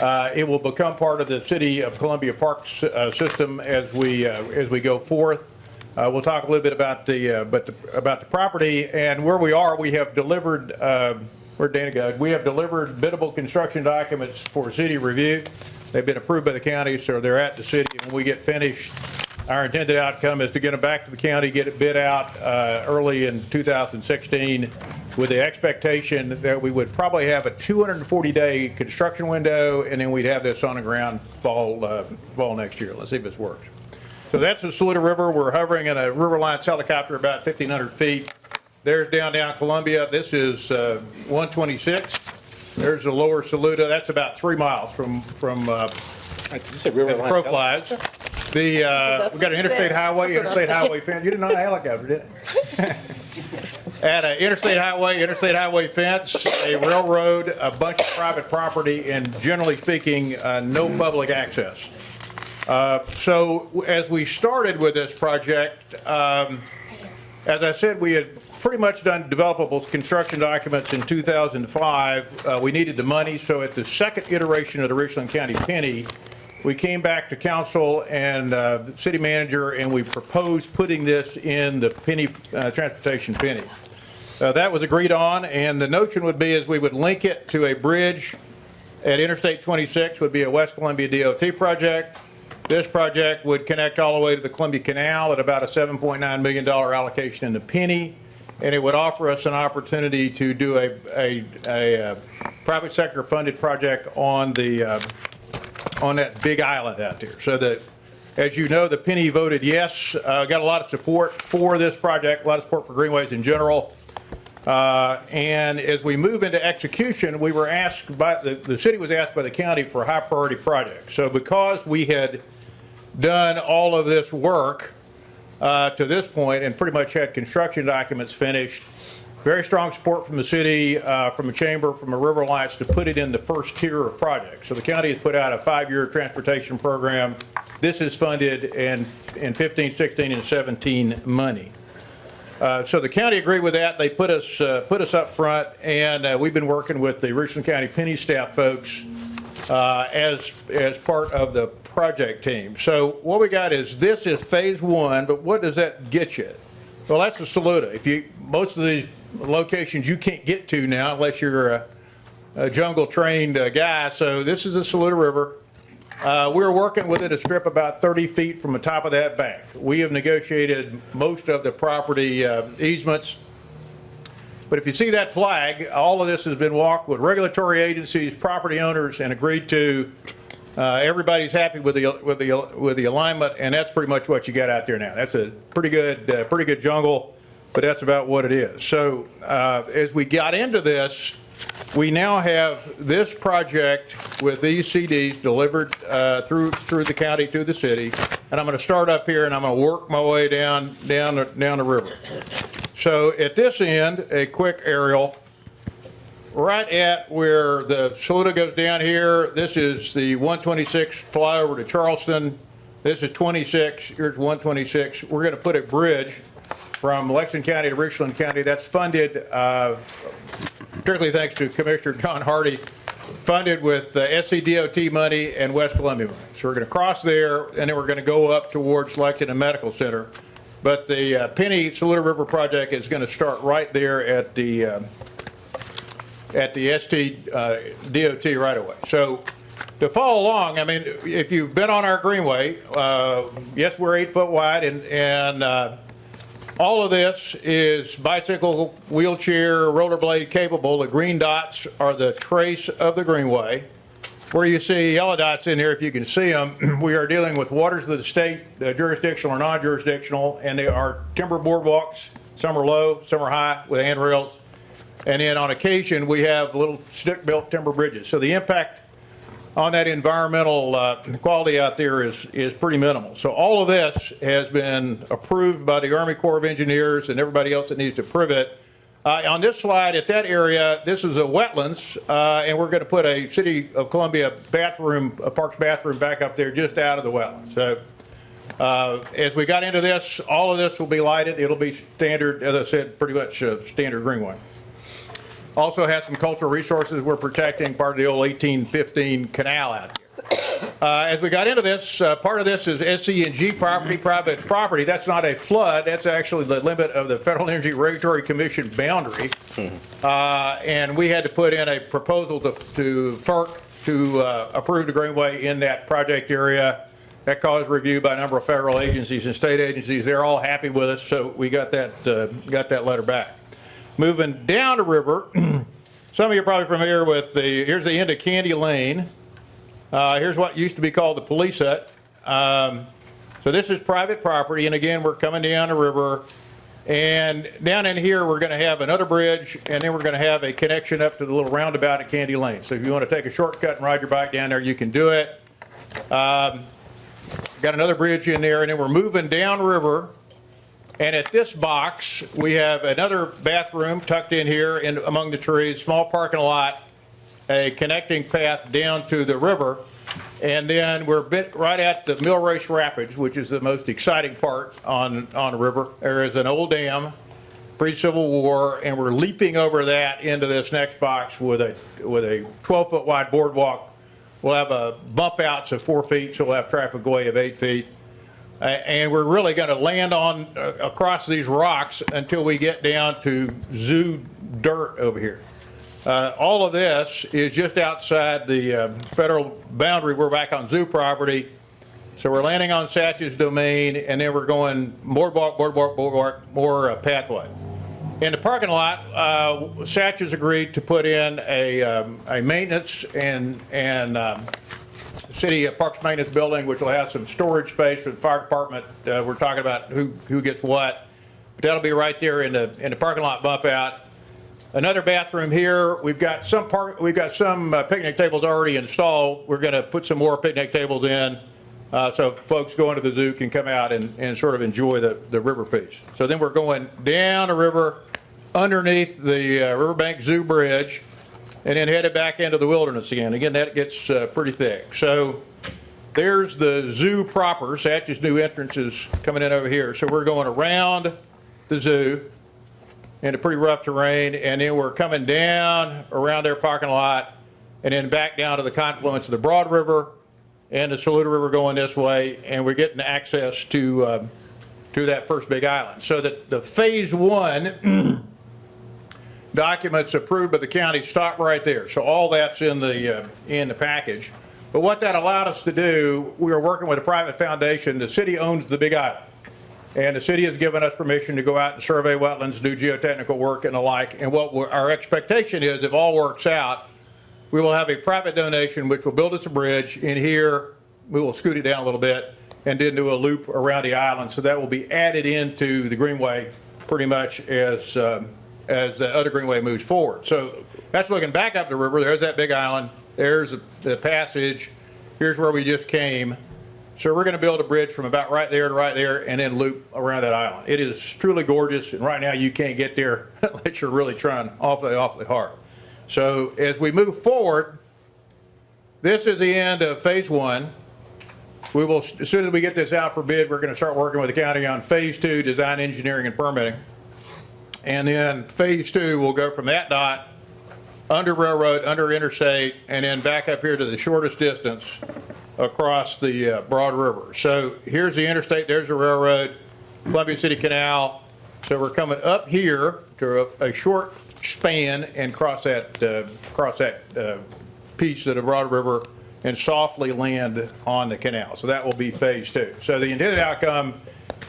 [SPEAKER 13] It will become part of the City of Columbia Parks system as we go forth. We'll talk a little bit about the property and where we are. We have delivered. Where'd Dana go? We have delivered biddable construction documents for city review. They've been approved by the county, so they're at the city. When we get finished, our intended outcome is to get them back to the county, get it bid out early in 2016 with the expectation that we would probably have a 240-day construction window, and then we'd have this on the ground fall next year. Let's see if this works. So that's the Saluda River. We're hovering in a River Alliance helicopter about 1,500 feet. There's down Columbia. This is 126. There's the lower Saluda. That's about 3 miles from
[SPEAKER 1] You said River
[SPEAKER 13] as the crow flies. We got an interstate highway fence. You didn't know a helicopter, did you? At an interstate highway fence, a railroad, a bunch of private property, and generally speaking, no public access. So as we started with this project, as I said, we had pretty much done developable construction documents in 2005. We needed the money, so at the second iteration of the Richland County Penny, we came back to council and the city manager, and we proposed putting this in the Penny, Transportation Penny. That was agreed on, and the notion would be is we would link it to a bridge at Interstate 26, would be a West Columbia DOT project. This project would connect all the way to the Columbia Canal at about a $7.9 million allocation in the Penny, and it would offer us an opportunity to do a private sector funded project on that big island out there. So that, as you know, the Penny voted yes, got a lot of support for this project, a lot of support for greenways in general. And as we move into execution, we were asked by, the city was asked by the county for a high priority project. So because we had done all of this work to this point and pretty much had construction documents finished, very strong support from the city, from the chamber, from the River Alliance to put it in the first tier of projects. So the county has put out a 5-year transportation program. This is funded in 15, 16, and 17 money. So the county agreed with that. They put us up front, and we've been working with the Richland County Penny staff folks as part of the project team. So what we got is, this is phase 1, but what does that get you? Well, that's the Saluda. Most of these locations you can't get to now unless you're a jungle trained guy. So this is the Saluda River. We're working within a strip about 30 feet from the top of that bank. We have negotiated most of the property easements. But if you see that flag, all of this has been walked with regulatory agencies, property owners, and agreed to. Everybody's happy with the alignment, and that's pretty much what you got out there now. That's a pretty good jungle, but that's about what it is. So as we got into this, we now have this project with these CDs delivered through the county to the city, and I'm going to start up here and I'm going to work my way down the river. So at this end, a quick aerial. Right at where the Saluda goes down here, this is the 126 flyover to Charleston. This is 26, here's 126. We're going to put a bridge from Lexington County to Richland County. That's funded, particularly thanks to Commissioner John Hardy, funded with SCDOT money and West Columbia money. So we're going to cross there, and then we're going to go up towards Lexington Medical Center. But the Penny Saluda River project is going to start right there at the ST-DOT right away. So to follow along, I mean, if you've been on our greenway, yes, we're 8 foot wide, and all of this is bicycle, wheelchair, rollerblade capable. The green dots are the trace of the greenway. Where you see yellow dots in here, if you can see them, we are dealing with waters of the state, jurisdictional or non-jurisdictional, and they are timber boardwalks. Some are low, some are high with handrails. And then on occasion, we have little stick-built timber bridges. So the impact on that environmental quality out there is pretty minimal. So all of this has been approved by the Army Corps of Engineers and everybody else that needs to approve it. On this slide, at that area, this is a wetlands, and we're going to put a City of Columbia bathroom, a Parks bathroom back up there just out of the wetlands. So as we got into this, all of this will be lighted. It'll be standard, as I said, pretty much standard greenway. Also has some cultural resources we're protecting, part of the old 1815 canal out here. As we got into this, part of this is SC&G property, private property. That's not a flood. That's actually the limit of the Federal Energy Regulatory Commission boundary. And we had to put in a proposal to FERC to approve the greenway in that project area. That caused review by a number of federal agencies and state agencies. They're all happy with us, so we got that letter back. Moving down the river, some of you are probably familiar with here's the end of Candy Lane. Here's what used to be called the police hut. So this is private property, and again, we're coming down the river. And down in here, we're going to have another bridge, and then we're going to have a connection up to the little roundabout at Candy Lane. So if you want to take a shortcut and ride your bike down there, you can do it. got another bridge in there, and then we're moving downriver. And at this box, we have another bathroom tucked in here in among the trees, small parking lot, a connecting path down to the river. And then we're right at the Mill Race Rapids, which is the most exciting part on the river. There is an old dam, pre-Civil War, and we're leaping over that into this next box with a 12-foot wide boardwalk. We'll have a bump outs of 4 feet, so we'll have traffic way of 8 feet. And we're really going to land on across these rocks until we get down to zoo dirt over here. All of this is just outside the federal boundary. We're back on zoo property. So we're landing on Satch's domain, and then we're going boardwalk, more pathway. In the parking lot, Satch has agreed to put in a maintenance and city parks maintenance building, which will have some storage space for the fire department. We're talking about who gets what, but that'll be right there in the parking lot bump out. Another bathroom here. We've got some picnic tables already installed. We're going to put some more picnic tables in, so folks going to the zoo can come out and sort of enjoy the river piece. So then we're going down the river underneath the Riverbank Zoo Bridge, and then headed back into the wilderness again. Again, that gets pretty thick. So there's the zoo proper. Satch's new entrance is coming in over here. So we're going around the zoo into pretty rough terrain, and then we're coming down around their parking lot, and then back down to the confluence of the Broad River and the Saluda River going this way, and we're getting access to that first big island. So that the phase 1 documents approved by the county stop right there. So all that's in the package. But what that allowed us to do, we were working with a private foundation. The city owns the big island, and the city has given us permission to go out and survey wetlands, do geotechnical work and the like. And what our expectation is, if all works out, we will have a private donation which will build us a bridge in here. We will scoot it down a little bit and then do a loop around the island. So that will be added into the Greenway pretty much as the other Greenway moves forward. So that's looking back up the river. There's that big island. There's the passage. Here's where we just came. So we're going to build a bridge from about right there to right there and then loop around that island. It is truly gorgeous, and right now you can't get there unless you're really trying awfully, awfully hard. So as we move forward, this is the end of phase 1. We will, as soon as we get this out for bid, we're going to start working with the county on phase 2, design, engineering, and permitting. And then phase 2 will go from that dot under railroad, under interstate, and then back up here to the shortest distance across the Broad River. So here's the interstate, there's the railroad, Columbia City Canal. So we're coming up here to a short span and cross that piece of the Broad River and softly land on the canal. So that will be phase 2. So the intended outcome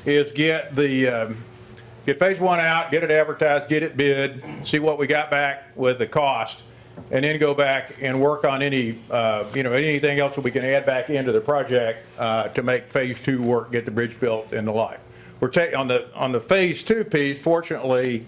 [SPEAKER 13] is get phase 1 out, get it advertised, get it bid, see what we got back with the cost, and then go back and work on anything else that we can add back into the project to make phase 2 work, get the bridge built and the like. We're on the phase 2 piece, fortunately,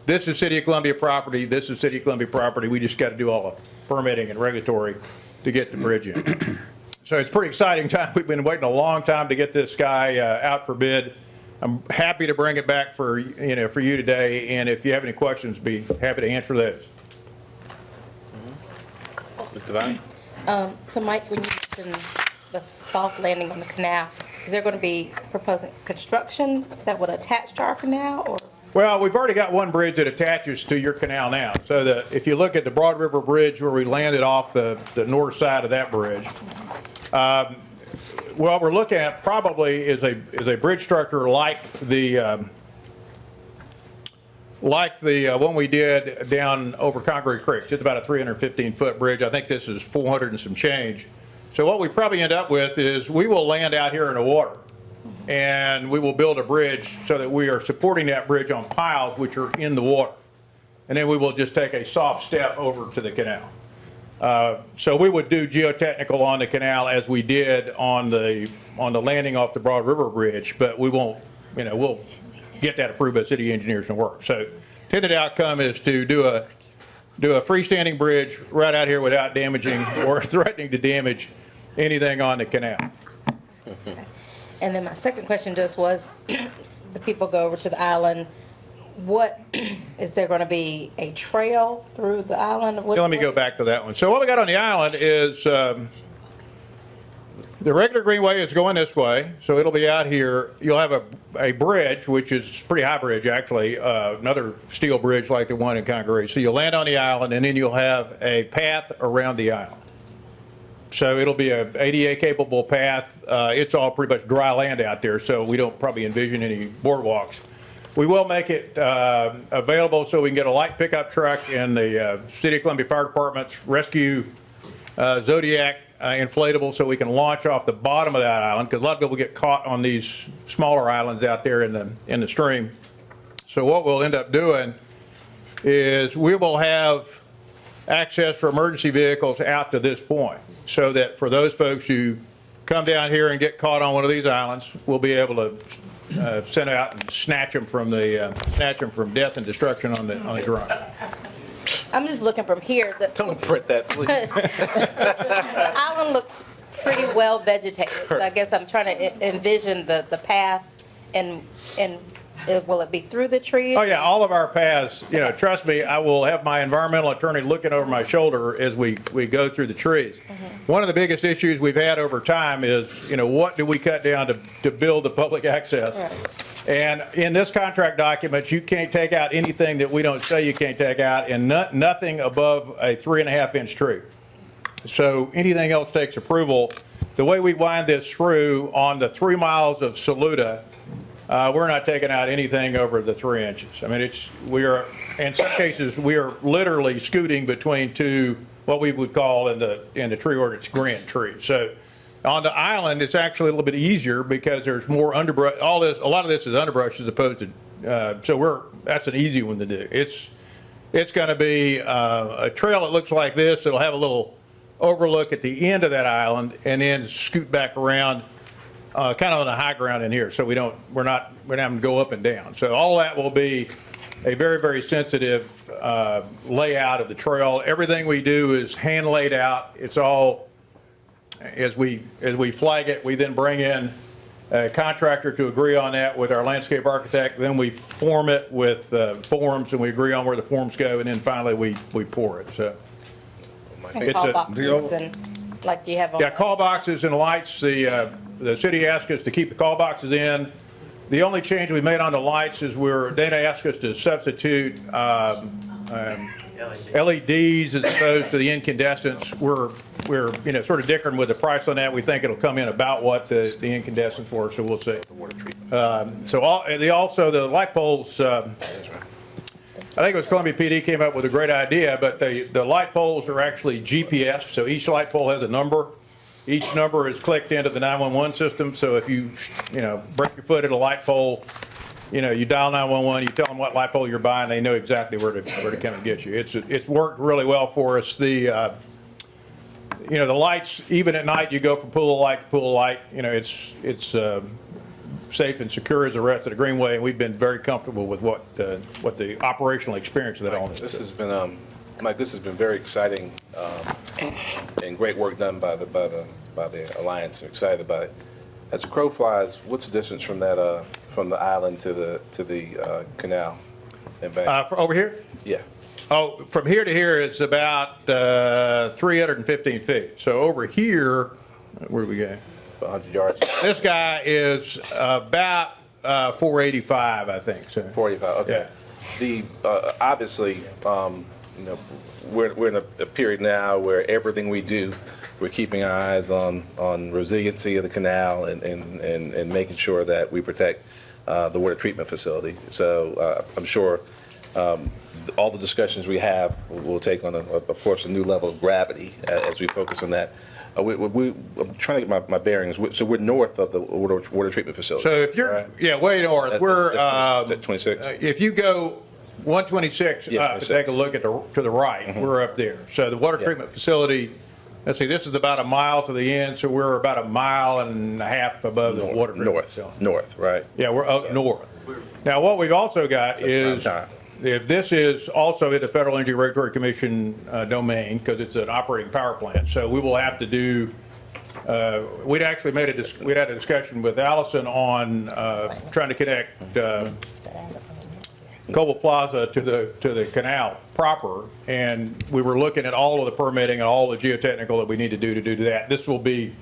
[SPEAKER 13] this is City of Columbia property, this is City of Columbia property. We just got to do all the permitting and regulatory to get the bridge in. So it's a pretty exciting time. We've been waiting a long time to get this guy out for bid. I'm happy to bring it back for you today, and if you have any questions, be happy to answer those.
[SPEAKER 1] Mr. Devine?
[SPEAKER 11] So Mike, when you mentioned the soft landing on the canal, is there going to be proposing construction that would attach to our canal, or?
[SPEAKER 13] Well, we've already got one bridge that attaches to your canal now. So if you look at the Broad River Bridge where we landed off the north side of that bridge, what we're looking at probably is a bridge structure like the one we did down over Congaree Creek. It's about a 315-foot bridge. I think this is 400 and some change. So what we probably end up with is we will land out here in the water, and we will build a bridge so that we are supporting that bridge on piles which are in the water. And then we will just take a soft step over to the canal. So we would do geotechnical on the canal as we did on the landing off the Broad River Bridge, but we won't, we'll get that approved by city engineers and work. So intended outcome is to do a freestanding bridge right out here without damaging or threatening to damage anything on the canal.
[SPEAKER 11] And then my second question just was, the people go over to the island, what, is there going to be a trail through the island? What-
[SPEAKER 13] Let me go back to that one. So what we got on the island is, the regular greenway is going this way, so it'll be out here. You'll have a bridge, which is a pretty high bridge, actually, another steel bridge like the one in Congaree. So you'll land on the island, and then you'll have a path around the island. So it'll be a ADA-capable path. It's all pretty much dry land out there, so we don't probably envision any boardwalks. We will make it available so we can get a light pickup truck and the City of Columbia Fire Department's rescue Zodiac inflatable, so we can launch off the bottom of that island, because a lot of people get caught on these smaller islands out there in the stream. So what we'll end up doing is we will have access for emergency vehicles out to this point, so that for those folks who come down here and get caught on one of these islands, we'll be able to send out and snatch them from death and destruction on the drone.
[SPEAKER 11] I'm just looking from here.
[SPEAKER 1] Don't print that, please.
[SPEAKER 11] The island looks pretty well vegetated. So I guess I'm trying to envision the path and will it be through the trees?
[SPEAKER 13] Oh, yeah, all of our paths, trust me, I will have my environmental attorney looking over my shoulder as we go through the trees. One of the biggest issues we've had over time is, what do we cut down to build the public access?
[SPEAKER 11] Right.
[SPEAKER 13] And in this contract document, you can't take out anything that we don't say you can't take out, and nothing above a 3.5-inch tree. So anything else takes approval. The way we wind this through on the 3 miles of Saluda, we're not taking out anything over the 3 inches. I mean, in some cases, we are literally scooting between two, what we would call in the tree ordinance, grant trees. So on the island, it's actually a little bit easier because there's more underbrush. A lot of this is underbrush as opposed to, that's an easy one to do. It's going to be a trail that looks like this. It'll have a little overlook at the end of that island, and then scoot back around kind of on the high ground in here, so we're not having to go up and down. So all that will be a very, very sensitive layout of the trail. Everything we do is hand laid out. It's all, as we flag it, we then bring in a contractor to agree on that with our landscape architect. Then we form it with forms, and we agree on where the forms go, and then finally we pour it. So
[SPEAKER 11] And call boxes and like you have on.
[SPEAKER 13] yeah, call boxes and lights. The city asked us to keep the call boxes in. The only change we made on the lights is Dana asked us to substitute LEDs as opposed to the incandescents. We're sort of dickering with the price on that. We think it'll come in about what the incandescents were, so we'll see. Also the light poles, I think it was Columbia PD came up with a great idea, but the light poles are actually GPS, so each light pole has a number. Each number is clicked into the 911 system, so if you break your foot at a light pole, you dial 911, you tell them what light pole you're buying, they know exactly where to come and get you. It's worked really well for us. The lights, even at night, you go from pool of light to pool of light. It's safe and secure as the rest of the Greenway, and we've been very comfortable with what the operational experience of that all is.
[SPEAKER 1] This has been, Mike, this has been very exciting and great work done by the Alliance. I'm excited about it. As the crow flies, what's the distance from that from the island to the canal and back?
[SPEAKER 13] Over here?
[SPEAKER 1] Yeah.
[SPEAKER 13] Oh, from here to here is about 315 feet. So over here, where do we go?
[SPEAKER 1] 100 yards.
[SPEAKER 13] This guy is about 485, I think. So
[SPEAKER 1] 485. Okay.
[SPEAKER 13] Yeah.
[SPEAKER 1] Obviously, we're in a period now where everything we do, we're keeping our eyes on resiliency of the canal and making sure that we protect the water treatment facility. So I'm sure all the discussions we have will take on, of course, a new level of gravity as we focus on that. I'm trying to get my bearings. So we're north of the water treatment facility.
[SPEAKER 13] So if you're,
[SPEAKER 1] right?
[SPEAKER 13] Way north. We're
[SPEAKER 1] That's 26.
[SPEAKER 13] If you go 126
[SPEAKER 1] Yeah,
[SPEAKER 13] up,
[SPEAKER 1] 26.
[SPEAKER 13] take a look to the right. We're up there. So the water treatment facility. Let's see. This is about a mile to the end, so we're about 1.5 miles above the water treatment facility.
[SPEAKER 1] North, right?
[SPEAKER 13] Yeah, we're up north. Now, what we've also got is, if this is also in the Federal Energy Regulatory Commission domain, because it's an operating power plant, so we will have to do we'd actually we'd had a discussion with Allison on trying to connect Coble Plaza to the canal proper, and we were looking at all of the permitting and all the geotechnical that we need to do that. This will be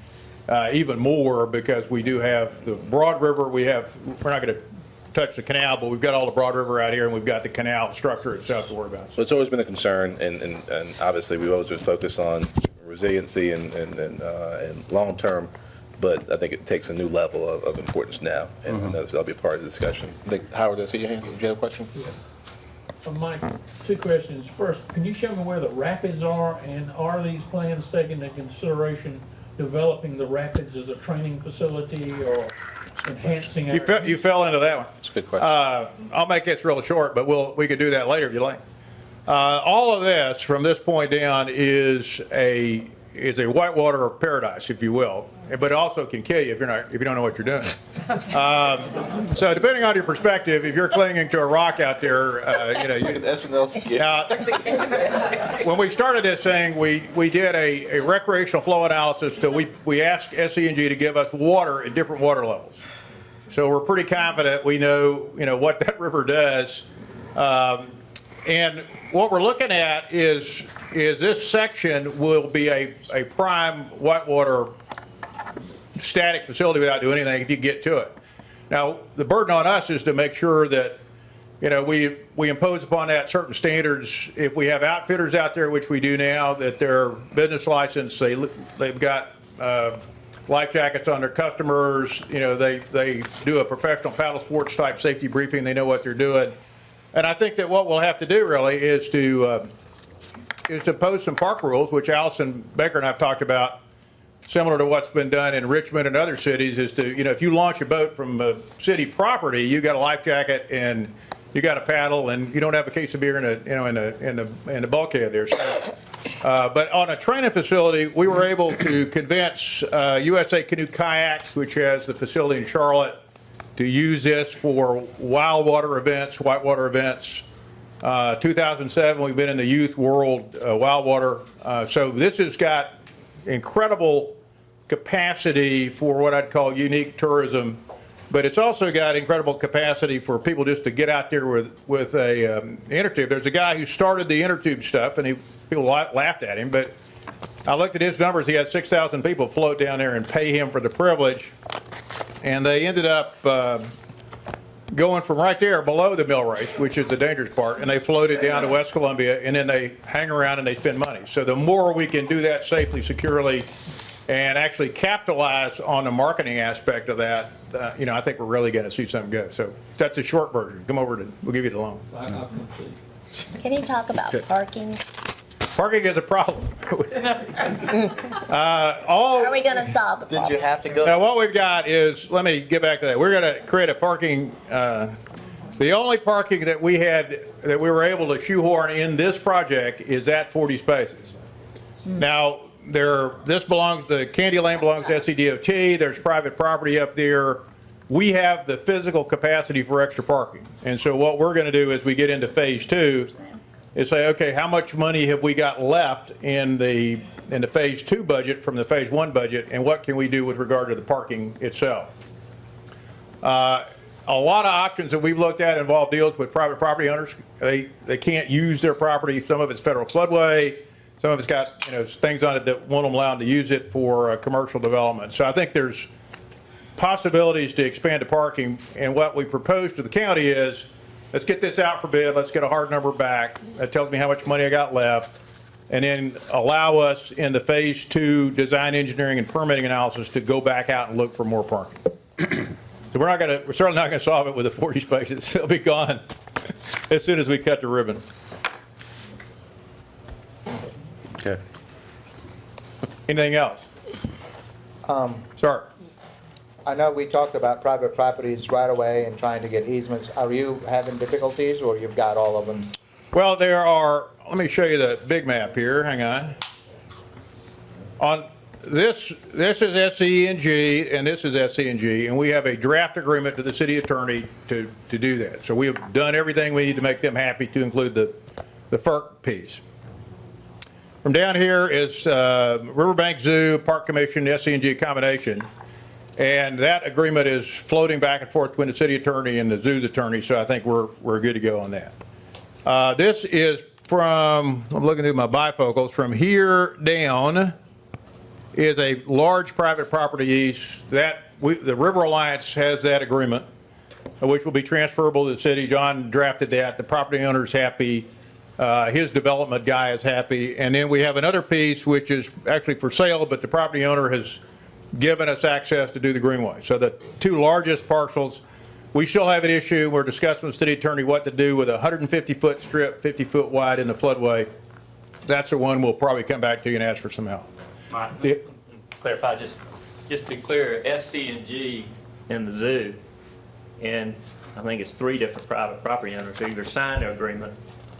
[SPEAKER 13] even more because we do have the Broad River. We're not going to touch the canal, but we've got all the Broad River out here, and we've got the canal structure itself to worry about.
[SPEAKER 1] So it's always been a concern, and obviously we've always been focused on resiliency and long-term, but I think it takes a new level of importance now, and that'll be a part of the discussion. I think, Howard, I see your hand. Did you have a question?
[SPEAKER 15] Mike, two questions. First, can you show me where the rapids are, and are these plans taking into consideration developing the rapids as a training facility or enhancing?
[SPEAKER 13] You fell into that one.
[SPEAKER 1] That's a good question.
[SPEAKER 13] I'll make this real short, but we could do that later if you like. All of this, from this point down, is a whitewater paradise, if you will, but it also can kill you if you don't know what you're doing. So depending on your perspective, if you're clinging to a rock out there, when we started this thing, we did a recreational flow analysis. So we asked SE&G to give us water at different water levels. So we're pretty confident we know what that river does. And what we're looking at is this section will be a prime whitewater static facility without doing anything if you get to it. Now, the burden on us is to make sure that, we impose upon that certain standards. If we have outfitters out there, which we do now, that they're business licensed, they've got life jackets on their customers, they do a professional paddle sports type safety briefing, they know what they're doing. And I think that what we'll have to do really is to pose some park rules, which Allison Baker and I have talked about, similar to what's been done in Richmond and other cities, is to, if you launch a boat from a city property, you got a life jacket and you got a paddle and you don't have a case of beer in the bulkhead there. So, but on a training facility, we were able to convince USA Canoe Kayaks, which has the facility in Charlotte, to use this for wild water events, whitewater events. 2007, we've been in the youth world wild water. So this has got incredible capacity for what I'd call unique tourism, but it's also got incredible capacity for people just to get out there with a inner tube. There's a guy who started the inner tube stuff, and people laughed at him, but I looked at his numbers. He had 6,000 people float down there and pay him for the privilege. And they ended up going from right there below the mill race, which is the dangerous part, and they floated down to West Columbia, and then they hang around and they spend money. So the more we can do that safely, securely, and actually capitalize on the marketing aspect of that, I think we're really going to see something go. So that's a short version. Come over we'll give you the long.
[SPEAKER 3] Can you talk about parking?
[SPEAKER 13] Parking is a problem.
[SPEAKER 3] How are we going to solve the problem?
[SPEAKER 2] Did you have to go?
[SPEAKER 13] Now, what we've got is, let me get back to that. We're going to create a parking, the only parking that we were able to shoehorn in this project is at 40 spaces. Now, the Candy Lane belongs to SCDOT, there's private property up there. We have the physical capacity for extra parking. And so what we're going to do as we get into phase 2 is say, okay, how much money have we got left in the phase 2 budget from the phase 1 budget, and what can we do with regard to the parking itself? A lot of options that we've looked at involve deals with private property owners. They can't use their property. Some of it's federal floodway. Some of it's got things on it that won't allow them to use it for commercial development. So I think there's possibilities to expand the parking, and what we propose to the county is, let's get this out for bid, let's get a hard number back, that tells me how much money I got left, and then allow us in the phase 2 design, engineering, and permitting analysis to go back out and look for more parking. So we're certainly not gonna solve it with the 40 spaces. It'll be gone as soon as we cut the ribbon.
[SPEAKER 1] Okay.
[SPEAKER 13] Anything else? Sir?
[SPEAKER 2] I know we talked about private properties right away and trying to get easements. Are you having difficulties, or you've got all of them?
[SPEAKER 13] Well, let me show you the big map here, hang on. On this is SE&G, and this is SE&G, and we have a draft agreement to the city attorney to do that. So we have done everything we need to make them happy, to include the FERC piece. From down here is Riverbank Zoo, Park Commission, SC&G combination. And that agreement is floating back and forth between the city attorney and the zoo's attorney, so I think we're good to go on that. This is from, I'm looking through my bifocals, from here down is a large private property east. The River Alliance has that agreement, which will be transferable to the city. John drafted that. The property owner's happy. His development guy is happy. And then we have another piece which is actually for sale, but the property owner has given us access to do the greenway. So the two largest parcels, we still have an issue. We're discussing with the city attorney what to do with a 150-foot strip, 50-foot wide in the floodway. That's the one we'll probably come back to you and ask for some help.
[SPEAKER 16] Clarify, just to be clear, SC&G and the zoo, and I think it's 3 different private property owners who either signed their agreement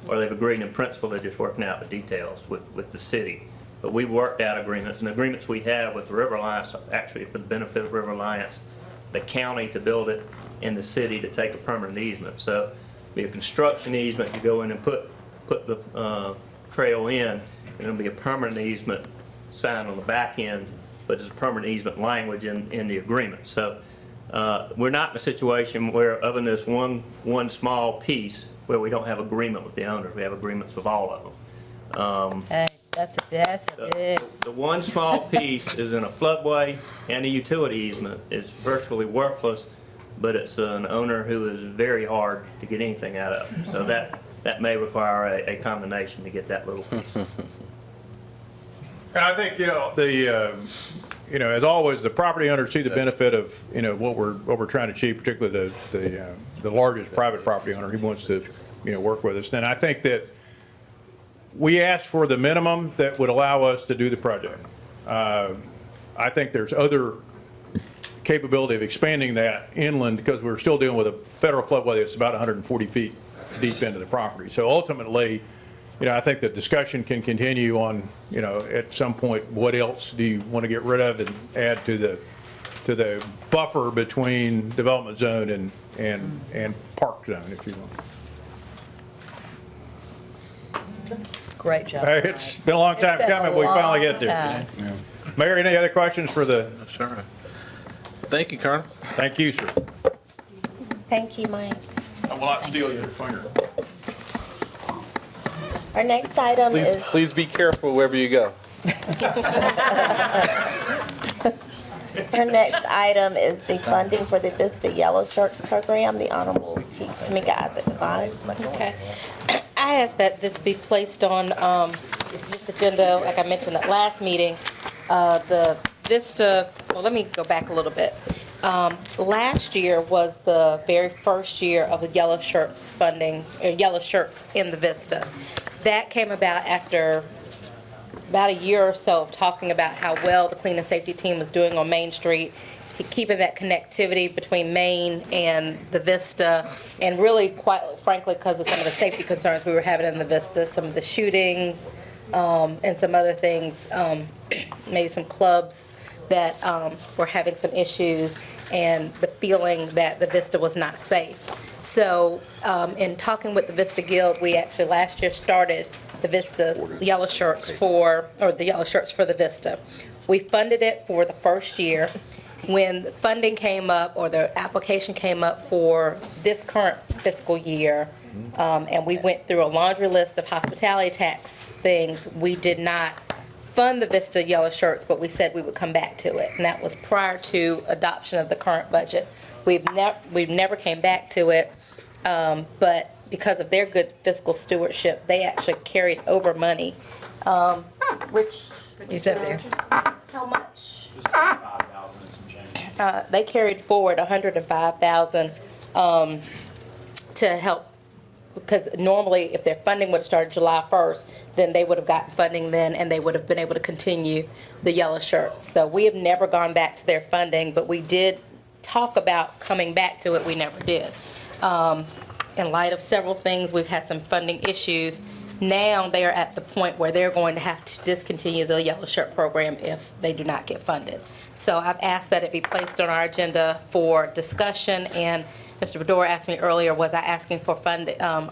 [SPEAKER 16] or they've agreed in principle, they're just working out the details with the city. But we've worked out agreements, and the agreements we have with the River Alliance, actually for the benefit of River Alliance, the county to build it, and the city to take a permanent easement. So be a construction easement, you go in and put the trail in, and it'll be a permanent easement signed on the back end, but there's a permanent easement language in the agreement. So we're not in a situation where, other than this one small piece, where we don't have agreement with the owners. We have agreements with all of them.
[SPEAKER 4] Hey, that's a big.
[SPEAKER 16] The one small piece is in a floodway, and the utility easement is virtually worthless, but it's an owner who is very hard to get anything out of. So that may require a combination to get that little piece.
[SPEAKER 13] And I think, as always, the property owners see the benefit of, what we're trying to achieve, particularly the largest private property owner. He wants to, work with us. And I think that we asked for the minimum that would allow us to do the project. I think there's other capability of expanding that inland because we're still dealing with a federal floodway that's about 140 feet deep into the property. So ultimately, I think the discussion can continue on, at some point, what else do you want to get rid of and add to the buffer between development zone and park zone, if you will.
[SPEAKER 4] Great job.
[SPEAKER 13] Hey, it's been a long time coming, but we finally get there. Mayor, any other questions for the?
[SPEAKER 1] Sure. Thank you, Colonel.
[SPEAKER 13] Thank you, sir.
[SPEAKER 3] Thank you, Mike.
[SPEAKER 13] I will not steal your finger.
[SPEAKER 3] Our next item is.
[SPEAKER 1] Please be careful wherever you go.
[SPEAKER 3] Our next item is the funding for the Vista Yellow Shirts program. The Honorable Tamika Isaac Devine.
[SPEAKER 11] Okay. I asked that this be placed on this agenda, like I mentioned at last meeting. The Vista, well, let me go back a little bit. Last year was the very first year of the Yellow Shirts funding, or Yellow Shirts in the Vista. That came about after about a year or so of talking about how well the Clean and Safety team was doing on Main Street, keeping that connectivity between Main and the Vista, and really, quite frankly, because of some of the safety concerns we were having in the Vista, some of the shootings, and some other things, maybe some clubs that were having some issues, and the feeling that the Vista was not safe. So in talking with the Vista Guild, we actually last year started the Vista Yellow Shirts the Yellow Shirts for the Vista. We funded it for the first year. When the funding came up, or the application came up for this current fiscal year, and we went through a laundry list of hospitality tax things, we did not fund the Vista Yellow Shirts, but we said we would come back to it, and that was prior to adoption of the current budget. We've never came back to it, but because of their good fiscal stewardship, they actually carried over money. Which
[SPEAKER 12] He's up there.
[SPEAKER 11] How much? They carried forward $105,000 to help, because normally if their funding would have started July 1st, then they would have gotten funding then, and they would have been able to continue the Yellow Shirts. So we have never gone back to their funding, but we did talk about coming back to it. We never did. In light of several things, we've had some funding issues. Now they are at the point where they're going to have to discontinue the Yellow Shirt program if they do not get funded. So I've asked that it be placed on our agenda for discussion and Mr. Bedore asked me earlier, was I asking for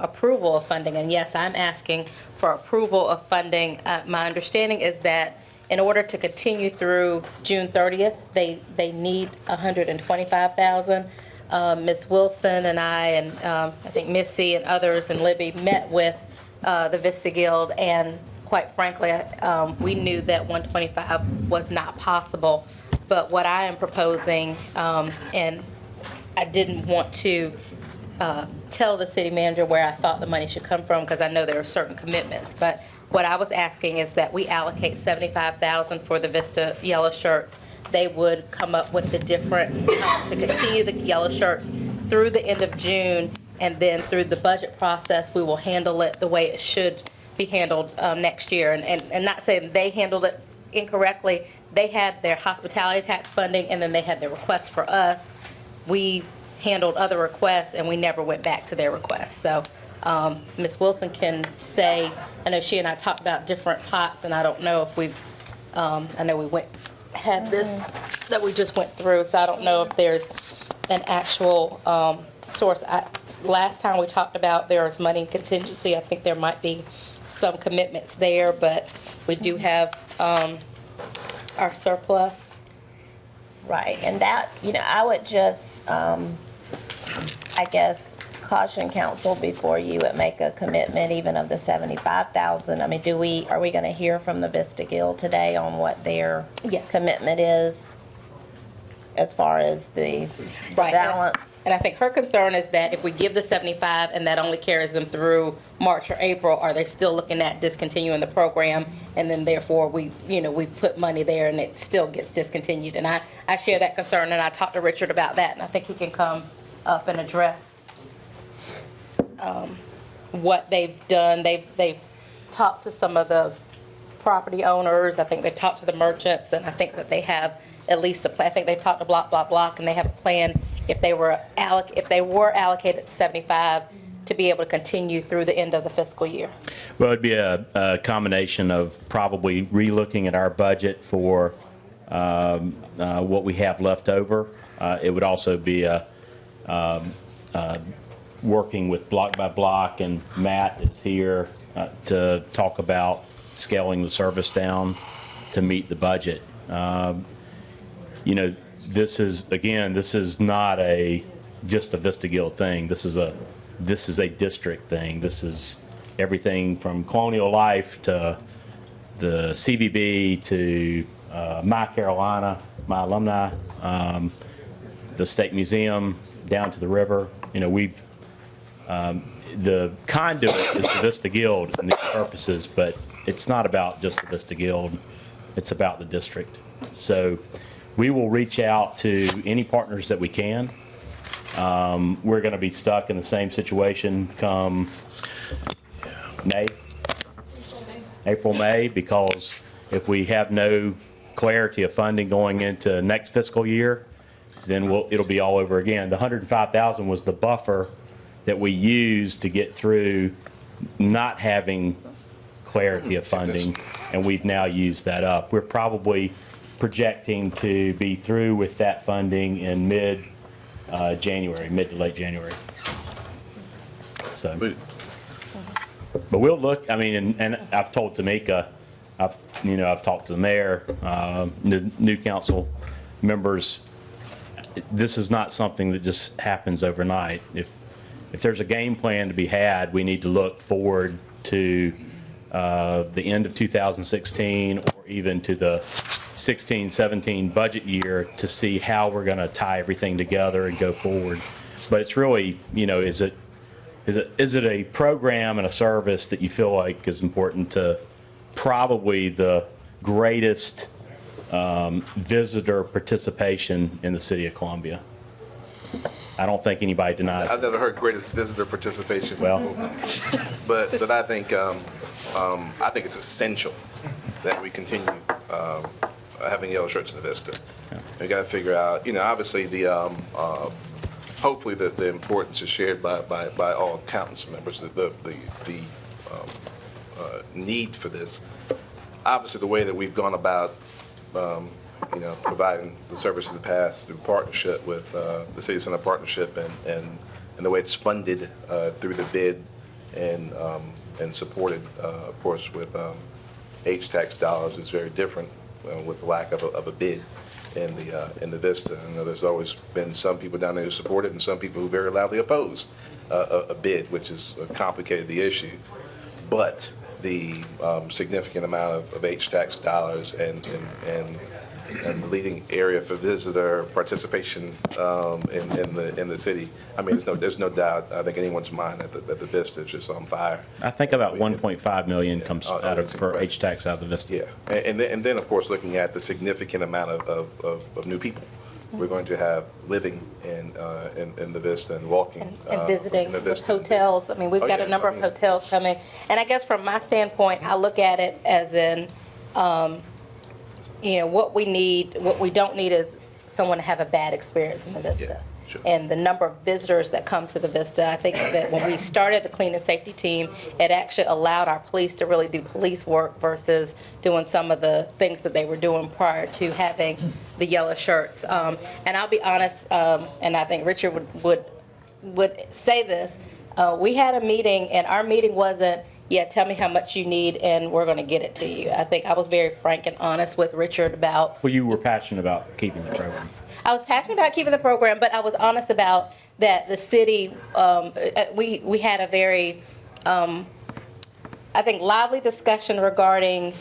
[SPEAKER 11] approval of funding? And yes, I'm asking for approval of funding. My understanding is that in order to continue through June 30th, they need $125,000. Ms. Wilson and I think Missy and others and Libby met with the Vista Guild, and quite frankly, we knew that 125 was not possible. But what I am proposing, and I didn't want to tell the city manager where I thought the money should come from, because I know there are certain commitments, but what I was asking is that we allocate $75,000 for the Vista yellow shirts. They would come up with the difference to continue the yellow shirts through the end of June, and then through the budget process, we will handle it the way it should be handled next year. And not saying they handled it incorrectly. They had their hospitality tax funding, and then they had their request for us. We handled other requests, and we never went back to their requests. So Ms. Wilson can say, I know she and I talked about different pots, and I don't know if we've, I know we had this that we just went through, so I don't know if there's an actual source. Last time we talked about there was money in contingency. I think there might be some commitments there, but we do have our surplus.
[SPEAKER 3] Right, and that, I would just, I guess, caution council before you would make a commitment even of the 75,000. I mean, are we going to hear from the Vista Guild today on what their commitment is as far as the balance?
[SPEAKER 11] And I think her concern is that if we give the 75 and that only carries them through March or April, are they still looking at discontinuing the program? And then therefore we put money there and it still gets discontinued. And I share that concern, and I talked to Richard about that, and I think he can come up and address what they've done. They've talked to some of the property owners. I think they've talked to the merchants, and I think that they have at least a plan. I think they've talked to Block, and they have a plan if they were allocated 75 to be able to continue through the end of the fiscal year.
[SPEAKER 17] Well, it'd be a combination of probably relooking at our budget for what we have left over. It would also be working with Block by Block, and Matt is here to talk about scaling the service down to meet the budget. This is not just a Vista Guild thing. This is a district thing. This is everything from Colonial Life to the CVB to My Carolina, my alumni, the State Museum down to the river. The conduit is the Vista Guild and these purposes, but it's not about just the Vista Guild. It's about the district. So we will reach out to any partners that we can. We're going to be stuck in the same situation come April, May, because if we have no clarity of funding going into next fiscal year, then it'll be all over again. The $105,000 was the buffer that we used to get through not having clarity of funding, and we've now used that up. We're probably projecting to be through with that funding in mid-January, mid to late January. So, but we'll look. I mean, and I've told Tamika, I've talked to the mayor, new council members. This is not something that just happens overnight. If there's a game plan to be had, we need to look forward to the end of 2016 or even to the 16-17 budget year to see how we're going to tie everything together and go forward. But it's really, is it a program and a service that you feel like is important to probably the greatest visitor participation in the city of Columbia? I don't think anybody denies
[SPEAKER 1] I've never heard greatest visitor participation.
[SPEAKER 17] Well,
[SPEAKER 1] but I think it's essential that we continue having yellow shirts in the Vista. We got to figure out, obviously hopefully the importance is shared by all council members. The need for this. Obviously, the way that we've gone about providing the service in the past through partnership with the City Center Partnership and the way it's funded through the bid and supported, of course, with H-tax dollars is very different with the lack of a bid in the Vista. I know there's always been some people down there who support it and some people who very loudly oppose a bid, which has complicated the issue. But the significant amount of H-tax dollars and the leading area for visitor participation in the city. I mean, there's no doubt, I think, in anyone's mind that the Vista is just on fire.
[SPEAKER 17] I think about 1.5 million comes out of, for H-tax out of the Vista.
[SPEAKER 1] Yeah, and then, of course, looking at the significant amount of new people we're going to have living in the Vista and walking.
[SPEAKER 11] And visiting
[SPEAKER 1] in the
[SPEAKER 11] with
[SPEAKER 1] Vista.
[SPEAKER 11] hotels. I mean, we've
[SPEAKER 1] Oh,
[SPEAKER 11] got
[SPEAKER 1] yeah,
[SPEAKER 11] a number
[SPEAKER 1] I
[SPEAKER 11] of
[SPEAKER 1] mean,
[SPEAKER 11] hotels coming. And I guess from my standpoint, I look at it as in, what we don't need is someone to have a bad experience in the Vista.
[SPEAKER 1] Yeah, sure.
[SPEAKER 11] And the number of visitors that come to the Vista, I think that when we started the clean and safety team, it actually allowed our police to really do police work versus doing some of the things that they were doing prior to having the yellow shirts. And I'll be honest, and I think Richard would say this, we had a meeting and our meeting wasn't, yeah, tell me how much you need and we're going to get it to you. I think I was very frank and honest with Richard about.
[SPEAKER 17] Well, you were passionate about keeping the program.
[SPEAKER 11] I was passionate about keeping the program, but I was honest about that the city, we had a very, I think, lively discussion regarding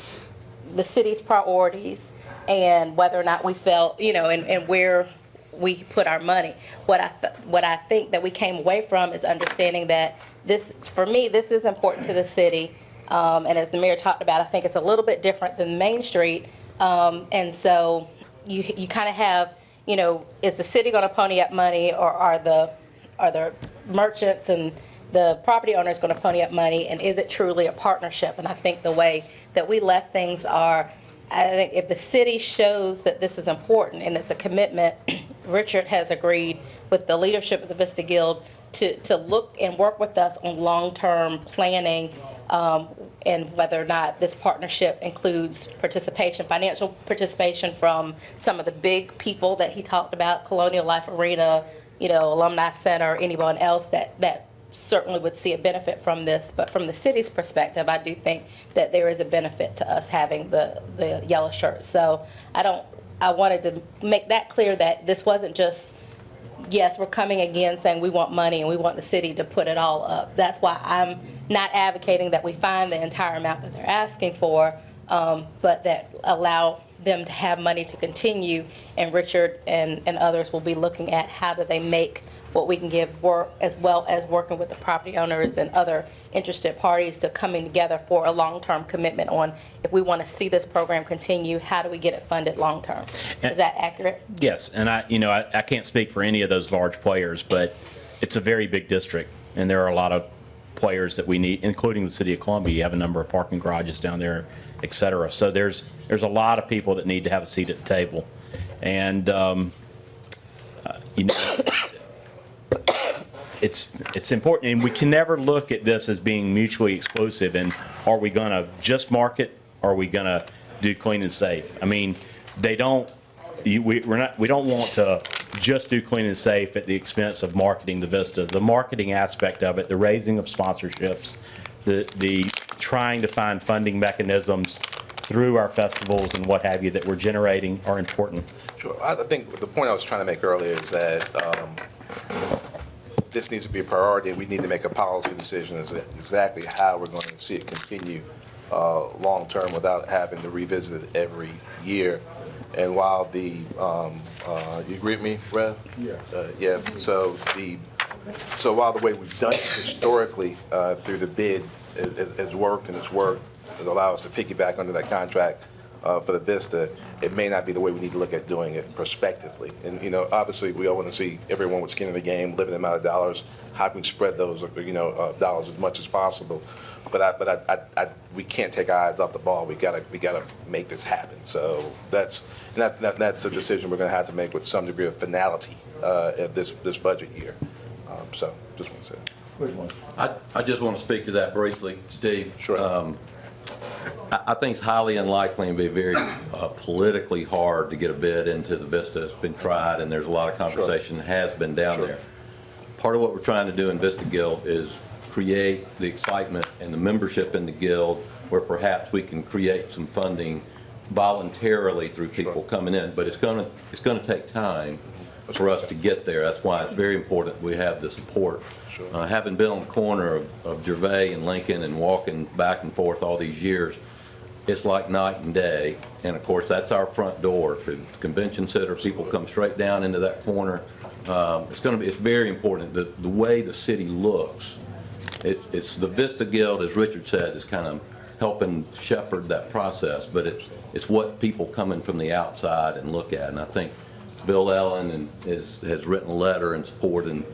[SPEAKER 11] the city's priorities and whether or not we felt, and where we put our money. What I think that we came away from is understanding that this, for me, this is important to the city. And as the mayor talked about, I think it's a little bit different than Main Street. And so you kind of have, is the city going to pony up money, or are the merchants and the property owners going to pony up money, and is it truly a partnership? And I think the way that we left things are, I think if the city shows that this is important and it's a commitment, Richard has agreed with the leadership of the Vista Guild to look and work with us on long-term planning, and whether or not this partnership includes participation, financial participation from some of the big people that he talked about, Colonial Life Arena, Alumni Center, anyone else that certainly would see a benefit from this. But from the city's perspective, I do think that there is a benefit to us having the yellow shirts. So I wanted to make that clear that this wasn't just, yes, we're coming again saying we want money and we want the city to put it all up. That's why I'm not advocating that we find the entire amount that they're asking for, but that allow them to have money to continue. And Richard and others will be looking at how do they make what we can give work, as well as working with the property owners and other interested parties to coming together for a long-term commitment on, if we want to see this program continue, how do we get it funded long-term? Is that accurate?
[SPEAKER 17] Yes, and I can't speak for any of those large players, but it's a very big district, and there are a lot of players that we need, including the city of Columbia. You have a number of parking garages down there, et cetera. So there's a lot of people that need to have a seat at the table. And, it's important, and we can never look at this as being mutually exclusive. And are we going to just market, or are we going to do clean and safe? I mean, we don't want to just do clean and safe at the expense of marketing the Vista. The marketing aspect of it, the raising of sponsorships, the trying to find funding mechanisms through our festivals and what have you that we're generating are important.
[SPEAKER 1] Sure. I think the point I was trying to make earlier is that this needs to be a priority, and we need to make a policy decision as to exactly how we're going to see it continue long-term without having to revisit it every year. And while you agree with me, Rev? Yeah. Yeah, so while the way we've done it historically through the bid has worked, and it's worked, it allows us to piggyback under that contract for the Vista, it may not be the way we need to look at doing it prospectively. And, obviously, we all want to see everyone with skin in the game, limited amount of dollars, how can we spread those, dollars as much as possible. But we can't take our eyes off the ball. We gotta make this happen. So that's a decision we're gonna have to make with some degree of finality at this budget year. So just want to say.
[SPEAKER 18] I just want to speak to that briefly, Steve.
[SPEAKER 1] Sure.
[SPEAKER 18] I think it's highly unlikely and be very politically hard to get a bid into the Vista. It's been tried, and there's a lot of conversation that has been down there. Part of what we're trying to do in Vista Guild is create the excitement and the membership in the Guild where perhaps we can create some funding voluntarily through people coming in. But it's going to take time for us to get there. That's why it's very important we have the support. Having been on the corner of Gervais and Lincoln and walking back and forth all these years, it's like night and day. And of course, that's our front door to the convention center. People come straight down into that corner. It's very important. The way the city looks, it's the Vista Guild, as Richard said, is kind of helping shepherd that process, but it's what people coming from the outside and look at. And I think Bill Ellen has written a letter in support, and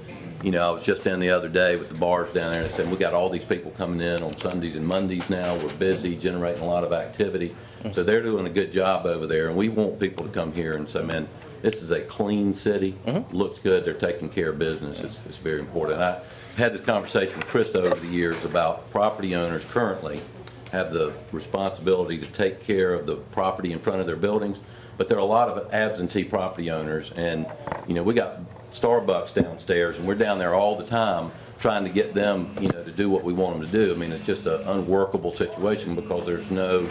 [SPEAKER 18] I was just in the other day with the bars down there and saying, we got all these people coming in on Sundays and Mondays now. We're busy, generating a lot of activity. So they're doing a good job over there, and we want people to come here and say, man, this is a clean city, looks good, they're taking care of business. It's very important. I had this conversation with Krista over the years about property owners currently have the responsibility to take care of the property in front of their buildings, but there are a lot of absentee property owners, and we got Starbucks downstairs, and we're down there all the time trying to get them, to do what we want them to do. I mean, it's just an unworkable situation because there's no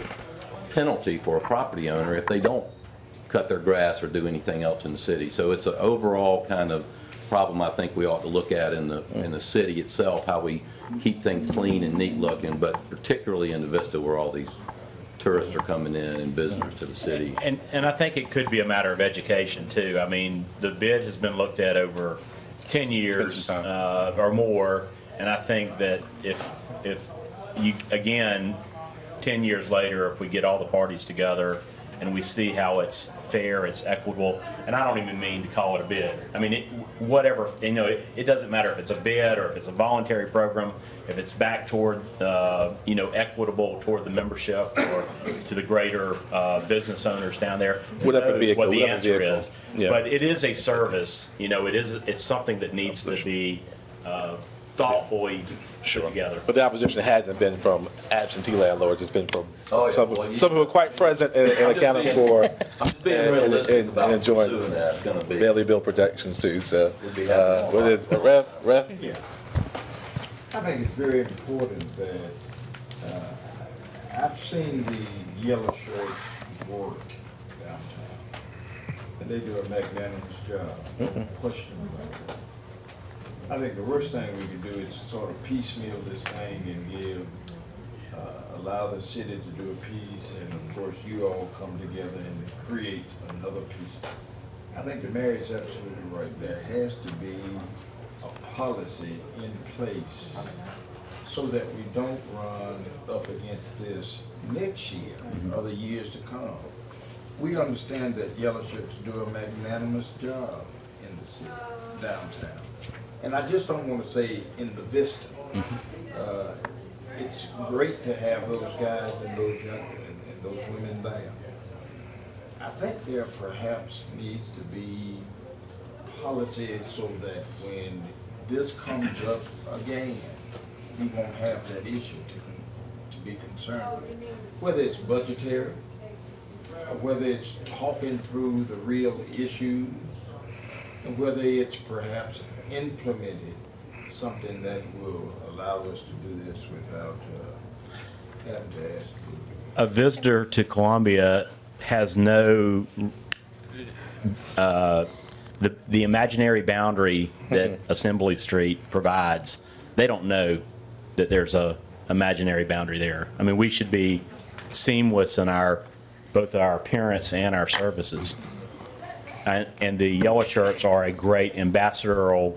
[SPEAKER 18] penalty for a property owner if they don't cut their grass or do anything else in the city. So it's an overall kind of problem I think we ought to look at in the city itself, how we keep things clean and neat looking, but particularly in the Vista where all these tourists are coming in and visitors to the city.
[SPEAKER 17] And I think it could be a matter of education too. I mean, the bid has been looked at over 10 years or more, and I think that if you, again, 10 years later, if we get all the parties together and we see how it's fair, it's equitable, and I don't even mean to call it a bid. I mean, whatever, it doesn't matter if it's a bid or if it's a voluntary program, if it's back toward, equitable toward the membership or to the greater business owners down there.
[SPEAKER 1] Whatever vehicle,
[SPEAKER 17] what the
[SPEAKER 1] whatever
[SPEAKER 17] answer
[SPEAKER 1] vehicle.
[SPEAKER 17] is.
[SPEAKER 1] Yeah.
[SPEAKER 17] But it is a service, it's something that needs to be thoughtfully put together.
[SPEAKER 1] But the opposition hasn't been from absentee landlords, it's been from
[SPEAKER 18] Oh, yeah.
[SPEAKER 1] some
[SPEAKER 18] Well,
[SPEAKER 1] some who are quite present and accounting for
[SPEAKER 18] I'm just being realistic
[SPEAKER 1] and
[SPEAKER 18] about
[SPEAKER 1] enjoying
[SPEAKER 18] pursuing that. It's gonna be.
[SPEAKER 1] daily bill protections too, so.
[SPEAKER 18] We'll be having more
[SPEAKER 1] What is, Rev?
[SPEAKER 19] Yeah. I think it's very important that, I've seen the yellow shirts work downtown, and they do a magnanimous job, question about that. I think the worst thing we could do is sort of piecemeal this thing and allow the city to do a piece, and of course you all come together and create another piece. I think the mayor is absolutely right. There has to be a policy in place so that we don't run up against this next year or the years to come. We understand that Yellow Shirts do a magnanimous job in the city, downtown. And I just don't want to say in the Vista. It's great to have those guys and those young and those women there. I think there perhaps needs to be policies so that when this comes up again, we won't have that issue to be concerned with. Whether it's budgetary, or whether it's talking through the real issues, and whether it's perhaps implemented something that will allow us to do this without having to ask.
[SPEAKER 17] A visitor to Columbia has no, the imaginary boundary that Assembly Street provides, they don't know that there's a imaginary boundary there. I mean, we should be seamless in both our appearance and our services. And the Yellow Shirts are a great ambassadorial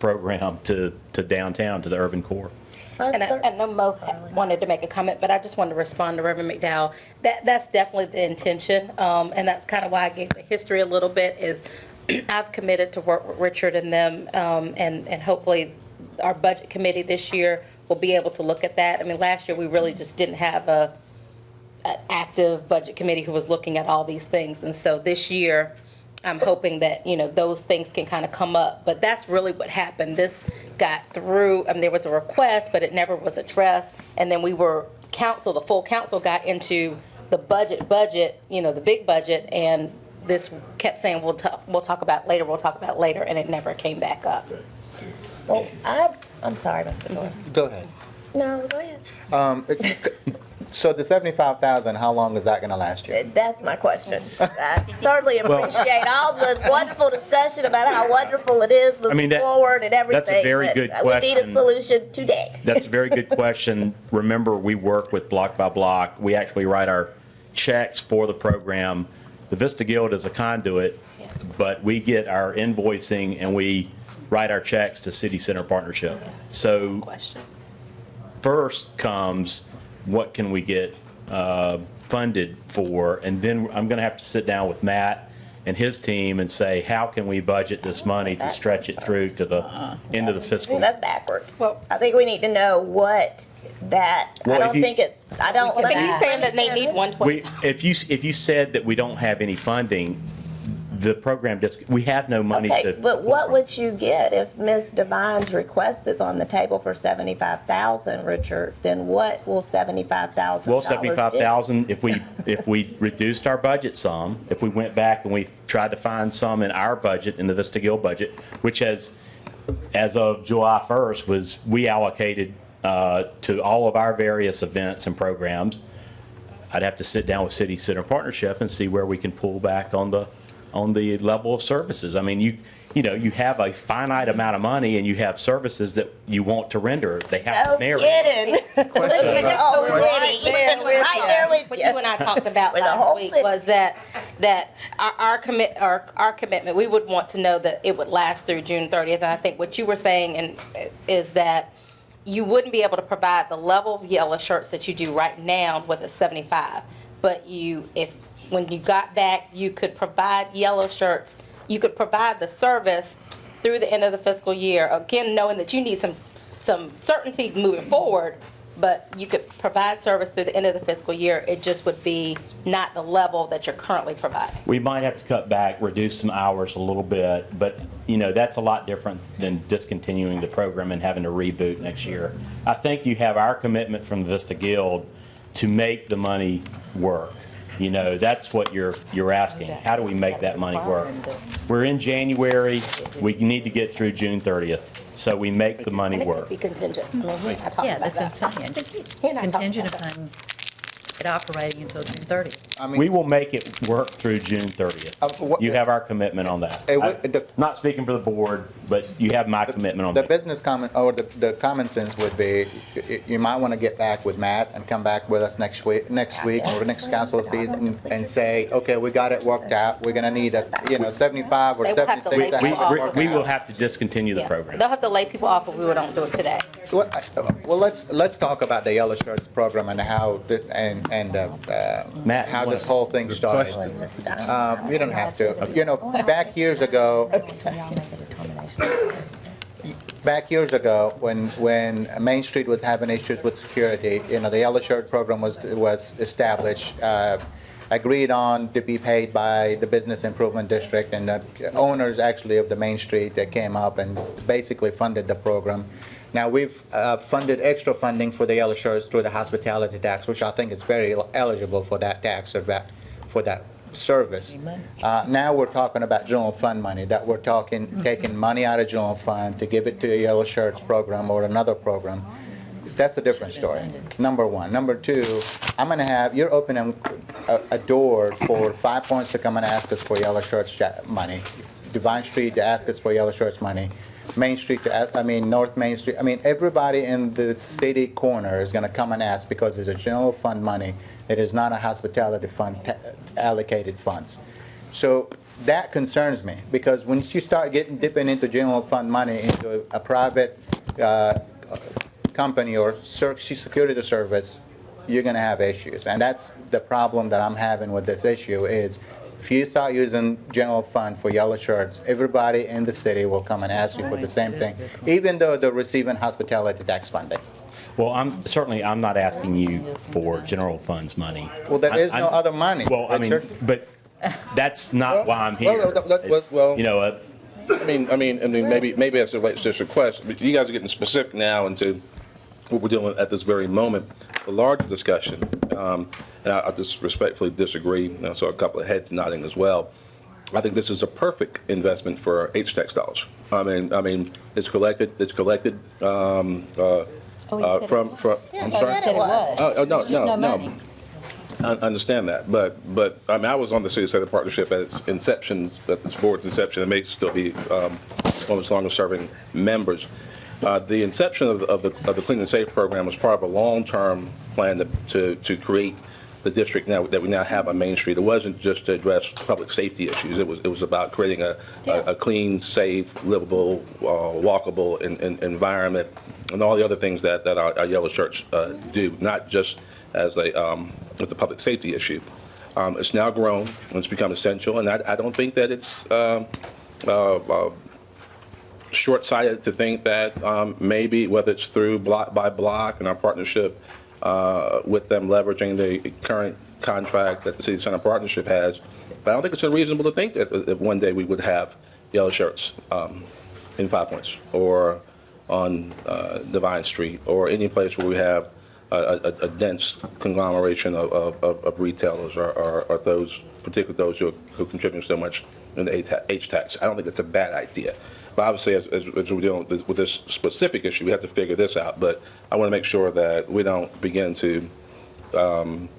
[SPEAKER 17] program to downtown, to the urban core.
[SPEAKER 11] And I know Mo wanted to make a comment, but I just wanted to respond to Reverend McDowell. That's definitely the intention, and that's kind of why I gave the history a little bit, is I've committed to work with Richard and them, and hopefully our budget committee this year will be able to look at that. I mean, last year we really just didn't have an active budget committee who was looking at all these things, and so this year I'm hoping that, those things can kind of come up. But that's really what happened. This got through, there was a request, but it never was addressed. And then we were council, the full council got into the budget, you know, the big budget, and this kept saying, we'll talk about it later, and it never came back up.
[SPEAKER 3] Well, I'm sorry, Mr. Doyle.
[SPEAKER 2] Go ahead.
[SPEAKER 3] No, go ahead.
[SPEAKER 2] So the 75,000, how long is that going to last you?
[SPEAKER 3] That's my question. I certainly appreciate all the wonderful discussion about how wonderful it is moving forward and everything.
[SPEAKER 17] That's a very
[SPEAKER 3] but
[SPEAKER 17] good
[SPEAKER 3] We need a
[SPEAKER 17] question.
[SPEAKER 3] solution today.
[SPEAKER 17] That's a very good question. Remember, we work with block by block. We actually write our checks for the program. The Vista Guild is a conduit, but we get our invoicing and we write our checks to City Center Partnership. So first comes, what can we get funded for? And then I'm going to have to sit down with Matt and his team and say, how can we budget this money to stretch it through to the end of the fiscal year?
[SPEAKER 3] That's backwards. I think we need to know what that, I
[SPEAKER 17] Well,
[SPEAKER 3] don't think it's, I don't.
[SPEAKER 11] But he's saying that they need 120.
[SPEAKER 17] If you said that we don't have any funding, the program just, we have no money
[SPEAKER 3] Okay,
[SPEAKER 17] to.
[SPEAKER 3] but what would you get if Ms. Devine's request is on the table for 75,000, Richard? Then what will $75,000
[SPEAKER 17] Well,
[SPEAKER 3] do?
[SPEAKER 17] 75,000, if we reduced our budget some, if we went back and we tried to find some in our budget, in the Vista Guild budget, which as of July 1st was, we allocated to all of our various events and programs. I'd have to sit down with City Center Partnership and see where we can pull back on the level of services. I mean, you know, you have a finite amount of money and you have services that you want to render. They have to marry.
[SPEAKER 3] Kidding. Oh, right there with
[SPEAKER 11] What
[SPEAKER 3] you.
[SPEAKER 11] you and I talked about
[SPEAKER 3] With the
[SPEAKER 11] last
[SPEAKER 3] whole
[SPEAKER 11] week
[SPEAKER 3] city.
[SPEAKER 11] was that our commitment, we would want to know that it would last through June 30th. And I think what you were saying is that you wouldn't be able to provide the level of yellow shirts that you do right now with a 75. But when you got back, you could provide yellow shirts. You could provide the service through the end of the fiscal year. Again, knowing that you need some certainty moving forward, but you could provide service through the end of the fiscal year. It just would be not the level that you're currently providing.
[SPEAKER 17] We might have to cut back, reduce some hours a little bit, but, you know, that's a lot different than discontinuing the program and having to reboot next year. I think you have our commitment from the Vista Guild to make the money work. You know, that's what you're asking. How do we make that money work? We're in January. We need to get through June 30th, so we make the money
[SPEAKER 11] And it
[SPEAKER 17] work.
[SPEAKER 11] could be contingent. I mean, we're not talking
[SPEAKER 4] Yeah,
[SPEAKER 11] about
[SPEAKER 4] that's what I'm
[SPEAKER 11] that.
[SPEAKER 4] saying.
[SPEAKER 11] We're not talking
[SPEAKER 4] Contingent
[SPEAKER 11] about that.
[SPEAKER 4] upon it operating until June 30th.
[SPEAKER 17] We will make it work through June 30th. You have our commitment on that. I'm not speaking for the board, but you have my commitment on
[SPEAKER 2] The
[SPEAKER 17] that.
[SPEAKER 2] business comment, or the common sense would be, you might want to get back with Matt and come back with us next week or next council season and say, okay, we got it worked out. We're going to need 75 or
[SPEAKER 11] They will have to
[SPEAKER 2] 76.
[SPEAKER 11] lay
[SPEAKER 17] We will have to discontinue the
[SPEAKER 11] Yeah.
[SPEAKER 17] program.
[SPEAKER 11] They'll have to lay people off if we don't do it today.
[SPEAKER 2] Well, let's talk about the Yellow Shirts program and how
[SPEAKER 17] Matt,
[SPEAKER 2] how
[SPEAKER 17] you
[SPEAKER 2] this
[SPEAKER 17] wanna-
[SPEAKER 2] whole thing started. You don't have to. You know, back years ago, when Main Street was having issues with security, you know, the Yellow Shirt program was established, agreed on to be paid by the Business Improvement District, and the owners actually of the Main Street that came up and basically funded the program. Now, we've funded extra funding for the Yellow Shirts through the hospitality tax, which I think is very eligible for that tax or for that service. Now we're talking about general fund money, that we're taking money out of general fund to give it to a Yellow Shirts program or another program. That's a different story, number one. Number two, you're opening a door for 5 Points to come and ask us for Yellow Shirts money, Divine Street to ask us for Yellow Shirts money, Main Street, North Main Street, everybody in the city corner is gonna come and ask because it's a general fund money. It is not a hospitality fund allocated funds. So that concerns me, because when you start dipping into general fund money into a private company or security service, you're gonna have issues. And that's the problem that I'm having with this issue is, if you start using general fund for Yellow Shirts, everybody in the city will come and ask you for the same thing, even though they're receiving hospitality tax funding.
[SPEAKER 17] Well, I'm not asking you for general funds money.
[SPEAKER 2] Well, there is no other money,
[SPEAKER 17] Well, I mean,
[SPEAKER 2] Richard.
[SPEAKER 17] but that's not why I'm here.
[SPEAKER 1] Well,
[SPEAKER 17] You know,
[SPEAKER 1] maybe as it relates to this request, but you guys are getting specific now into what we're doing at this very moment. larger discussion, and I just respectfully disagree, I saw a couple of heads nodding as well. I think this is a perfect investment for HTAX dollars. I mean, it's collected, from,
[SPEAKER 3] Yeah,
[SPEAKER 1] I'm
[SPEAKER 3] he
[SPEAKER 1] sorry?
[SPEAKER 3] said it was.
[SPEAKER 1] Oh, no,
[SPEAKER 4] There's just no
[SPEAKER 1] no,
[SPEAKER 4] money.
[SPEAKER 1] no. I understand that, but I mean, I was on the City Center Partnership at its inception, at this board's inception, and may still be one of its longest-serving members. The inception of the Clean and Safe program was part of a long-term plan to create the district now that we now have on Main Street. It wasn't just to address public safety issues. It was about creating a clean, safe, livable, walkable environment, and all the other things that our yellow shirts do, not just as with the public safety issue. It's now grown and it's become essential, and I don't think that it's short-sighted to think that maybe, whether it's through Block by Block and our partnership with them leveraging the current contract that the City Center Partnership has, but I don't think it's unreasonable to think that one day we would have yellow shirts in Five Points or on Divine Street or any place where we have a dense conglomeration of retailers or those, particularly those who contribute so much in the HTAX. I don't think it's a bad idea. But obviously, as we're dealing with this specific issue, we have to figure this out. But I want to make sure that we don't begin to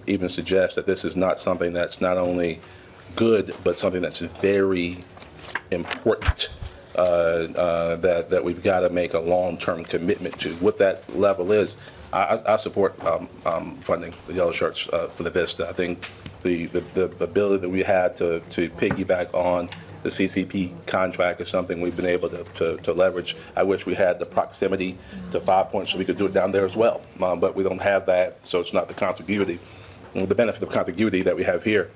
[SPEAKER 1] even suggest that this is not something that's not only good, but something that's very important that we've got to make a long-term commitment to. What that level is, I support funding the yellow shirts for the Vista. I think the ability that we had to piggyback on the CCP contract is something we've been able to leverage. I wish we had the proximity to 5 Points so we could do it down there as well, but we don't have that, so it's not the contiguity, the benefit of contiguity that we have here.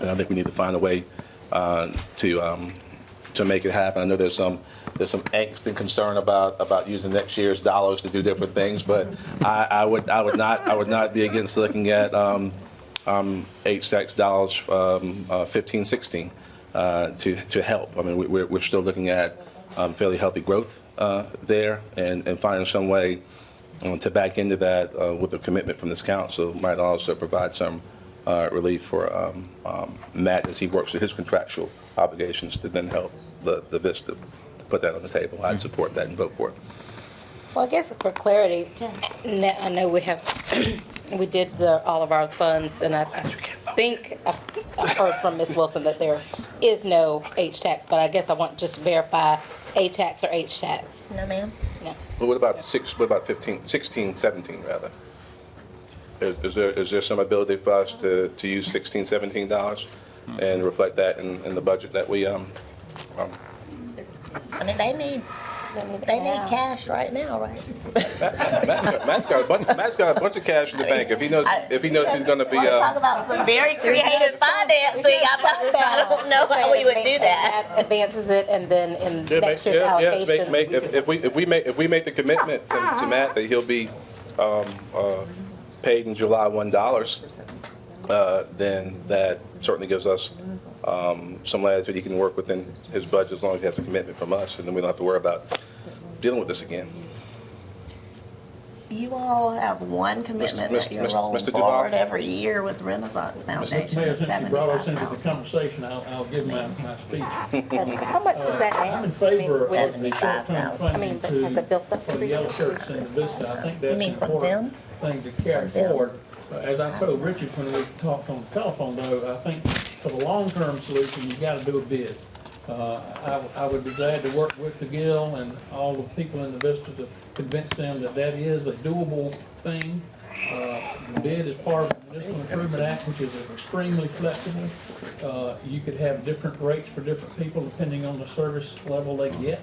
[SPEAKER 1] And I think we need to find a way to make it happen. I know there's some angst and concern about using next year's dollars to do different things, but I would not be against looking at HTAX dollars 15, 16 to help. I mean, we're still looking at fairly healthy growth there, and finding some way to back into that with a commitment from this council might also provide some relief for Matt as he works with his contractual obligations to then help the Vista put that on the table. I'd support that and vote for it.
[SPEAKER 11] Well, I guess for clarity, I know we did all of our funds, and I think I heard from Ms. Wilson that there is no HTAX, but I guess I want to just verify A-tax or H-tax.
[SPEAKER 3] No, ma'am.
[SPEAKER 11] No.
[SPEAKER 1] Well, what about 16, 17 rather? Is there some ability for us to use $16, $17 and reflect that in the budget that we
[SPEAKER 3] I mean, they need cash right now, right?
[SPEAKER 1] Matt's got a bunch of cash in the bank. If he knows he's going to be.
[SPEAKER 3] Want to talk about some very creative financing? I don't know how we would do that.
[SPEAKER 11] Advances it, and then in next year's allocation.
[SPEAKER 1] If we make the commitment to Matt that he'll be paid in July $1, then that certainly gives us some latitude. He can work within his budget as long as he has a commitment from us, and then we don't have to worry about dealing with this again.
[SPEAKER 3] You all have one commitment that you're rolling
[SPEAKER 1] Mr. Duval?
[SPEAKER 3] forward every year with Renaissance Foundation.
[SPEAKER 15] Mayor, since you brought us into the
[SPEAKER 3] $75,000.
[SPEAKER 15] conversation, I'll give my speech.
[SPEAKER 11] How much is that now?
[SPEAKER 15] I'm in favor of the short-term
[SPEAKER 11] but
[SPEAKER 15] funding
[SPEAKER 11] has it built up
[SPEAKER 15] for the yellow shirts in the Vista. I think that's an
[SPEAKER 3] mean from
[SPEAKER 15] important thing to carry forward. As I told Richard when we talked on the telephone, though, I think for the long-term solution, you got to do a bid. I would be glad to work with the Gill and all the people in the Vista to convince them that that is a doable thing. The bid is part of the Municipal Improvement Act, which is extremely flexible. You could have different rates for different people depending on the service level they get.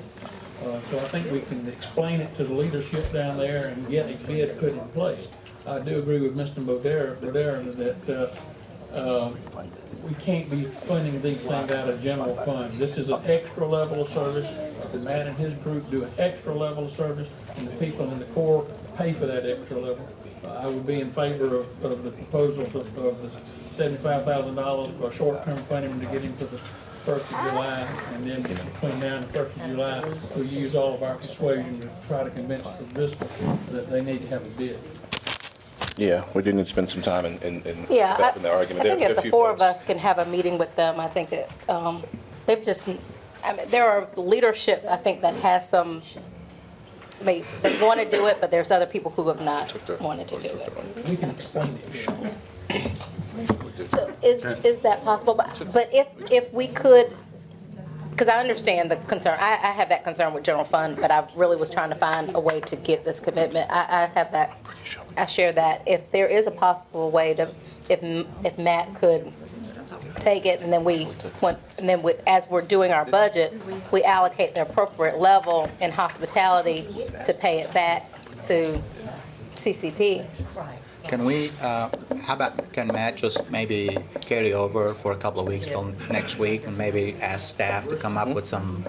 [SPEAKER 15] So I think we can explain it to the leadership down there and get a bid put in place. I do agree with Mr. Bodera that we can't be funding these things out of general fund. This is an extra level of service. Matt and his group do an extra level of service, and the people in the Corps pay for that extra level. I would be in favor of the proposals of the $75,000 for short-term funding to get into the 1st of July, and then between now and the 1st of July, we'll use all of our persuasion to try to convince the Vista that they need to have a bid.
[SPEAKER 1] Yeah, we do need to spend some time in
[SPEAKER 11] Yeah,
[SPEAKER 1] in the argument.
[SPEAKER 11] I think
[SPEAKER 1] There are
[SPEAKER 11] if
[SPEAKER 1] a
[SPEAKER 11] the
[SPEAKER 1] few
[SPEAKER 11] four of
[SPEAKER 1] folks.
[SPEAKER 11] us can have a meeting with them, I think that they've just, I mean, there are leadership, I think, that has some, they want to do it, but there's other people who have not wanted to do it.
[SPEAKER 15] We can explain it.
[SPEAKER 11] So is that possible? But if we could, because I understand the concern, I have that concern with general fund, but I really was trying to find a way to get this commitment. I have that, I share that. If there is a possible way to, if Matt could take it, and then as we're doing our budget, we allocate the appropriate level in hospitality to pay it back to CCP.
[SPEAKER 2] Can we, how about, can Matt just maybe carry over for a couple of weeks till next week and maybe ask staff to come up with some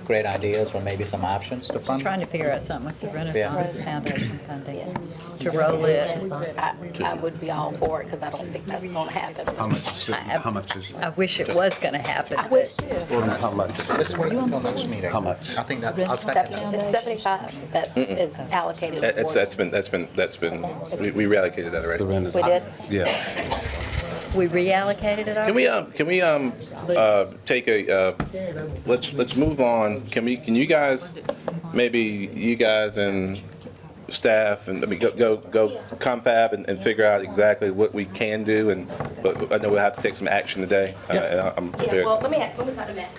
[SPEAKER 2] great ideas or maybe some options to fund?
[SPEAKER 4] Trying to figure out something with the Renaissance Foundation funding to roll it.
[SPEAKER 11] I would be all for it, because I don't think that's going to happen.
[SPEAKER 19] How much is it?
[SPEAKER 4] I wish it was going to happen.
[SPEAKER 11] I wish too.
[SPEAKER 19] Well, how much?
[SPEAKER 2] Let's wait until next meeting.
[SPEAKER 19] How much?
[SPEAKER 2] I think that, I'll second that.
[SPEAKER 11] It's 75 that is allocated.
[SPEAKER 1] That's been, we reallocated that already.
[SPEAKER 11] We did?
[SPEAKER 19] Yeah.
[SPEAKER 4] We reallocated it already?
[SPEAKER 1] Can we take a, let's move on. Can you guys, maybe you guys and staff, and go confab and figure out exactly what we can do, but I know we'll have to take some action today. I'm
[SPEAKER 11] Yeah,
[SPEAKER 1] prepared.
[SPEAKER 11] well, let me talk to Matt.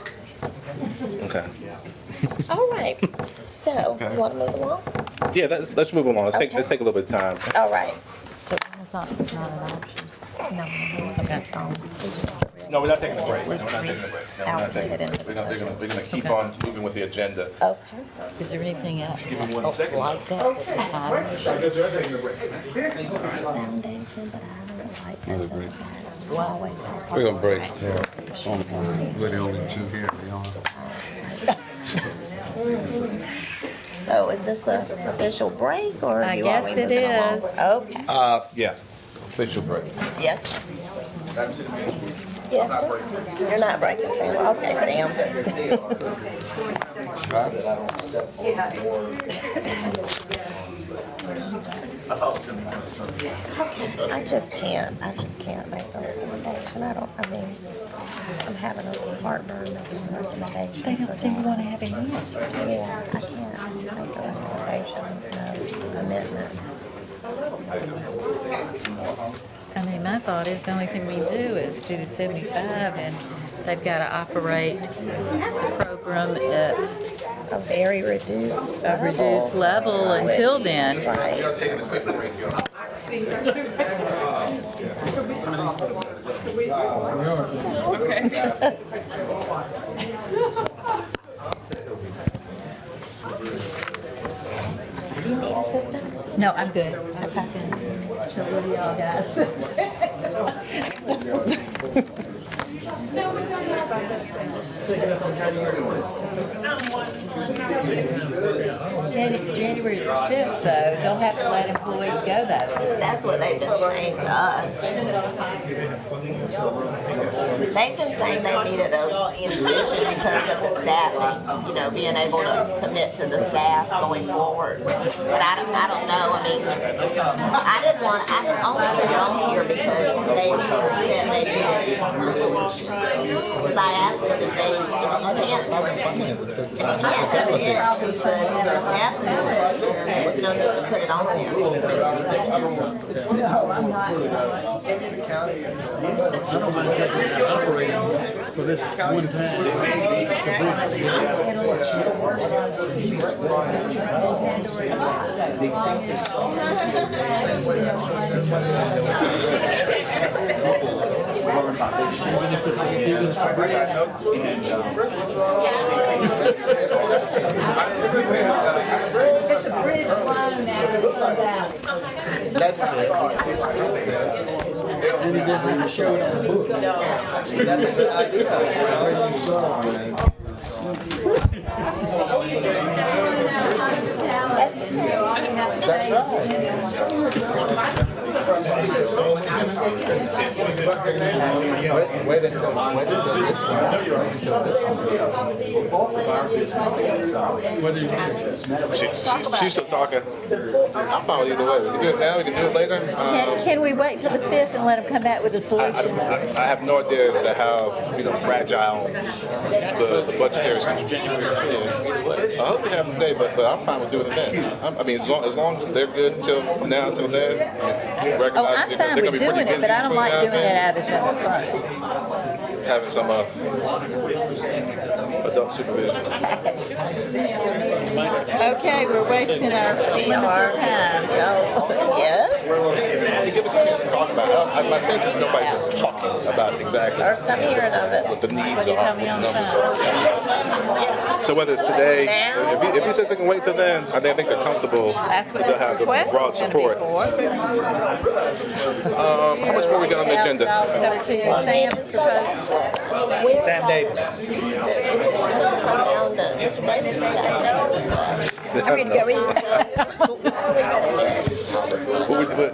[SPEAKER 1] Okay.
[SPEAKER 3] All right, so, you want to move along?
[SPEAKER 1] Yeah, let's move along. Let's take
[SPEAKER 3] Okay.
[SPEAKER 1] a little bit of time.
[SPEAKER 3] All right.
[SPEAKER 4] So Renaissance is not an option.
[SPEAKER 3] No, it's gone.
[SPEAKER 1] No, we're not taking a break.
[SPEAKER 3] Was reallocated into the
[SPEAKER 1] We're gonna keep on moving with the agenda.
[SPEAKER 3] Okay.
[SPEAKER 4] Is there anything else
[SPEAKER 1] Give me 1 second.
[SPEAKER 4] like that? That's a time?
[SPEAKER 3] Foundation, but I don't like that. It's always-
[SPEAKER 19] We're gonna break, yeah. We're the only two here,
[SPEAKER 3] So is this an official break, or
[SPEAKER 4] I
[SPEAKER 3] you
[SPEAKER 4] guess
[SPEAKER 3] want me
[SPEAKER 4] it
[SPEAKER 3] moving along?
[SPEAKER 4] is.
[SPEAKER 3] Okay,
[SPEAKER 19] Yeah, official break.
[SPEAKER 3] yes. Yes, sir. You're not breaking, Sam. Okay, Sam. Okay, I just can't make a recommendation. I'm having a heartburn making a recommendation.
[SPEAKER 4] They don't seem to want to have any.
[SPEAKER 3] Yeah, I can't make a recommendation, no commitment.
[SPEAKER 4] I mean, my thought is the only thing we do is do the 75, and they've got to operate the program at
[SPEAKER 3] A very reduced
[SPEAKER 4] a reduced level until then.
[SPEAKER 3] Right.
[SPEAKER 1] You're taking a quick break, y'all.
[SPEAKER 3] Do you need assistance?
[SPEAKER 4] No, I'm good.
[SPEAKER 3] Okay.
[SPEAKER 4] So what do y'all guys? January the 5th, though, they'll have to let employees go, though.
[SPEAKER 3] That's what they've been saying to us. They've been saying they needed a infusion because of the staff, being able to commit to the staff going forward. But I don't know, I didn't only put it on here because they said they needed a solution. Because I asked them if you can't do this, we should definitely, there's no need to put it on
[SPEAKER 15] For this one
[SPEAKER 4] It's a bridge line now to come down.
[SPEAKER 2] That's it. Actually, that's a good idea.
[SPEAKER 1] She's still talking. I'm fine with either way. We can do it now, we can do it later.
[SPEAKER 4] Can we wait till the 5th and let them come back with a solution?
[SPEAKER 1] I have no idea as to how, fragile the budgetary situation is. I hope we have them today, but I'm fine with doing it then. I mean, as long as they're good from now until then, recognize
[SPEAKER 4] I'm
[SPEAKER 1] they're
[SPEAKER 4] fine
[SPEAKER 1] going to
[SPEAKER 4] with
[SPEAKER 1] be pretty
[SPEAKER 4] doing it,
[SPEAKER 1] busy
[SPEAKER 4] but I don't
[SPEAKER 1] between
[SPEAKER 4] like
[SPEAKER 1] now
[SPEAKER 4] doing
[SPEAKER 1] and
[SPEAKER 4] it
[SPEAKER 1] then.
[SPEAKER 4] out of general fund.
[SPEAKER 1] Having some adult supervision.
[SPEAKER 4] Okay, we're wasting our limited time.
[SPEAKER 3] Yeah.
[SPEAKER 1] They give us a chance to talk about it. My sense is nobody's talking about exactly
[SPEAKER 3] First I'm hearing of it.
[SPEAKER 1] what the needs are. What the numbers are. So whether it's today, if he says they can wait till then, I think they're comfortable.
[SPEAKER 4] That's what
[SPEAKER 1] They'll
[SPEAKER 4] this
[SPEAKER 1] have the
[SPEAKER 4] request
[SPEAKER 1] broad
[SPEAKER 4] is gonna be
[SPEAKER 1] support.
[SPEAKER 4] for.
[SPEAKER 1] How much more we got on the agenda?
[SPEAKER 4] Sam's proposal.
[SPEAKER 2] Sam Davis.
[SPEAKER 4] I'm ready to go eat.
[SPEAKER 1] What we put?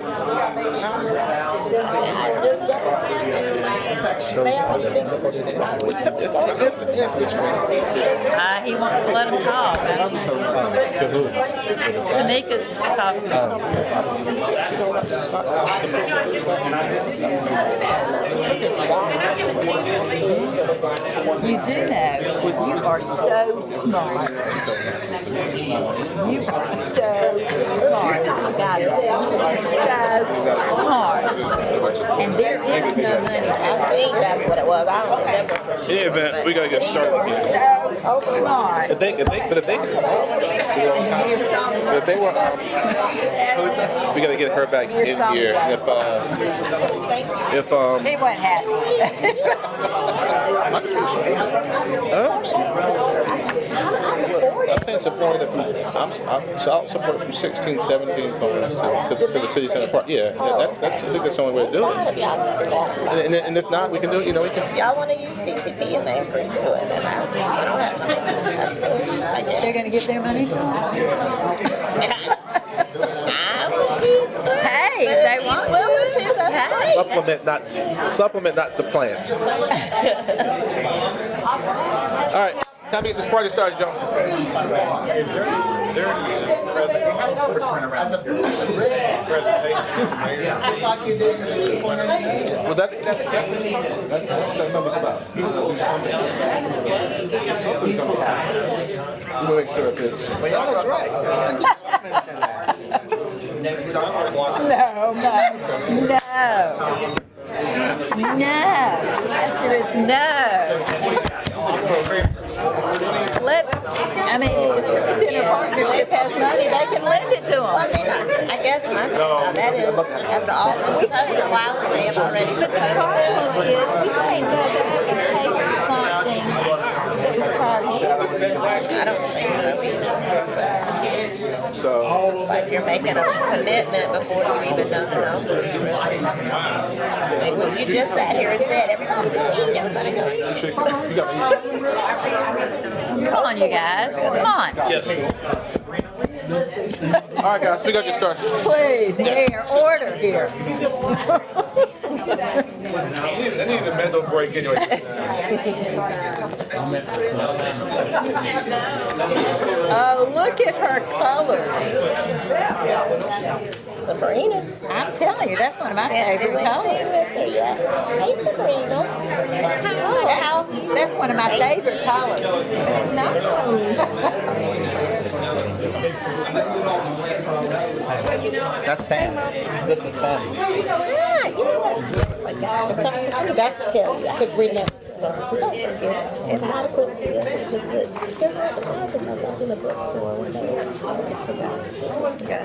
[SPEAKER 4] He wants to let him talk. I don't know. Tamika's talking. You do know, you are so smart. You are so smart. I got it. So smart. And there is no money.
[SPEAKER 3] I think that's what it was. I don't remember for sure.
[SPEAKER 1] In any event, we gotta get started again.
[SPEAKER 4] So smart.
[SPEAKER 1] If they were, we gotta get her back in here. And if
[SPEAKER 4] It won't happen.
[SPEAKER 1] I'm saying support it I'll support from 16, 17 funds to the city center park. Yeah, I think that's the only way to do it. And if not, we can do it. We can.
[SPEAKER 3] Y'all want to use CCP and they agree to it, and I don't have to. That's good. I guess.
[SPEAKER 4] They're going to give their money to them? Hey, if they want
[SPEAKER 3] willing to, that's great.
[SPEAKER 1] Supplement, not supplant. All right, time to get this party started, y'all. Well, that's what number's about. We'll make sure it's.
[SPEAKER 4] No. The answer is no. If the city center partnership has money, they can lend it to them.
[SPEAKER 3] Well, I mean, I guess that is, after all this discussion, why would they have already
[SPEAKER 4] But the
[SPEAKER 3] proposed
[SPEAKER 4] problem
[SPEAKER 3] it?
[SPEAKER 4] is, we can't go back and pay for something that was prior year.
[SPEAKER 3] I don't think so.
[SPEAKER 1] So.
[SPEAKER 3] It's like you're making a commitment before you even know the numbers, really. You just sat here and said, everybody go eat, everybody go eat.
[SPEAKER 4] Come on, you guys, come on.
[SPEAKER 1] Yes. All right, guys, we gotta get started.
[SPEAKER 4] Please, here, order here.
[SPEAKER 1] I need a mental break anyway.
[SPEAKER 4] Oh, look at her colors.
[SPEAKER 3] Sabrina.
[SPEAKER 4] I'm telling you, that's one of my favorite colors.
[SPEAKER 3] Hey, Sabrina.
[SPEAKER 4] That's one of my favorite colors.
[SPEAKER 2] That's Sam's. This is Sam's.
[SPEAKER 3] Yeah, you know what? Oh my God, it's something I forgot to tell you. I could remember. So don't forget. It's not a coincidence. It's just that they're not depositing those. I was in the bookstore one day. I forgot. 6 months ago.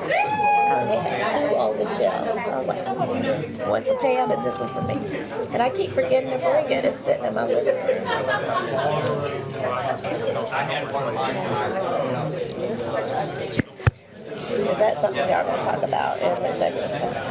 [SPEAKER 3] They had 2 on the shelf. I was like, oh, one for Pam and this one for me. And I keep forgetting to bring it. It's sitting in my living room. Is that something y'all gonna talk about in executive session?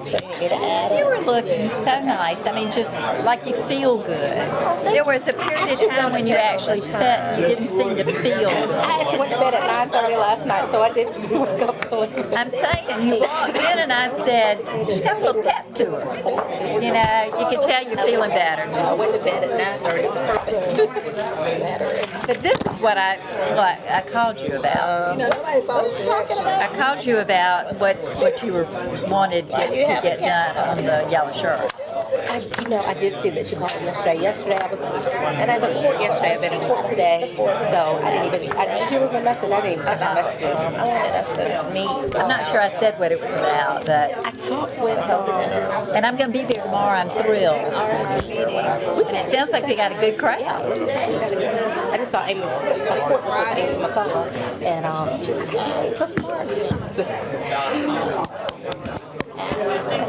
[SPEAKER 3] So you need me to add
[SPEAKER 4] You
[SPEAKER 3] it?
[SPEAKER 4] were looking so nice. I mean, just like you feel good. There was a period of time when you actually felt, you didn't seem to feel good.
[SPEAKER 11] I actually went to bed at 9:30 last night, so I did wake up feeling good.
[SPEAKER 4] I'm saying you are. walked in and I said, she's got a little pep to her. You know, you can tell you're feeling better.
[SPEAKER 11] I went to bed at 9:30, it was perfect.
[SPEAKER 4] But this is what I called you about. I called you about what you were wanted to get done on the yellow shirt.
[SPEAKER 11] I did see that you called me yesterday. Yesterday I was in court yesterday. I've been in court today, so I did you leave a message? I didn't even check my messages.
[SPEAKER 3] I wanted us to meet.
[SPEAKER 4] I'm not sure I said what it was about, but
[SPEAKER 11] I talked with
[SPEAKER 4] and I'm going to be there tomorrow. I'm thrilled. And it sounds like we got a good crowd.
[SPEAKER 11] I just saw Amy, my court was with Amy McCullough, and she was like, hey, till tomorrow.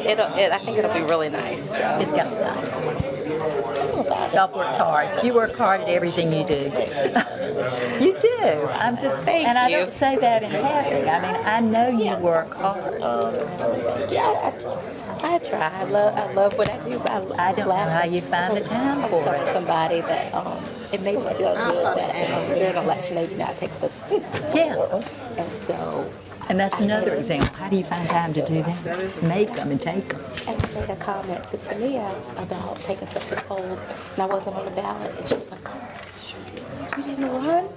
[SPEAKER 11] I think it'll be really nice. So.
[SPEAKER 4] It's going to be nice. Y'all worked hard. You work hard at everything you do. You do. I'm just, and I don't say that in passing. I mean, I know you work hard.
[SPEAKER 11] I try. I love what I do.
[SPEAKER 4] I don't know how you find the time for it.
[SPEAKER 11] Somebody that it made me feel good that during an election they do not take the pieces.
[SPEAKER 4] Yeah.
[SPEAKER 11] And so.
[SPEAKER 4] And that's another example. How do you find time to do that? Make them and take them.
[SPEAKER 11] And I made a comment to Tamia about taking stuff to the polls, and I wasn't on the ballot, and she was like, you didn't run?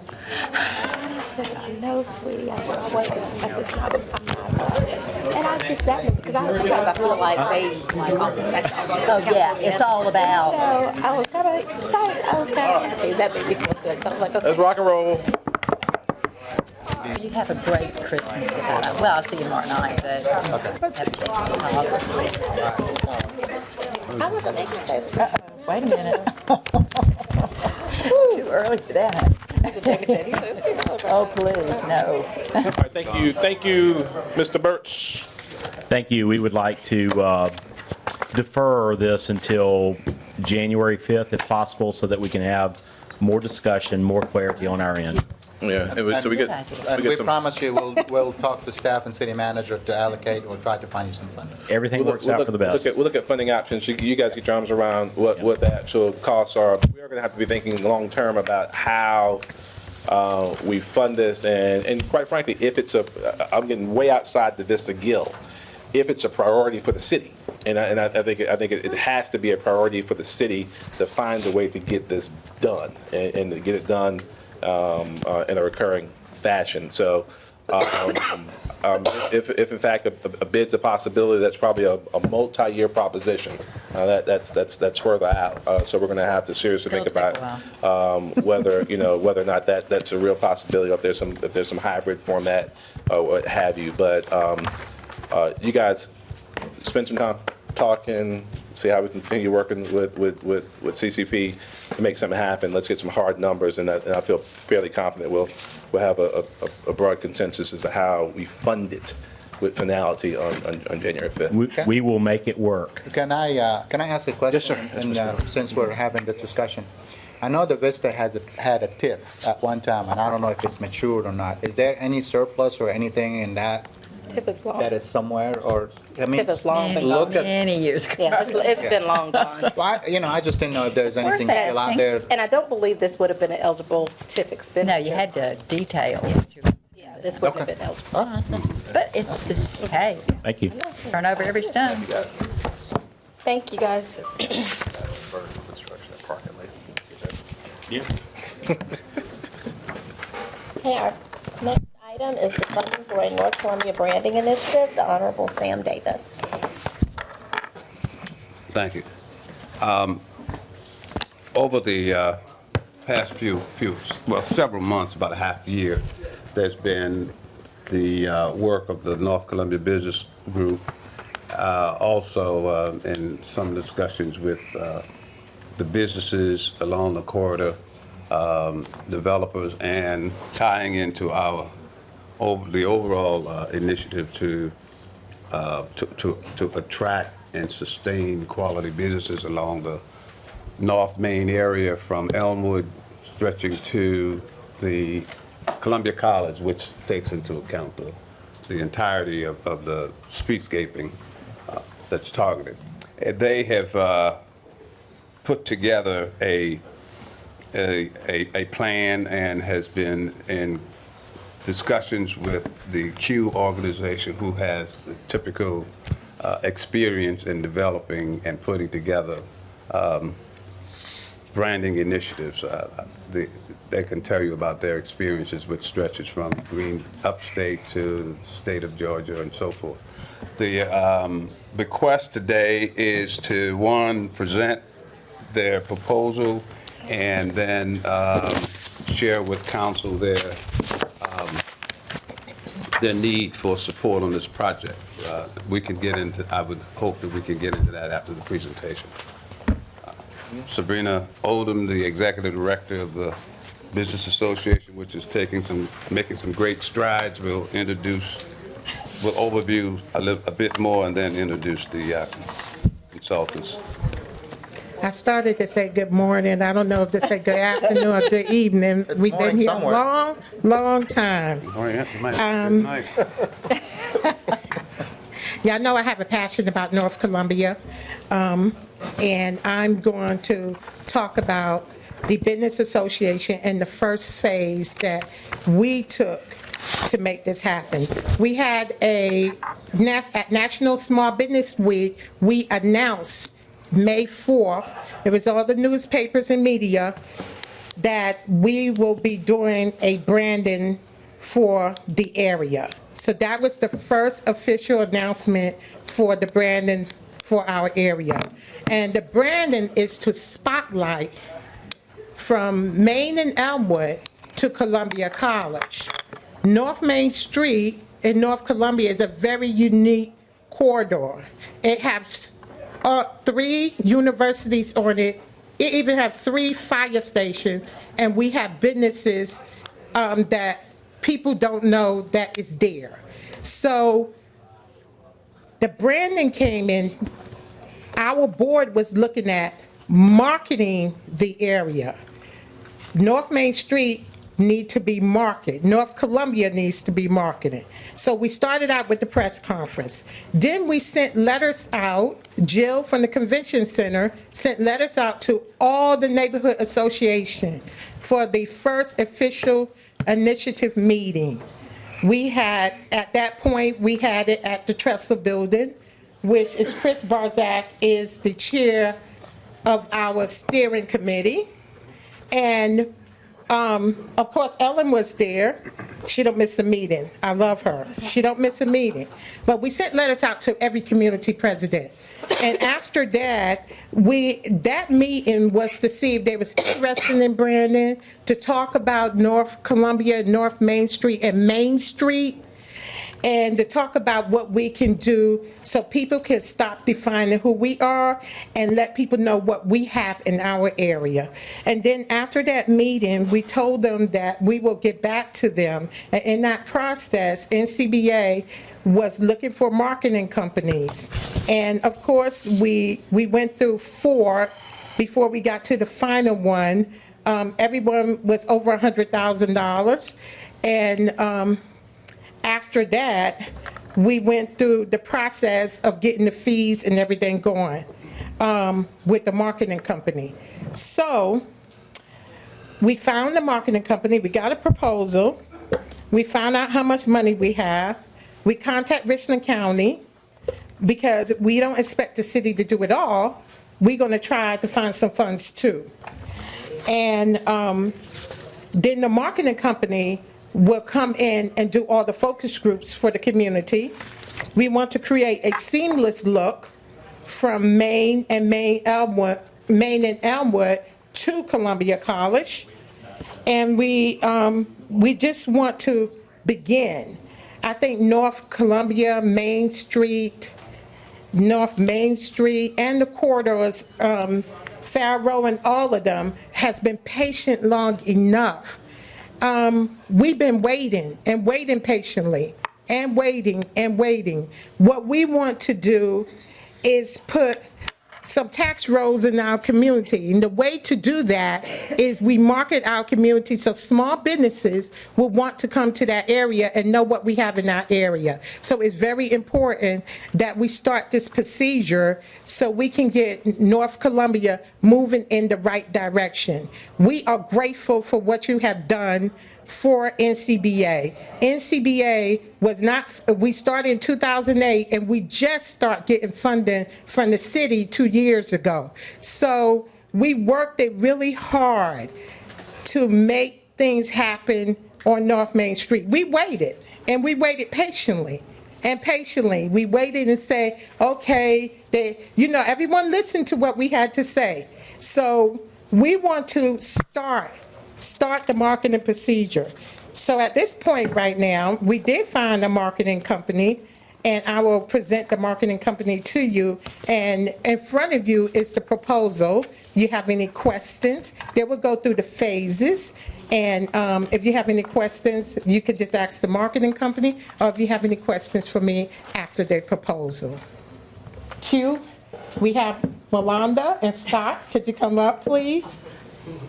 [SPEAKER 11] I said, no, sweetie. I said, I wasn't. I said, no, I'm not. And I just that because sometimes I feel like they
[SPEAKER 4] Oh yeah, it's all about.
[SPEAKER 11] So I was kind of excited. I was kind of happy. That made me feel good. So I was like, okay.
[SPEAKER 1] Let's rock and roll.
[SPEAKER 4] You have a great Christmas. Well, I'll see you tomorrow night, but
[SPEAKER 3] I wasn't making those.
[SPEAKER 4] wait a minute. Too early for that. Oh, please, no.
[SPEAKER 1] All right, thank you, Mr. Burtz.
[SPEAKER 17] Thank you. We would like to defer this until January 5th, if possible, so that we can have more discussion, more clarity on our end.
[SPEAKER 1] Yeah, so we get
[SPEAKER 2] We
[SPEAKER 1] some.
[SPEAKER 2] promise you, we'll talk to staff and city manager to allocate, we'll try to find you some funding.
[SPEAKER 17] Everything works out for the best.
[SPEAKER 1] We'll look at funding options. You guys get your arms around what the actual costs are. We are going to have to be thinking long-term about how we fund this, and quite frankly, if it's I'm getting way outside the Vista Gill, if it's a priority for the city. And I think it has to be a priority for the city to find a way to get this done and to get it done in a recurring fashion. So if in fact a bid's a possibility, that's probably a multi-year proposition. That's further out. So we're going to have to seriously think about whether or not that's a real possibility, or if there's some hybrid format or what have you. But you guys spend some time talking, see how we continue working with CCP to make something happen. Let's get some hard numbers, and I feel fairly confident we'll have a broad consensus as to how we fund it with finality on January 5th.
[SPEAKER 17] We will make it work.
[SPEAKER 2] Can I ask a question?
[SPEAKER 1] Yes, sir. Yes,
[SPEAKER 2] And,
[SPEAKER 1] Mr.
[SPEAKER 2] since we're having this discussion, I know the Vista had a TIF at one time, and I don't know if it's matured or not. Is there any surplus or anything in that
[SPEAKER 11] Tip is long.
[SPEAKER 2] that is somewhere, or, I mean,
[SPEAKER 11] Tip is long been
[SPEAKER 2] look
[SPEAKER 11] gone.
[SPEAKER 2] at,
[SPEAKER 4] Many years ago.
[SPEAKER 11] Yeah, it's been long gone.
[SPEAKER 2] well, I just didn't know if there's anything
[SPEAKER 11] Where's
[SPEAKER 2] still
[SPEAKER 11] that?
[SPEAKER 2] out there.
[SPEAKER 11] And I don't believe this would have been an eligible TIF expenditure.
[SPEAKER 4] No, you had to detail.
[SPEAKER 11] Yeah, this wouldn't have been eligible.
[SPEAKER 2] All right.
[SPEAKER 4] But it's just, hey,
[SPEAKER 17] Thank you.
[SPEAKER 4] turn over every stone.
[SPEAKER 11] Thank you, guys.
[SPEAKER 16] Yeah.
[SPEAKER 3] Okay, our next item is the funding for a North Columbia branding initiative, the Honorable Sam Davis.
[SPEAKER 9] Thank you. Over the past several months, about a half year, there's been the work of the North Columbia Business Group, also in some discussions with the businesses along the corridor, developers, and tying into the overall initiative to attract and sustain quality businesses along the North Main area from Elmwood stretching to the Columbia College, which takes into account the entirety of the streetscaping that's targeted. They have put together a plan and has been in discussions with the Q organization, who has the typical experience in developing and putting together branding initiatives. They can tell you about their experiences with stretches from green upstate to the state of Georgia and so forth. The bequest today is to, one, present their proposal and then share with council their need for support on this project. We can get into, I would hope that we can get into that after the presentation. Sabrina Oldham, the executive director of the Business Association, which is making some great strides, will overview a bit more and then introduce the consultants.
[SPEAKER 20] I started to say good morning. I don't know if to say good afternoon or good evening. We've been here a long time. Y'all know I have a passion about North Columbia, and I'm going to talk about the Business Association and the first phase that we took to make this happen. We had at National Small Business Week, we announced May 4th, it was all the newspapers and media, that we will be doing a branding for the area. So that was the first official announcement for the branding for our area. And the branding is to spotlight from Main and Elmwood to Columbia College. North Main Street in North Columbia is a very unique corridor. It has 3 universities on it. It even has 3 fire stations, and we have businesses that people don't know that is there. So the branding came in. Our board was looking at marketing the area. North Main Street need to be marketed. North Columbia needs to be marketed. So we started out with the press conference. Then we sent letters out. Jill from the convention center sent letters out to all the neighborhood association for the first official initiative meeting. We had, at that point, we had it at the Trestle Building, which is Chris Barzak is the chair of our steering committee. And of course, Ellen was there. She don't miss a meeting. I love her. She don't miss a meeting. But we sent letters out to every community president. And after that, that meeting was to see if they was interested in branding, to talk about North Columbia, North Main Street, and Main Street, and to talk about what we can do so people can stop defining who we are and let people know what we have in our area. And then after that meeting, we told them that we will get back to them. And in that process, NCBA was looking for marketing companies. And of course, we went through 4 before we got to the final one. Everyone was over $100,000. And after that, we went through the process of getting the fees and everything going with the marketing company. So we found the marketing company, we got a proposal, we found out how much money we have, we contact Richland County, because we don't expect the city to do it all, we're gonna try to find some funds too. And then the marketing company will come in and do all the focus groups for the community. We want to create a seamless look from Main and Elmwood to Columbia College. And we just want to begin. I think North Columbia, Main Street, North Main Street, and the corridors, Faro and all of them, has been patient long enough. We've been waiting and waiting patiently and waiting and waiting. What we want to do is put some tax rolls in our community. And the way to do that is we market our community so small businesses will want to come to that area and know what we have in our area. So it's very important that we start this procedure so we can get North Columbia moving in the right direction. We are grateful for what you have done for NCBA. NCBA was not, we started in 2008, and we just start getting funding from the city 2 years ago. So we worked it really hard to make things happen on North Main Street. We waited, and we waited patiently. And patiently, we waited and said, okay, everyone listened to what we had to say. So we want to start the marketing procedure. So at this point right now, we did find a marketing company, and I will present the marketing company to you. And in front of you is the proposal. You have any questions? They will go through the phases. And if you have any questions, you could just ask the marketing company, or if you have any questions for me after their proposal. Q, we have Melanda and Scott. Could you come up, please?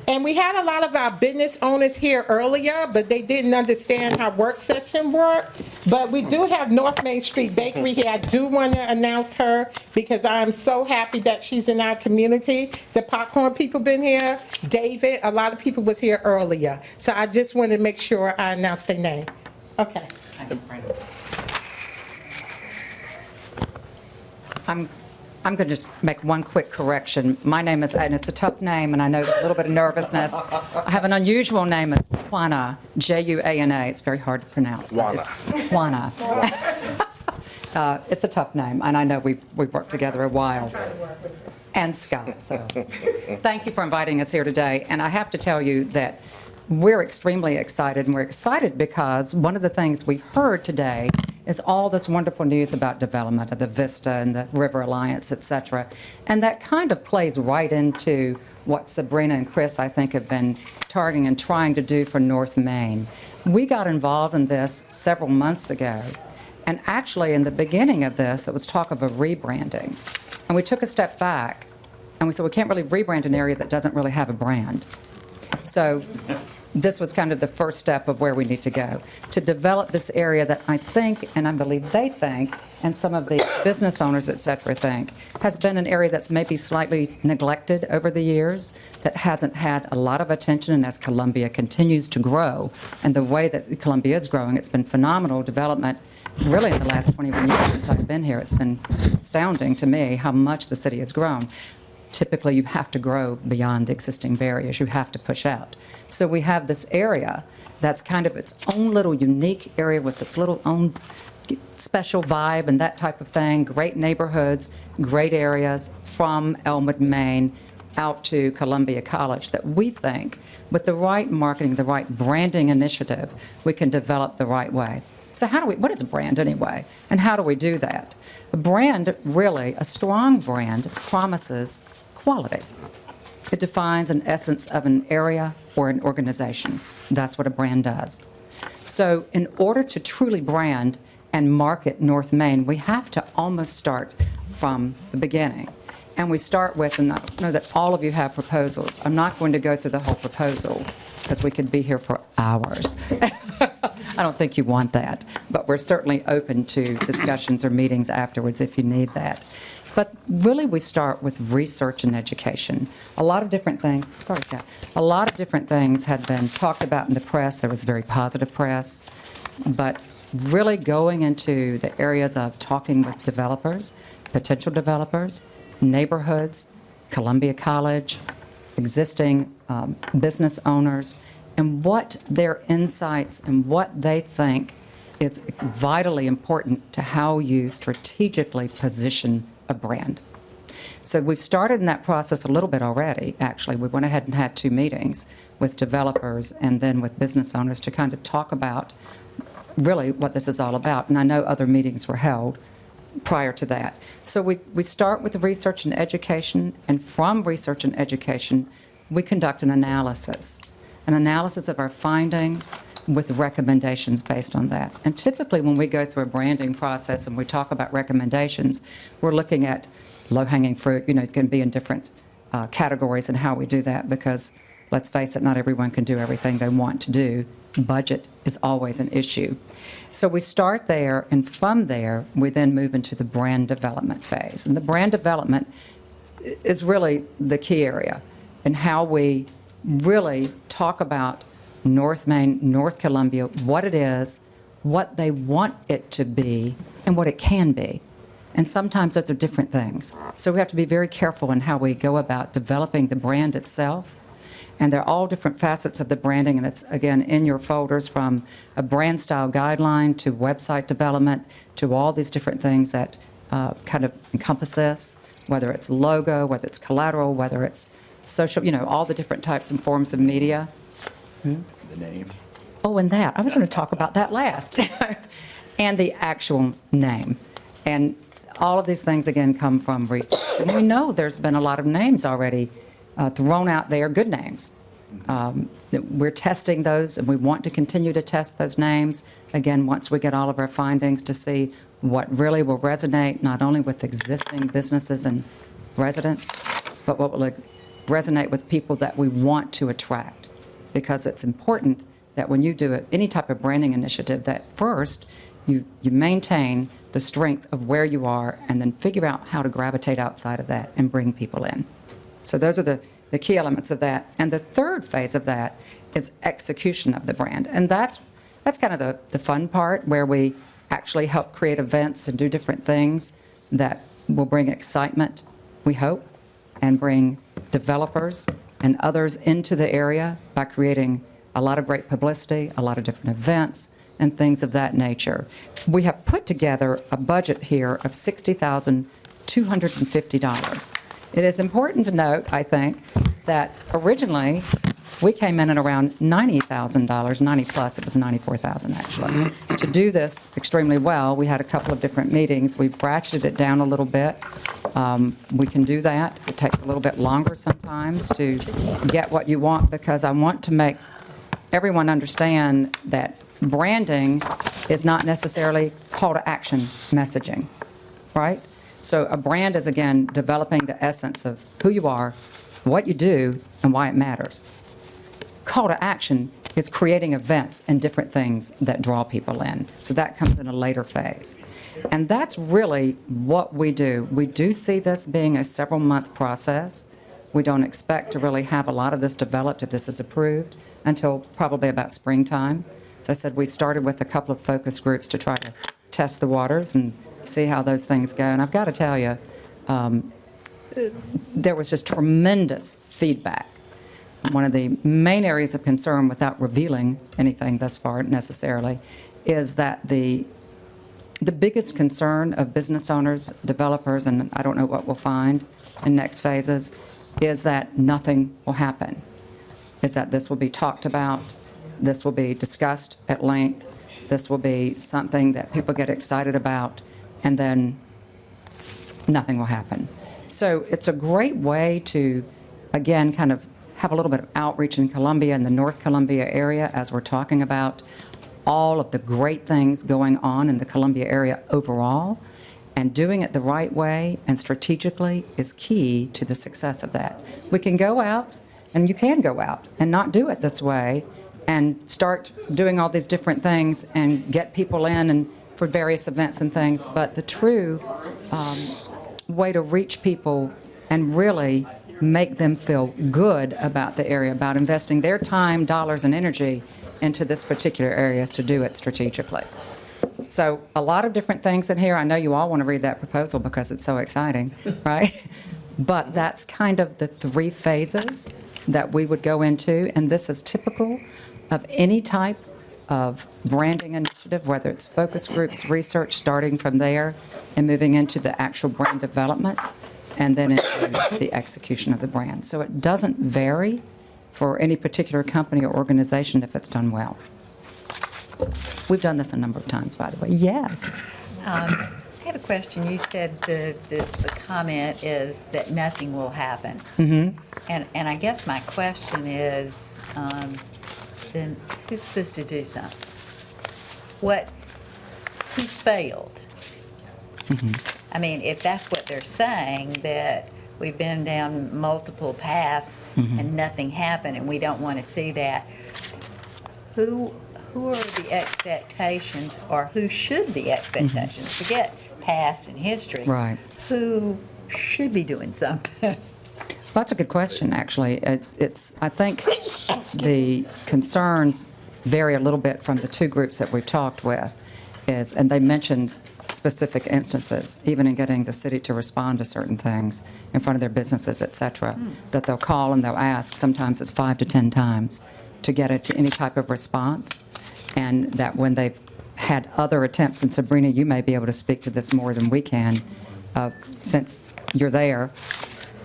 [SPEAKER 20] And we had a lot of our business owners here earlier, but they didn't understand how work session worked. But we do have North Main Street Bakery here. I do want to announce her because I'm so happy that she's in our community. The popcorn people been here. David, a lot of people was here earlier. So I just wanted to make sure I announced their name. Okay.
[SPEAKER 21] I'm going to just make one quick correction. My name is, and it's a tough name, and I know there's a little bit of nervousness. I have an unusual name. It's Juana, Juana. It's very hard to pronounce.
[SPEAKER 1] Juana.
[SPEAKER 21] Juana. It's a tough name, and I know we've worked together a while. And Scott, so thank you for inviting us here today. And I have to tell you that we're extremely excited, and we're excited because one of the things we've heard today is all this wonderful news about development of the Vista and the River Alliance, et cetera. And that kind of plays right into what Sabrina and Chris, I think, have been targeting and trying to do for North Main. We got involved in this several months ago. And actually, in the beginning of this, it was talk of a rebranding. And we took a step back, and we said, we can't really rebrand an area that doesn't really have a brand. So this was kind of the first step of where we need to go, to develop this area that I think, and I believe they think, and some of the business owners, et cetera, think, has been an area that's maybe slightly neglected over the years, that hasn't had a lot of attention. And as Columbia continues to grow, and the way that Columbia is growing, it's been phenomenal development really in the last 21 years since I've been here. It's been astounding to me how much the city has grown. Typically, you have to grow beyond the existing barriers. You have to push out. So we have this area that's kind of its own little unique area with its little own special vibe and that type of thing. Great neighborhoods, great areas from Elmwood, Maine, out to Columbia College that we think, with the right marketing, the right branding initiative, we can develop the right way. So what is a brand anyway? And how do we do that? A brand, really, a strong brand promises quality. It defines an essence of an area or an organization. That's what a brand does. So in order to truly brand and market North Main, we have to almost start from the beginning. And we start with, and I know that all of you have proposals. I'm not going to go through the whole proposal because we could be here for hours. I don't think you want that, but we're certainly open to discussions or meetings afterwards if you need that. But really, we start with research and education. A lot of different things, sorry, Kat. A lot of different things had been talked about in the press. There was very positive press, but really going into the areas of talking with developers, potential developers, neighborhoods, Columbia College, existing business owners, and what their insights and what they think is vitally important to how you strategically position a brand. So we've started in that process a little bit already, actually. We went ahead and had 2 meetings with developers and then with business owners to kind of talk about really what this is all about. And I know other meetings were held prior to that. So we start with research and education, and from research and education, we conduct an analysis of our findings with recommendations based on that. And typically when we go through a branding process and we talk about recommendations, we're looking at low-hanging fruit. It can be in different categories in how we do that because, let's face it, not everyone can do everything they want to do. Budget is always an issue. So we start there, and from there, we then move into the brand development phase. And the brand development is really the key area in how we really talk about North Main, North Columbia, what it is, what they want it to be, and what it can be. And sometimes those are different things. So we have to be very careful in how we go about developing the brand itself. And they're all different facets of the branding, and it's, again, in your folders, from a brand style guideline to website development to all these different things that kind of encompass this, whether it's logo, whether it's collateral, whether it's social, all the different types and forms of media.
[SPEAKER 7] The name.
[SPEAKER 21] Oh, and that, I was going to talk about that last. And the actual name. And all of these things, again, come from research. And we know there's been a lot of names already thrown out there, good names. We're testing those, and we want to continue to test those names, again, once we get all of our findings, to see what really will resonate, not only with existing businesses and residents, but what will resonate with people that we want to attract. Because it's important that when you do any type of branding initiative, that first you maintain the strength of where you are, and then figure out how to gravitate outside of that and bring people in. So those are the key elements of that. And the third phase of that is execution of the brand. And that's kind of the fun part, where we actually help create events and do different things that will bring excitement, we hope, and bring developers and others into the area by creating a lot of great publicity, a lot of different events, and things of that nature. We have put together a budget here of $60,250. It is important to note, I think, that originally we came in at around $90,000, 90 plus, it was 94,000 actually. To do this extremely well, we had a couple of different meetings. We ratcheted it down a little bit. We can do that. It takes a little bit longer sometimes to get what you want, because I want to make everyone understand that branding is not necessarily call to action messaging, right? So a brand is, again, developing the essence of who you are, what you do, and why it matters. Call to action is creating events and different things that draw people in. So that comes in a later phase. And that's really what we do. We do see this being a several-month process. We don't expect to really have a lot of this developed, if this is approved, until probably about springtime. As I said, we started with a couple of focus groups to try to test the waters and see how those things go. And I've got to tell you, there was just tremendous feedback. One of the main areas of concern, without revealing anything thus far necessarily, is that the biggest concern of business owners, developers, and I don't know what we'll find in next phases, is that nothing will happen. Is that this will be talked about, this will be discussed at length, this will be something that people get excited about, and then nothing will happen. So it's a great way to, again, kind of have a little bit of outreach in Columbia and the North Columbia area, as we're talking about all of the great things going on in the Columbia area overall. And doing it the right way and strategically is key to the success of that. We can go out, and you can go out and not do it this way and start doing all these different things and get people in and for various events and things. But the true way to reach people and really make them feel good about the area, about investing their time, dollars, and energy into this particular area, is to do it strategically. So a lot of different things in here. I know you all want to read that proposal because it's so exciting, right? But that's kind of the three phases that we would go into, and this is typical of any type of branding initiative, whether it's focus groups, research, starting from there and moving into the actual brand development, and then into the execution of the brand. So it doesn't vary for any particular company or organization if it's done well. We've done this a number of times, by the way. Yes.
[SPEAKER 4] I have a question. You said the comment is that nothing will happen.
[SPEAKER 21] Mm-hmm.
[SPEAKER 4] And I guess my question is, then who's supposed to do something? Who's failed?
[SPEAKER 21] Mm-hmm.
[SPEAKER 4] I mean, if that's what they're saying, that we've been down multiple paths and nothing happened, and we don't want to see that, who are the expectations, or who should be expectations? Forget past and history.
[SPEAKER 21] Right.
[SPEAKER 4] Who should be doing something?
[SPEAKER 21] That's a good question, actually. I think the concerns vary a little bit from the two groups that we've talked with, and they mentioned specific instances, even in getting the city to respond to certain things in front of their businesses, et cetera, that they'll call and they'll ask, sometimes it's 5 to 10 times, to get it to any type of response, and that when they've had other attempts, and Sabrina, you may be able to speak to this more than we can, since you're there,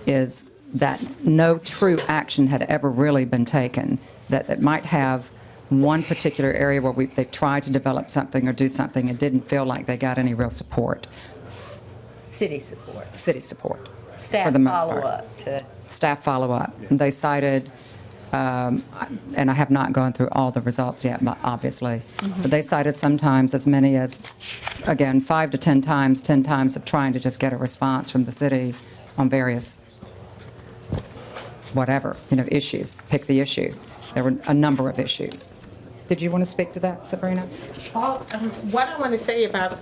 [SPEAKER 21] is that no true action had ever really been taken, that might have one particular area where they've tried to develop something or do something and didn't feel like they got any real support.
[SPEAKER 4] City support.
[SPEAKER 21] City support.
[SPEAKER 4] Staff
[SPEAKER 21] for the most part.
[SPEAKER 4] follow-up to.
[SPEAKER 21] Staff follow-up. They cited, and I have not gone through all the results yet, obviously, but they cited sometimes as many as, again, 5 to 10 times of trying to just get a response from the city on various whatever, issues. Pick the issue. There were a number of issues. Did you want to speak to that, Sabrina?
[SPEAKER 20] What I want to say about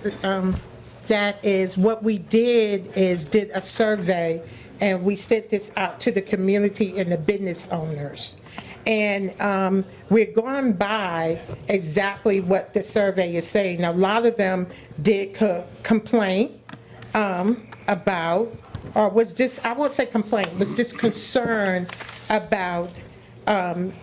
[SPEAKER 20] that is what we did a survey, and we sent this out to the community and the business owners. And we're going by exactly what the survey is saying. A lot of them did complain about, or was just, I won't say complaint, was just concerned about from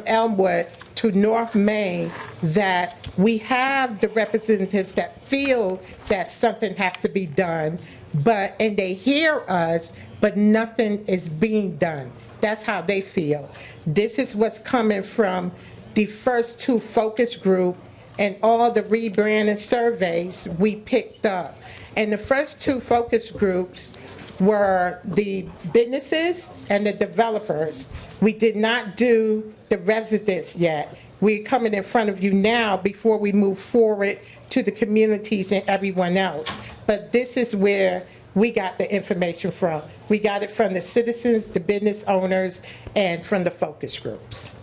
[SPEAKER 20] Elmwood to North Main, that we have the representatives that feel that something has to be done, and they hear us, but nothing is being done. That's how they feel. This is what's coming from the first two focus group and all the rebranding surveys we picked up. And the first two focus groups were the businesses and the developers. We did not do the residents yet. We're coming in front of you now before we move forward to the communities and everyone else. But this is where we got the information from. We got it from the citizens, the business owners, and from the focus groups.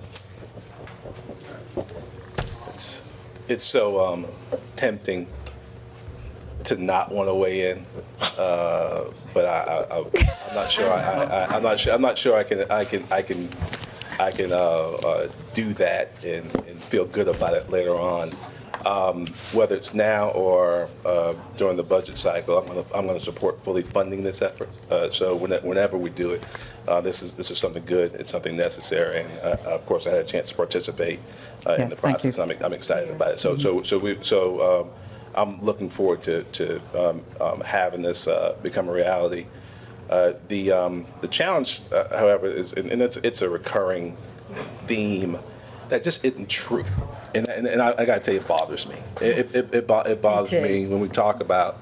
[SPEAKER 1] It's so tempting to not want to weigh in, but I'm not sure. I'm not sure I can do that and feel good about it later on. Whether it's now or during the budget cycle, I'm going to support fully funding this effort. So whenever we do it, this is something good. It's something necessary, and of course, I had a chance to participate in the process. I'm excited about it. So I'm looking forward to having this become a reality. The challenge, however, is, and it's a recurring theme that just isn't true. And I got to tell you, it bothers me. It bothers me when we talk about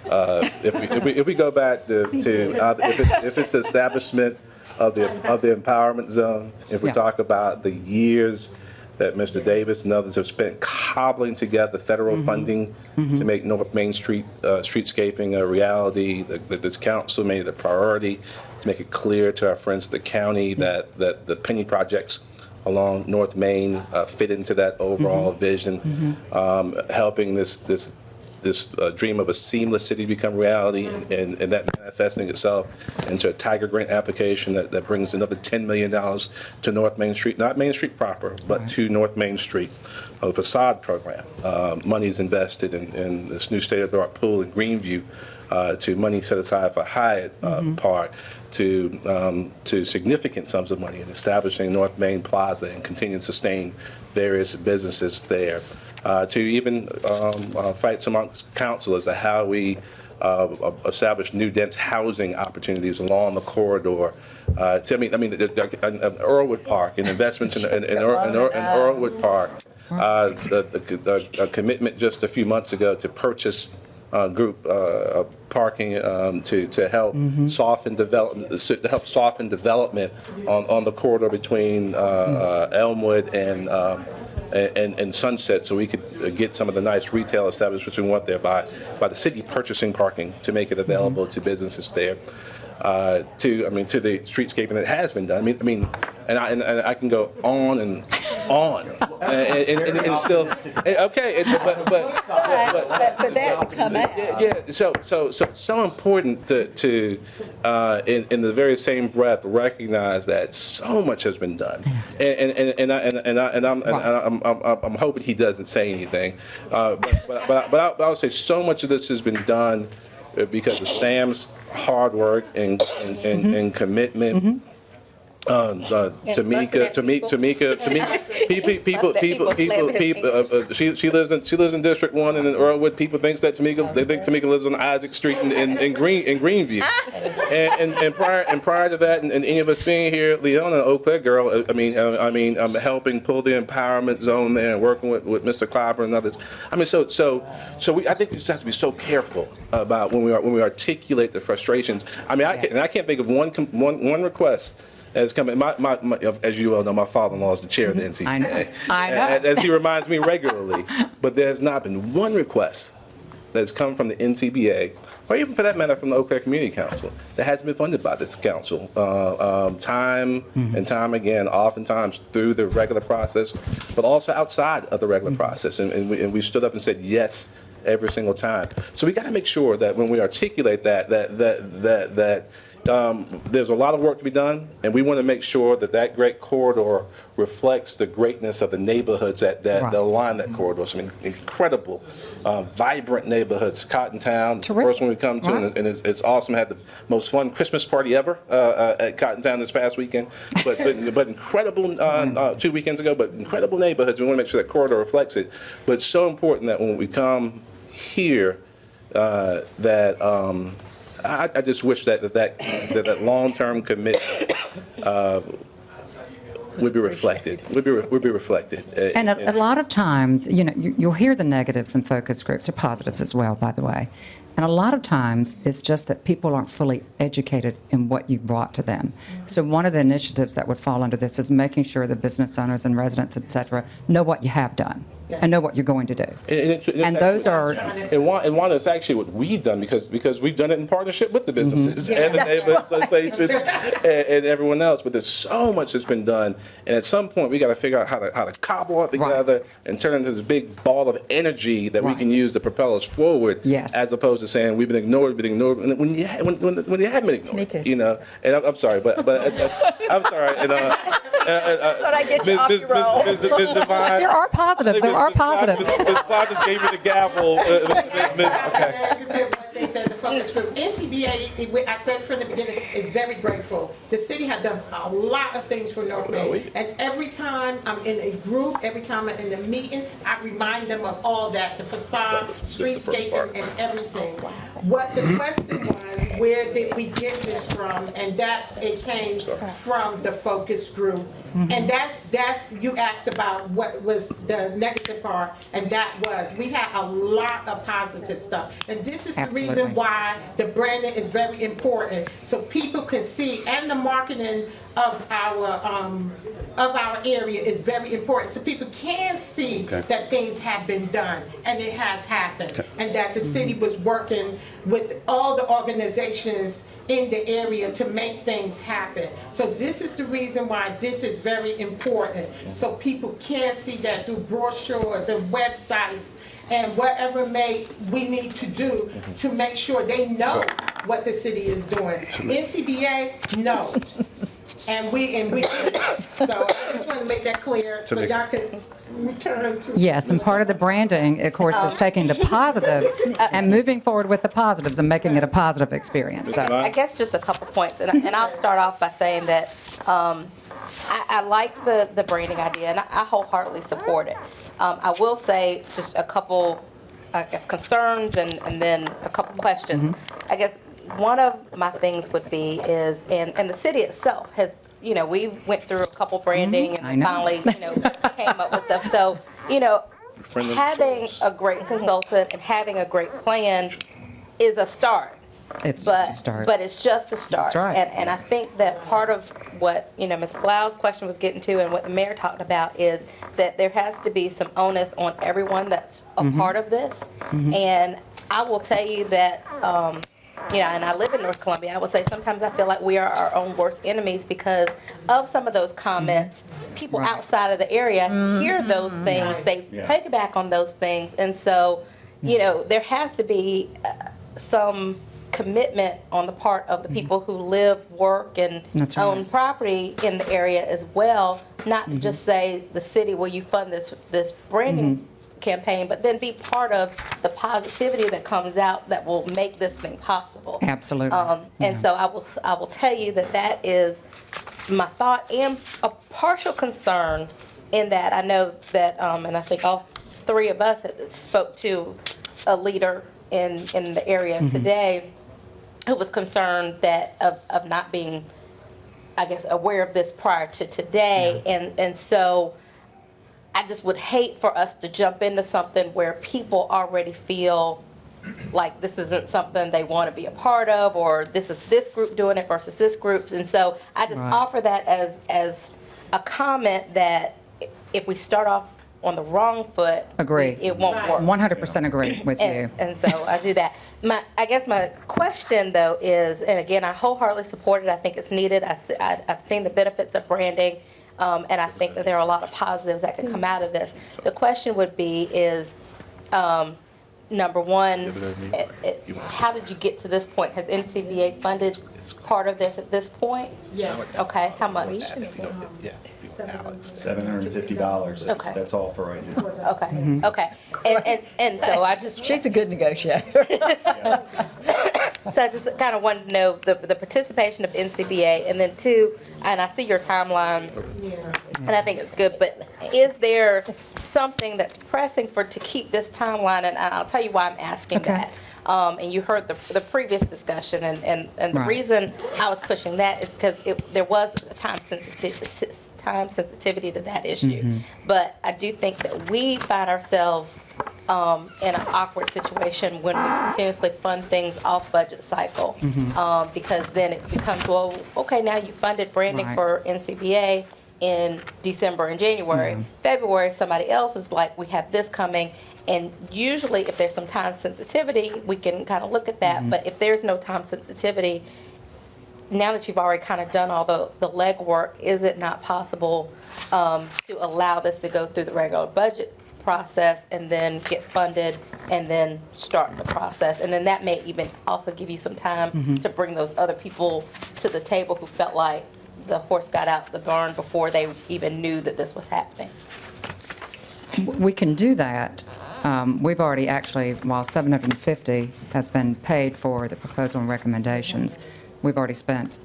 [SPEAKER 1] if we go back to if it's establishment of the empowerment zone, if we talk about the years that Mr. Davis and others have spent cobbling together federal funding to make North Main Street streetscaping a reality, that this council made it a priority to make it clear to our friends at the county that the penny projects along North Main fit into that overall vision, helping this dream of a seamless city become reality, and that manifesting itself into a Tiger Grant application that brings another $10 million to North Main Street, not Main Street proper, but to North Main Street, a facade program. Money's invested in this new state-of-the-art pool in Greenview, to money set aside for Hyatt Park, to significant sums of money in establishing North Main Plaza and continuing to sustain various businesses there. To even fights amongst council as to how we establish new dense housing opportunities along the corridor. Earlwood Park and investments in Earlwood Park. A commitment just a few months ago to purchase group parking to help soften development on the corridor between Elmwood and Sunset, so we could get some of the nice retail establishments we want there by the city purchasing parking to make it available to businesses there. To the streetscaping that has been done. And I can go on and on and still, okay, but
[SPEAKER 4] that would come out.
[SPEAKER 1] yeah, so important to in the very same breath recognize that so much has been done, and I'm hoping he doesn't say anything, but I'll say so much of this has been done because of Sam's hard work and commitment. Tamika, she lives in District 1 and in Earlwood. People think that they think Tamika lives on Isaac Street in Greenview. And prior to that, and any of us being here, Leona, Eau Claire girl, I mean, I'm helping pull the empowerment zone there and working with Mr. Clyburn and others. I mean, I think we just have to be so careful about when we articulate the frustrations. I mean, I can't think of one request has come in. As you all know, my father-in-law is the chair of the NCBA.
[SPEAKER 21] I know.
[SPEAKER 1] As he reminds me regularly. But there has not been one request that has come from the NCBA, or even for that matter from the Eau Claire Community Council, that hasn't been funded by this council time and time again, oftentimes through the regular process, but also outside of the regular process. And we stood up and said yes every single time. So we got to make sure that when we articulate that there's a lot of work to be done, and we want to make sure that great corridor reflects the greatness of the neighborhoods that align that corridor. Some incredible, vibrant neighborhoods. Cottontown, the first one we come to, and it's awesome. Had the most fun Christmas party ever at Cottontown this past weekend. But incredible 2 weekends ago. But incredible neighborhoods. We want to make sure that corridor reflects it. But it's so important that when we come here, I just wish that long-term commitment would be reflected. Would be reflected.
[SPEAKER 21] And a lot of times, you'll hear the negatives in focus groups, or positives as well, by the way. And a lot of times, it's just that people aren't fully educated in what you brought to them. So one of the initiatives that would fall under this is making sure the business owners and residents, et cetera, know what you have done and know what you're going to do. And those are...
[SPEAKER 1] And one is actually what we've done, because we've done it in partnership with the businesses and the neighborhood associations and everyone else. But there's so much that's been done. And at some point, we got to figure out how to cobble it together and turn it into this big ball of energy that we can use to propel us forward, as opposed to saying we've been ignored. And when you haven't been ignored, And I'm sorry, but I'm sorry. And,
[SPEAKER 4] Thought I'd get you off your roll.
[SPEAKER 1] Ms. Devine.
[SPEAKER 21] There are positives. There are positives.
[SPEAKER 1] Ms. Bond just gave me the gavel.
[SPEAKER 20] Okay. They said the focus group. NCBA, I said from the beginning, is very grateful. The city has done a lot of things for North Main. And every time I'm in a group, every time I'm in a meeting, I remind them of all that, the facade, streetscaping, and everything. What the question was, where did we get this from? And that's a change from the focus group. And that's you asked about what was the negative part, and that was, we had a lot of positive stuff. And this is the reason why the branding is very important, so people can see, and the marketing of our area is very important, so people can see that things have been done and it has happened, and that the city was working with all the organizations in the area to make things happen. So this is the reason why this is very important, so people can see that through brochures and websites and whatever we need to do to make sure they know what the city is doing. NCBA knows. And we do. So I just want to make that clear so y'all can return to.
[SPEAKER 21] Yes, and part of the branding, of course, is taking the positives and moving forward with the positives and making it a positive experience. So
[SPEAKER 11] I guess just a couple points, and I'll start off by saying that I like the branding idea, and I wholeheartedly support it. I will say just a couple, I guess, concerns and then a couple questions. I guess one of my things would be is, and the city itself has, we went through a couple branding and finally, came up with stuff. So, having a great consultant and having a great plan is a start.
[SPEAKER 21] It's just a start.
[SPEAKER 11] But it's just a start.
[SPEAKER 21] That's right.
[SPEAKER 11] And I think that part of what, Ms. Blau's question was getting to and what the mayor talked about is that there has to be some onus on everyone that's a part of this. And I will tell you that and I live in North Columbia, I would say sometimes I feel like we are our own worst enemies because of some of those comments. People outside of the area hear those things, they piggyback on those things, and so, there has to be some commitment on the part of the people who live, work, and
[SPEAKER 21] That's
[SPEAKER 11] own
[SPEAKER 21] right.
[SPEAKER 11] property in the area as well, not to just say, the city, will you fund this branding campaign, but then be part of the positivity that comes out that will make this thing possible.
[SPEAKER 21] Absolutely.
[SPEAKER 11] And so I will tell you that is my thought and a partial concern in that I know that, and I think all three of us had spoke to a leader in the area today who was concerned that of not being, I guess, aware of this prior to today. And so I just would hate for us to jump into something where people already feel like this isn't something they want to be a part of, or this is this group doing it versus this group. And so I just offer that as a comment that if we start off on the wrong foot,
[SPEAKER 21] Agree.
[SPEAKER 11] it won't work.
[SPEAKER 21] 100% agree with you.
[SPEAKER 11] And so I do that. I guess my question, though, is, and again, I wholeheartedly support it. I think it's needed. I've seen the benefits of branding, and I think that there are a lot of positives that could come out of this. The question would be is, number one, how did you get to this point? Has NCBA funded part of this at this point?
[SPEAKER 20] Yes.
[SPEAKER 11] Okay, how much?
[SPEAKER 7] $750.
[SPEAKER 11] Okay.
[SPEAKER 7] That's all for right now.
[SPEAKER 11] Okay, okay. And so I just.
[SPEAKER 12] She's a good negotiator.
[SPEAKER 11] So I just kind of wanted to know the participation of NCBA, and then two, and I see your timeline, and I think it's good, but is there something that's pressing to keep this timeline, and I'll tell you why I'm asking that. And you heard the previous discussion, and the
[SPEAKER 21] Right.
[SPEAKER 11] reason I was pushing that is because there was a time sensitivity to that issue. But I do think that we find ourselves in an awkward situation when we continuously fund things off budget cycle. Because then it becomes, well, okay, now you funded branding
[SPEAKER 21] Right.
[SPEAKER 11] for NCBA in December and January. February, somebody else is like, we have this coming. And usually if there's some time sensitivity, we can kind of look at that. But if there's no time sensitivity, now that you've already kind of done all the legwork, is it not possible to allow this to go through the regular budget process and then get funded and then start the process? And then that may even also give you some time to bring those other people to the table who felt like the horse got out the barn before they even knew that this was happening.
[SPEAKER 21] We can do that. We've already actually, while $750 has been paid for the proposal and recommendations, we've already spent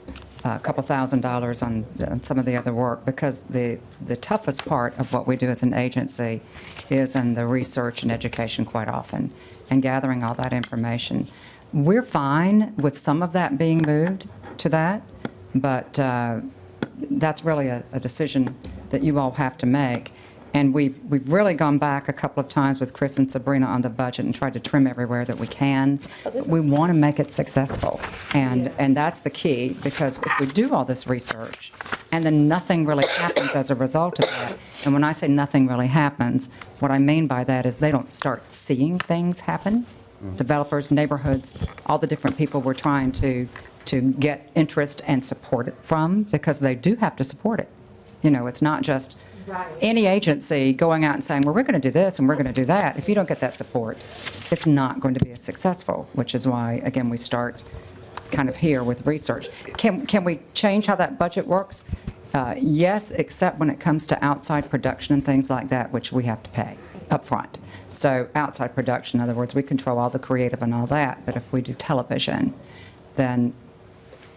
[SPEAKER 21] a couple $1,000s on some of the other work, because the toughest part of what we do as an agency is in the research and education quite often, and gathering all that information. We're fine with some of that being moved to that, but that's really a decision that you all have to make. And we've really gone back a couple of times with Chris and Sabrina on the budget and tried to trim everywhere that we can. We want to make it successful, and that's the key, because if we do all this research and then nothing really happens as a result of that, and when I say nothing really happens, what I mean by that is they don't start seeing things happen. Developers, neighborhoods, all the different people we're trying to get interest and support it from, because they do have to support it. It's not just any agency going out and saying, well, we're going to do this and we're going to do that. If you don't get that support, it's not going to be as successful, which is why, again, we start kind of here with research. Can we change how that budget works? Yes, except when it comes to outside production and things like that, which we have to pay up front. So outside production, in other words, we control all the creative and all that. But if we do television, then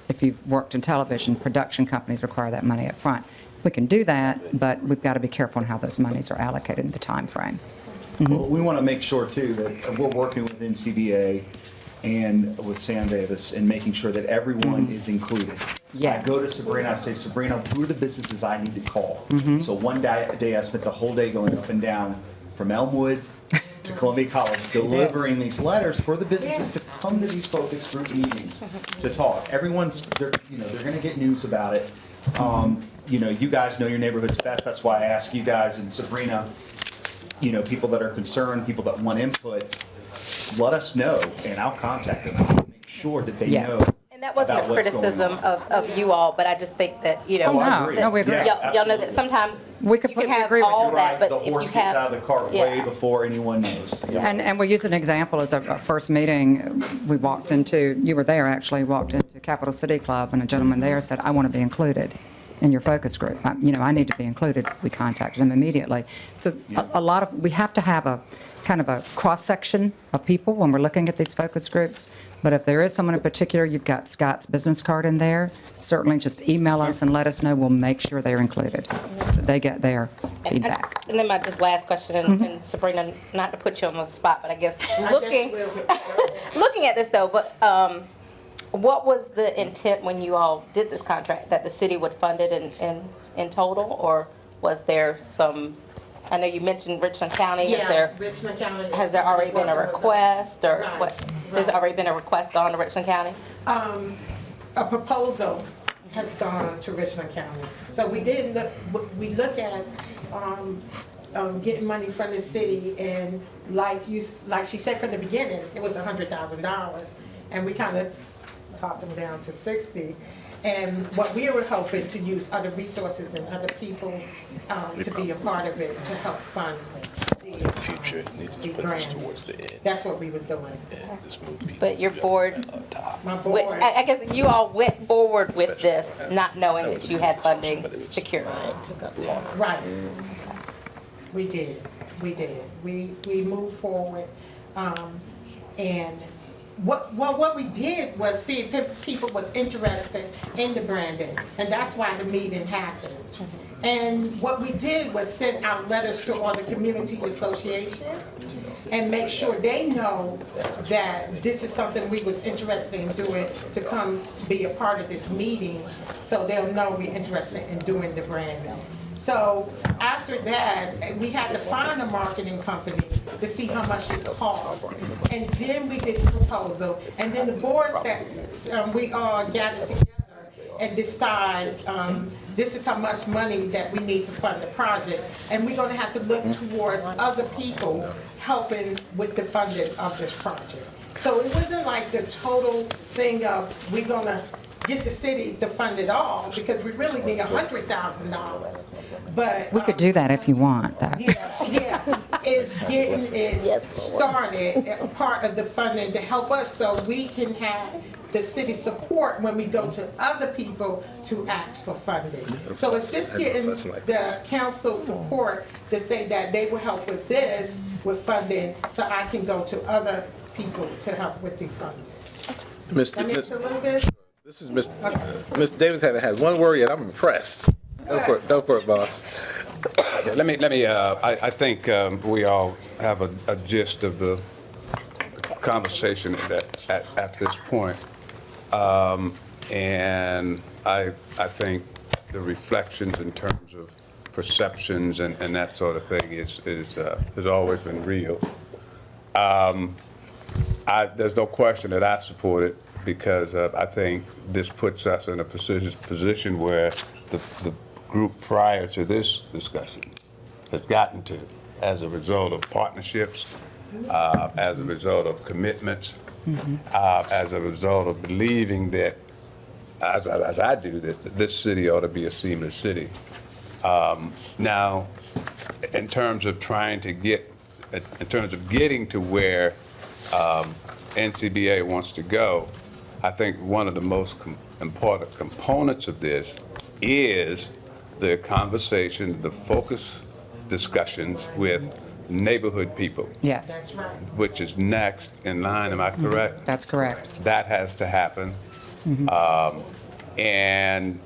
[SPEAKER 21] if you've worked in television, production companies require that money up front. We can do that, but we've got to be careful on how those monies are allocated in the time frame.
[SPEAKER 7] Well, we want to make sure, too, that we're working with NCBA and with Sam Davis and making sure that everyone is included.
[SPEAKER 21] Yes.
[SPEAKER 7] I go to Sabrina, I say, Sabrina, who are the businesses I need to call? So one day I spent the whole day going up and down from Elmwood to Columbia College, delivering these letters for the businesses to come to these focus group meetings to talk. Everyone's, they're going to get news about it. You guys know your neighborhoods best. That's why I ask you guys and Sabrina, people that are concerned, people that want input, let us know, and I'll contact them. I'll make sure that they
[SPEAKER 21] Yes.
[SPEAKER 7] know.
[SPEAKER 11] And that wasn't
[SPEAKER 7] about
[SPEAKER 11] a
[SPEAKER 7] what's going
[SPEAKER 11] criticism
[SPEAKER 7] on.
[SPEAKER 11] of you all, but I just think that, you know.
[SPEAKER 7] Oh, I agree.
[SPEAKER 11] that
[SPEAKER 21] No, we agree.
[SPEAKER 11] Y'all know that sometimes
[SPEAKER 21] We
[SPEAKER 11] you can
[SPEAKER 21] completely
[SPEAKER 11] have
[SPEAKER 21] agree with
[SPEAKER 11] all
[SPEAKER 21] you.
[SPEAKER 11] that, but
[SPEAKER 7] The
[SPEAKER 11] if you
[SPEAKER 7] horse gets out
[SPEAKER 11] have.
[SPEAKER 7] of the cart
[SPEAKER 11] yeah.
[SPEAKER 7] way before anyone knows.
[SPEAKER 21] And we use an example as our first meeting, we walked into, you were there actually, walked into Capital City Club, and a gentleman there said, I want to be included in your focus group. I need to be included. We contacted him immediately. So a lot of, we have to have a kind of a cross-section of people when we're looking at these focus groups. But if there is someone in particular, you've got Scott's business card in there, certainly just email us and let us know. We'll make sure they're included, that they get their feedback.
[SPEAKER 11] And then my just last question, and Sabrina, not to put you on the spot, but I guess looking at this though, but what was the intent when you all did this contract, that the city would fund it in total, or was there some? I know you mentioned Richland County.
[SPEAKER 20] Yeah, Richland County.
[SPEAKER 11] Has there already been a request, or
[SPEAKER 20] Right,
[SPEAKER 11] what? There's already been a request gone to Richland County?
[SPEAKER 20] A proposal has gone to Richland County. So we did look, we look at, getting money from the city, and like she said from the beginning, it was $100,000. And we kind of talked them down to 60. And what we were hoping to use other resources and other people to be a part of it to help fund
[SPEAKER 1] Future needs to put this towards the end.
[SPEAKER 20] That's what we was doing.
[SPEAKER 11] But your board,
[SPEAKER 20] My
[SPEAKER 11] which,
[SPEAKER 20] board.
[SPEAKER 11] I guess you all went forward with this, not knowing that you had funding secured.
[SPEAKER 20] Right. We did. We moved forward. And what we did was see if people was interested in the branding. And that's why the meeting happened. And what we did was send out letters to all the community associations and make sure they know that this is something we was interested in doing, to come be a part of this meeting, so they'll know we're interested in doing the branding. So after that, we had to find a marketing company to see how much it cost. And then we did the proposal, and then the board said, we all gathered together and decide, this is how much money that we need to fund the project. And we're gonna have to look towards other people helping with the funding of this project. So it wasn't like the total thing of, we're gonna get the city to fund it all, because we really need $100,000. But
[SPEAKER 21] We could do that if you want, though.
[SPEAKER 20] yeah, is getting it started, a part of the funding to help us, so we can have the city support when we go to other people to ask for funding. So it's just getting the council support to say that they will help with this, with funding, so I can go to other people to help with the funding. That makes a little bit?
[SPEAKER 1] This is Mr. Davis has one worry, and I'm impressed. Go for it, boss.
[SPEAKER 9] Yeah, let me. I think we all have a gist of the conversation at this point, and I think the reflections in terms of perceptions and that sort of thing has always been real. There's no question that I support it, because I think this puts us in a position where the group prior to this discussion has gotten to, as a result of partnerships, as a result of commitments, as a result of believing that, as I do, that this city ought to be a seamless city. Now, in terms of getting to where NCBA wants to go, I think one of the most important components of this is the conversation, the focus discussions with neighborhood people.
[SPEAKER 21] Yes.
[SPEAKER 20] That's right.
[SPEAKER 9] Which is next in line, am I correct?
[SPEAKER 21] That's correct.
[SPEAKER 9] That has to happen. And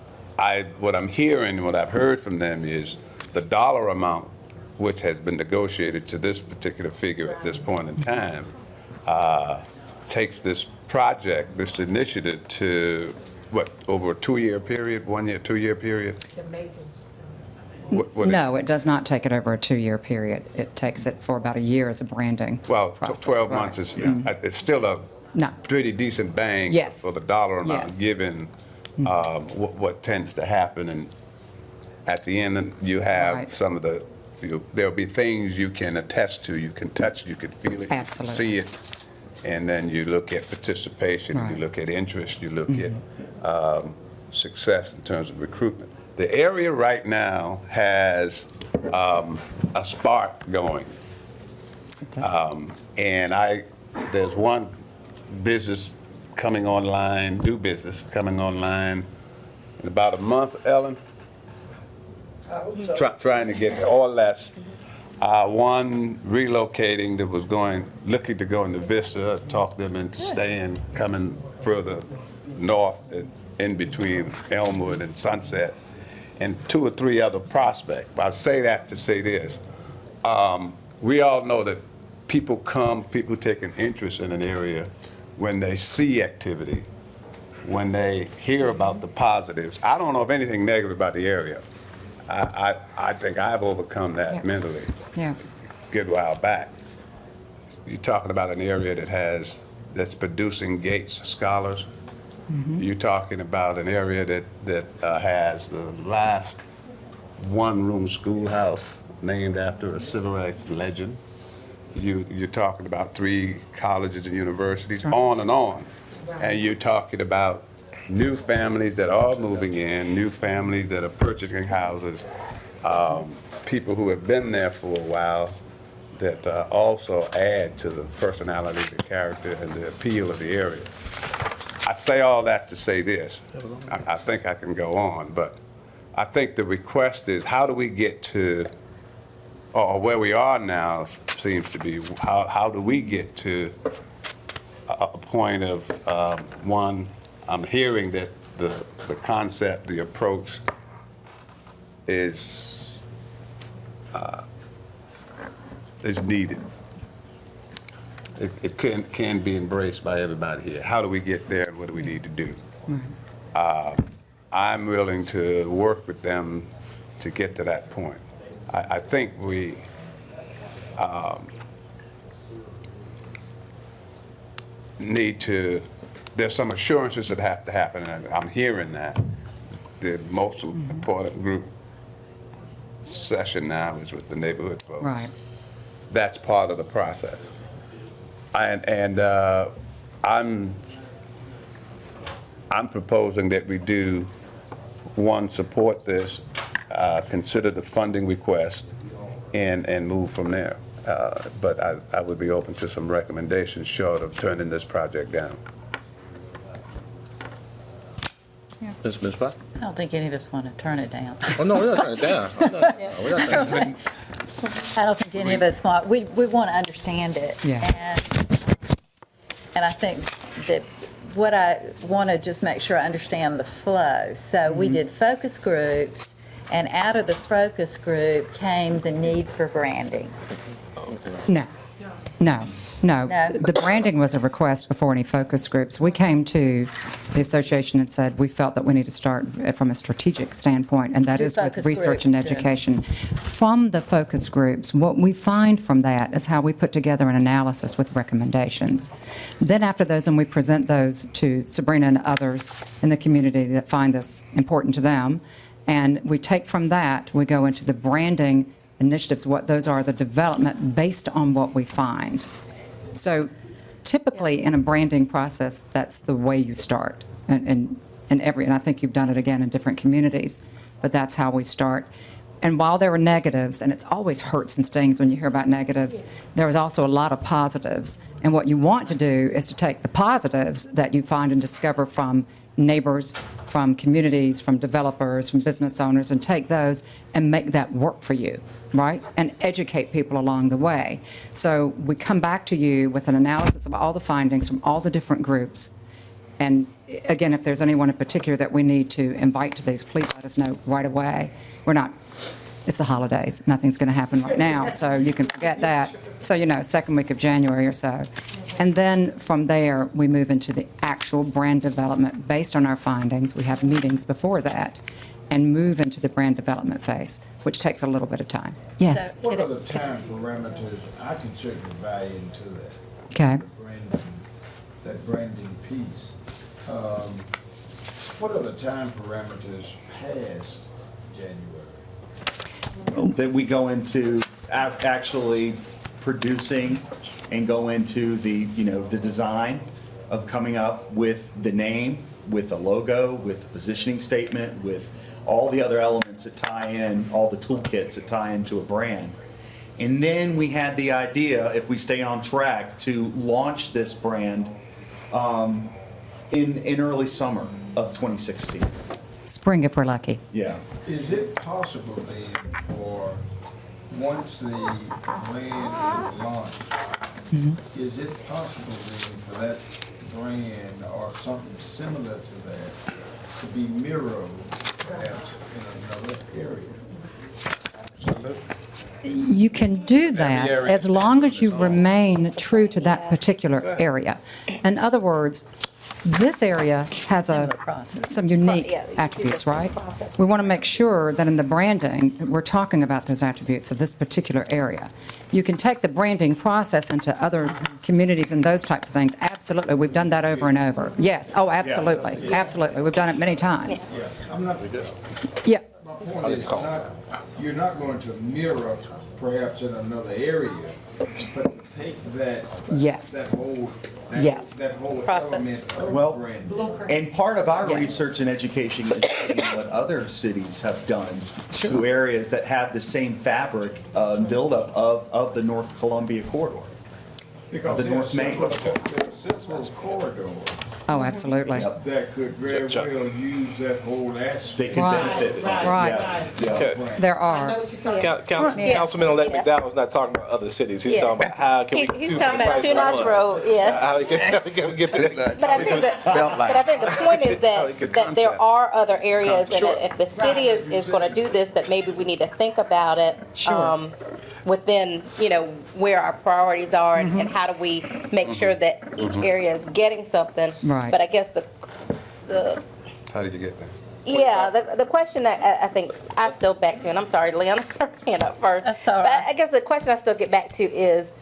[SPEAKER 9] what I'm hearing, what I've heard from them is the dollar amount which has been negotiated to this particular figure at this point in time takes this project, this initiative to, over a 2-year period, 1 year, 2 year period?
[SPEAKER 21] No, it does not take it over a 2-year period. It takes it for about a year as a branding process.
[SPEAKER 9] 12 months is, it's still a pretty decent bang
[SPEAKER 21] Yes.
[SPEAKER 9] for the dollar amount,
[SPEAKER 21] Yes.
[SPEAKER 9] given what tends to happen. And at the end, you have some of there'll be things you can attest to, you can touch, you can feel it, you can see it. and then you look at participation, you look at interest, you look at success in terms of recruitment. The area right now has a spark going. And there's one business coming online, new business coming online in about a month, Ellen? Trying to get there, or less. One relocating that was looking to go into Vista, talked them into staying, coming further north in between Elmwood and Sunset, and 2 or 3 other prospects. But I say that to say this. We all know that people take an interest in an area when they see activity, when they hear about the positives. I don't know of anything negative about the area. I think I've overcome that mentally a good while back. You're talking about an area that's producing Gates scholars. You're talking about an area that has the last one-room schoolhouse named after a civil rights legend. You're talking about 3 colleges and universities, on and on. And you're talking about new families that are moving in, new families that are purchasing houses, people who have been there for a while that also add to the personality, the character, and the appeal of the area. I say all that to say this. I think I can go on, but I think the request is, how do we get to, or where we are now seems to be, how do we get to a point of, one, I'm hearing that the concept, the approach is needed. It can be embraced by everybody here. How do we get there, and what do we need to do? I'm willing to work with them to get to that point. I think we need to, there's some assurances that have to happen, and I'm hearing that. The most important group session now is with the neighborhood folks.
[SPEAKER 21] Right.
[SPEAKER 9] That's part of the process. And I'm proposing that we do, one, support this, consider the funding request, and move from there. But I would be open to some recommendations short of turning this project down.
[SPEAKER 1] Ms. Potts?
[SPEAKER 4] I don't think any of us want to turn it down.
[SPEAKER 1] Oh, no, we're not turning it down. We're not turning it down.
[SPEAKER 4] I don't think any of us want, we want to understand it.
[SPEAKER 21] Yeah.
[SPEAKER 4] And I think that what I want to just make sure I understand the flow. So we did focus groups, and out of the focus group came the need for branding.
[SPEAKER 21] No. The branding was a request before any focus groups. We came to the association and said we felt that we need to start from a strategic standpoint, and that
[SPEAKER 4] Do
[SPEAKER 21] is with
[SPEAKER 4] focus
[SPEAKER 21] research and
[SPEAKER 4] groups, Jen.
[SPEAKER 21] education. From the focus groups, what we find from that is how we put together an analysis with recommendations. Then after those, and we present those to Sabrina and others in the community that find this important to them, and we take from that, we go into the branding initiatives, what those are, the development based on what we find. So typically in a branding process, that's the way you start. And I think you've done it again in different communities, but that's how we start. And while there were negatives, and it's always hurts and stings when you hear about negatives, there was also a lot of positives. And what you want to do is to take the positives that you find and discover from neighbors, from communities, from developers, from business owners, and take those and make that work for you, right? And educate people along the way. So we come back to you with an analysis of all the findings from all the different groups. And again, if there's anyone in particular that we need to invite to these, please let us know right away. It's the holidays. Nothing's going to happen right now, so you can forget that. So, second week of January or so. And then from there, we move into the actual brand development based on our findings. We have meetings before that and move into the brand development phase, which takes a little bit of time. Yes?
[SPEAKER 19] What are the time parameters? I can certainly buy into that.
[SPEAKER 21] Okay.
[SPEAKER 19] That branding piece. What are the time parameters past January?
[SPEAKER 7] Then we go into actually producing and go into the, the design of coming up with the name, with a logo, with a positioning statement, with all the other elements that tie in, all the toolkits that tie into a brand. And then we had the idea, if we stay on track, to launch this brand in early summer of 2016.
[SPEAKER 21] Spring if we're lucky.
[SPEAKER 7] Yeah.
[SPEAKER 19] Is it possible then for, once the brand is launched, is it possible then for that brand or something similar to that to be mirrored perhaps in another area?
[SPEAKER 21] You can do that as long as you remain true to that particular area. In other words, this area has some unique attributes, right? We want to make sure that in the branding, that we're talking about those attributes of this particular area. You can take the branding process into other communities and those types of things. Absolutely, we've done that over and over. Yes, oh, absolutely, absolutely. We've done it many times.
[SPEAKER 19] I'm not,
[SPEAKER 21] Yeah.
[SPEAKER 19] my point is you're not going to mirror perhaps in another area, but to take that,
[SPEAKER 21] Yes.
[SPEAKER 19] that whole,
[SPEAKER 21] Yes.
[SPEAKER 19] that whole
[SPEAKER 11] Process.
[SPEAKER 19] element of
[SPEAKER 7] Well,
[SPEAKER 19] brand.
[SPEAKER 7] and part of our
[SPEAKER 21] Yes.
[SPEAKER 7] research and education is seeing what other cities have done to areas that have the same fabric buildup of the North Columbia corridor.
[SPEAKER 19] Because
[SPEAKER 7] the
[SPEAKER 19] there are
[SPEAKER 7] North Main.
[SPEAKER 19] several corridors
[SPEAKER 21] Oh, absolutely.
[SPEAKER 19] that could very well use that whole aspect.
[SPEAKER 7] They could
[SPEAKER 21] Right.
[SPEAKER 7] benefit from it.
[SPEAKER 21] Right.
[SPEAKER 7] Yeah.
[SPEAKER 1] Okay.
[SPEAKER 21] There are.
[SPEAKER 1] Councilman-elect McDowell's not talking about other cities. He's talking about how can we.
[SPEAKER 11] He's talking about Two Notch Road, yes.
[SPEAKER 1] How we can get to that.
[SPEAKER 11] But I think the point is that there are other areas, and if the city is going to do this, that maybe we need to think about it.
[SPEAKER 21] Sure.
[SPEAKER 11] Within, where our priorities are and how do we make sure that each area is getting something.
[SPEAKER 21] Right.
[SPEAKER 11] But I guess the
[SPEAKER 9] How did you get there?
[SPEAKER 11] yeah, the question that I think I still back to, and I'm sorry, Leon, I ran up first.
[SPEAKER 4] That's all
[SPEAKER 11] But
[SPEAKER 4] right.
[SPEAKER 11] I guess the question I still get back to is,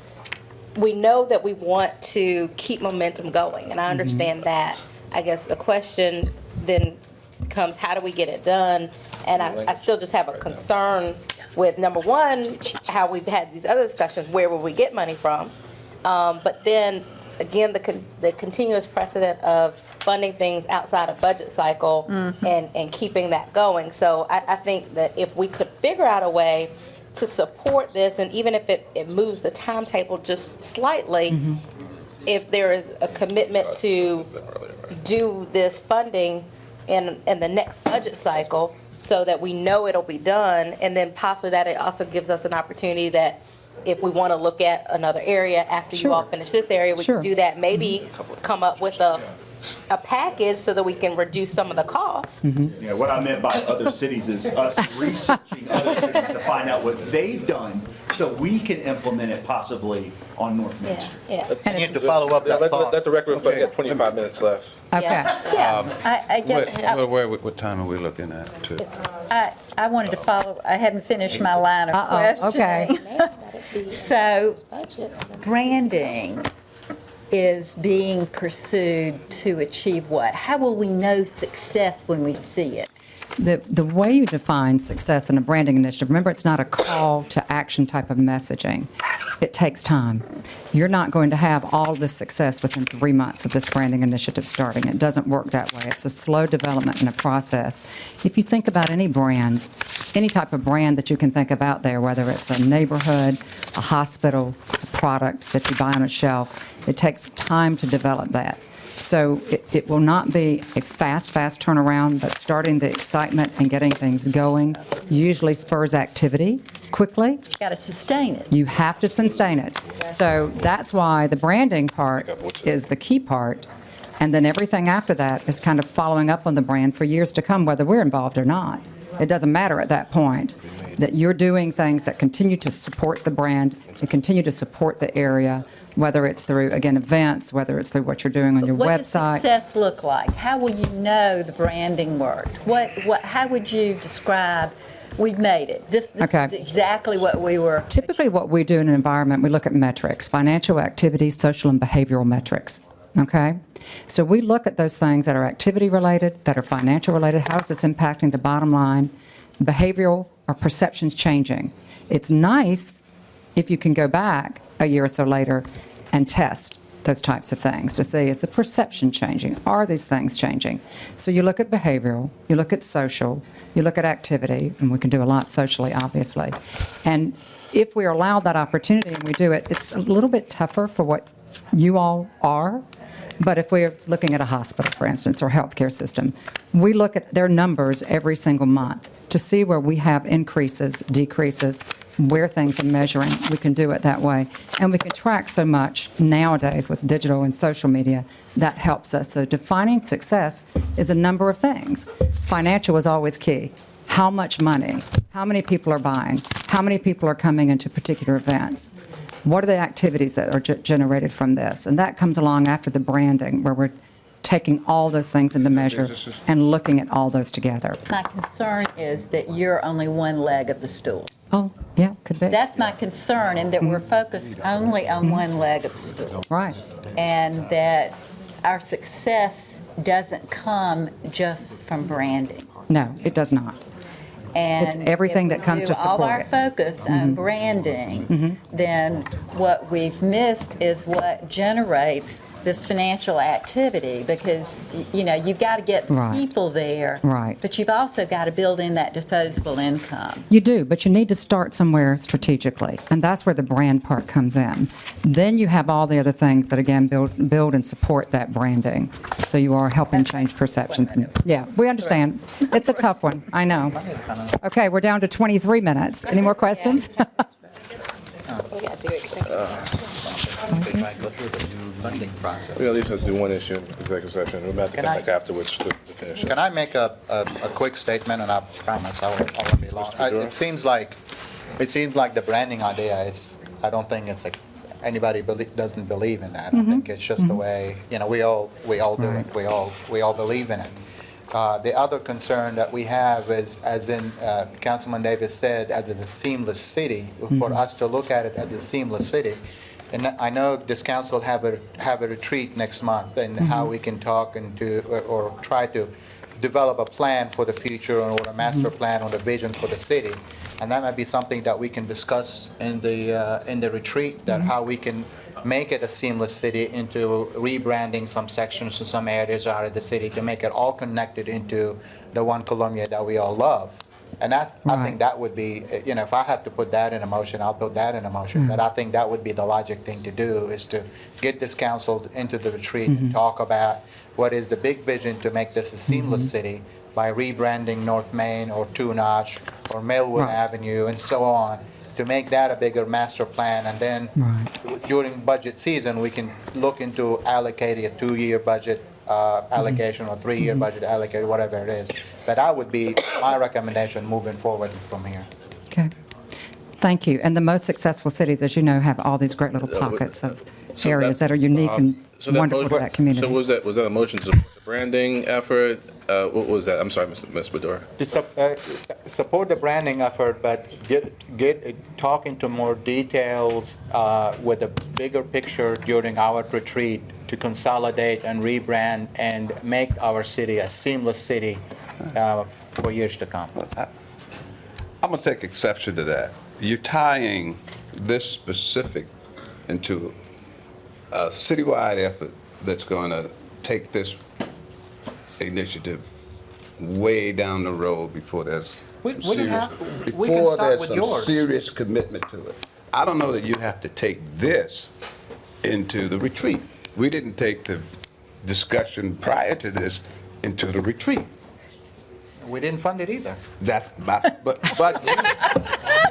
[SPEAKER 11] we know that we want to keep momentum going, and I understand that. I guess the question then becomes, how do we get it done? And I still just have a concern with, number one, how we've had these other discussions, where will we get money from? But then, again, the continuous precedent of funding things outside of budget cycle and keeping that going. So I think that if we could figure out a way to support this, and even if it moves the timetable just slightly, if there is a commitment to do this funding in the next budget cycle, so that we know it'll be done, and then possibly that it also gives us an opportunity that if we want to look at another area after you all finish this area, we
[SPEAKER 21] Sure.
[SPEAKER 11] can do that, maybe come up with a package so that we can reduce some of the costs.
[SPEAKER 7] Yeah, what I meant by other cities is us researching other cities to find out what they've done so we can implement it possibly on North Main Street.
[SPEAKER 11] Yeah.
[SPEAKER 2] And to follow up that thought.
[SPEAKER 1] Let the record reflect, we got 25 minutes left.
[SPEAKER 21] Okay.
[SPEAKER 4] I guess,
[SPEAKER 9] What time are we looking at?
[SPEAKER 4] I wanted to follow, I hadn't finished my line of
[SPEAKER 21] Uh-oh,
[SPEAKER 4] questioning.
[SPEAKER 21] okay.
[SPEAKER 4] So, branding is being pursued to achieve what? How will we know success when we see it?
[SPEAKER 21] The way you define success in a branding initiative, remember, it's not a call to action type of messaging. It takes time. You're not going to have all this success within 3 months of this branding initiative starting. It doesn't work that way. It's a slow development and a process. If you think about any brand, any type of brand that you can think about there, whether it's a neighborhood, a hospital, a product that you buy on a shelf, it takes time to develop that. So it will not be a fast turnaround, but starting the excitement and getting things going usually spurs activity quickly.
[SPEAKER 4] You got to sustain it.
[SPEAKER 21] You have to sustain it. So that's why the branding part is the key part. And then everything after that is kind of following up on the brand for years to come, whether we're involved or not. It doesn't matter at that point, that you're doing things that continue to support the brand, that continue to support the area, whether it's through, again, events, whether it's through what you're doing on your
[SPEAKER 4] What does
[SPEAKER 21] website.
[SPEAKER 4] success look like? How will you know the branding worked? How would you describe, we've made it? This
[SPEAKER 21] Okay.
[SPEAKER 4] is exactly what we were.
[SPEAKER 21] Typically, what we do in an environment, we look at metrics, financial activities, social and behavioral metrics, okay? So we look at those things that are activity-related, that are financial-related. How is this impacting the bottom line? Behavioral, are perceptions changing? It's nice if you can go back a year or so later and test those types of things to see, is the perception changing? Are these things changing? So you look at behavioral, you look at social, you look at activity, and we can do a lot socially, obviously. And if we're allowed that opportunity and we do it, it's a little bit tougher for what you all are. But if we're looking at a hospital, for instance, or healthcare system, we look at their numbers every single month to see where we have increases, decreases, where things are measuring. We can do it that way. And we can track so much nowadays with digital and social media that helps us. So defining success is a number of things. Financial is always key. How much money? How many people are buying? How many people are coming into particular events? What are the activities that are generated from this? And that comes along after the branding, where we're taking all those things into measure and looking at all those together.
[SPEAKER 4] My concern is that you're only one leg of the stool.
[SPEAKER 21] Oh, yeah, could be.
[SPEAKER 4] That's my concern, and that we're focused only on one leg of the stool.
[SPEAKER 21] Right.
[SPEAKER 4] And that our success doesn't come just from branding.
[SPEAKER 21] No, it does not.
[SPEAKER 4] And
[SPEAKER 21] It's everything
[SPEAKER 4] if
[SPEAKER 21] that comes
[SPEAKER 4] we
[SPEAKER 21] to
[SPEAKER 4] do all
[SPEAKER 21] support
[SPEAKER 4] our
[SPEAKER 21] it.
[SPEAKER 4] focus on branding, then what we've missed is what generates this financial activity, because, you know, you've got to get the
[SPEAKER 21] Right.
[SPEAKER 4] people there.
[SPEAKER 21] Right.
[SPEAKER 4] But you've also got to build in that disposable income.
[SPEAKER 21] You do, but you need to start somewhere strategically, and that's where the brand part comes in. Then you have all the other things that, again, build and support that branding. So you are helping change perceptions. And, yeah, we understand. It's a tough one, I know. Okay, we're down to 23 minutes. Any more questions?
[SPEAKER 2] Funding process.
[SPEAKER 1] We at least have to do one issue in executive session. We're about to come back afterwards to finish it.
[SPEAKER 2] Can I make a quick statement, and I promise I won't be long? It seems like the branding idea is, I don't think it's like, anybody doesn't believe in that. I think it's just the way, you know, we all do it. We all believe in it. The other concern that we have is, as in Councilman Davis said, as a seamless city, for us to look at it as a seamless city. And I know this council have a retreat next month, and how we can talk and or try to develop a plan for the future, or a master plan or the vision for the city. And that might be something that we can discuss in the retreat, that how we can make it a seamless city into rebranding some sections and some areas out of the city to make it all connected into the one Columbia that we all love. And I think that would be, you know, if I have to put that in a motion, I'll put that in a motion. But I think that would be the logic thing to do, is to get this council into the retreat and talk about what is the big vision to make this a seamless city by rebranding North Main or Two Notch or Millwood Avenue and so on, to make that a bigger master plan. And then during budget season, we can look into allocating a 2-year budget allocation or 3-year budget allocation, whatever it is. But that would be my recommendation moving forward from here.
[SPEAKER 21] Okay. Thank you. And the most successful cities, as you know, have all these great little pockets of areas that are unique and wonderful to that community.
[SPEAKER 1] So was that a motion to support the branding effort? What was that? I'm sorry, Ms. Bedore.
[SPEAKER 2] To support the branding effort, but talk into more details with a bigger picture during our retreat, to consolidate and rebrand and make our city a seamless city for years to come.
[SPEAKER 9] I'm going to take exception to that. You're tying this specific into a citywide effort that's going to take this initiative way down the road before there's serious commitment to it. I don't know that you have to take this into the retreat. We didn't take the discussion prior to this into the retreat.
[SPEAKER 2] We didn't fund it either.
[SPEAKER 9] That's my, but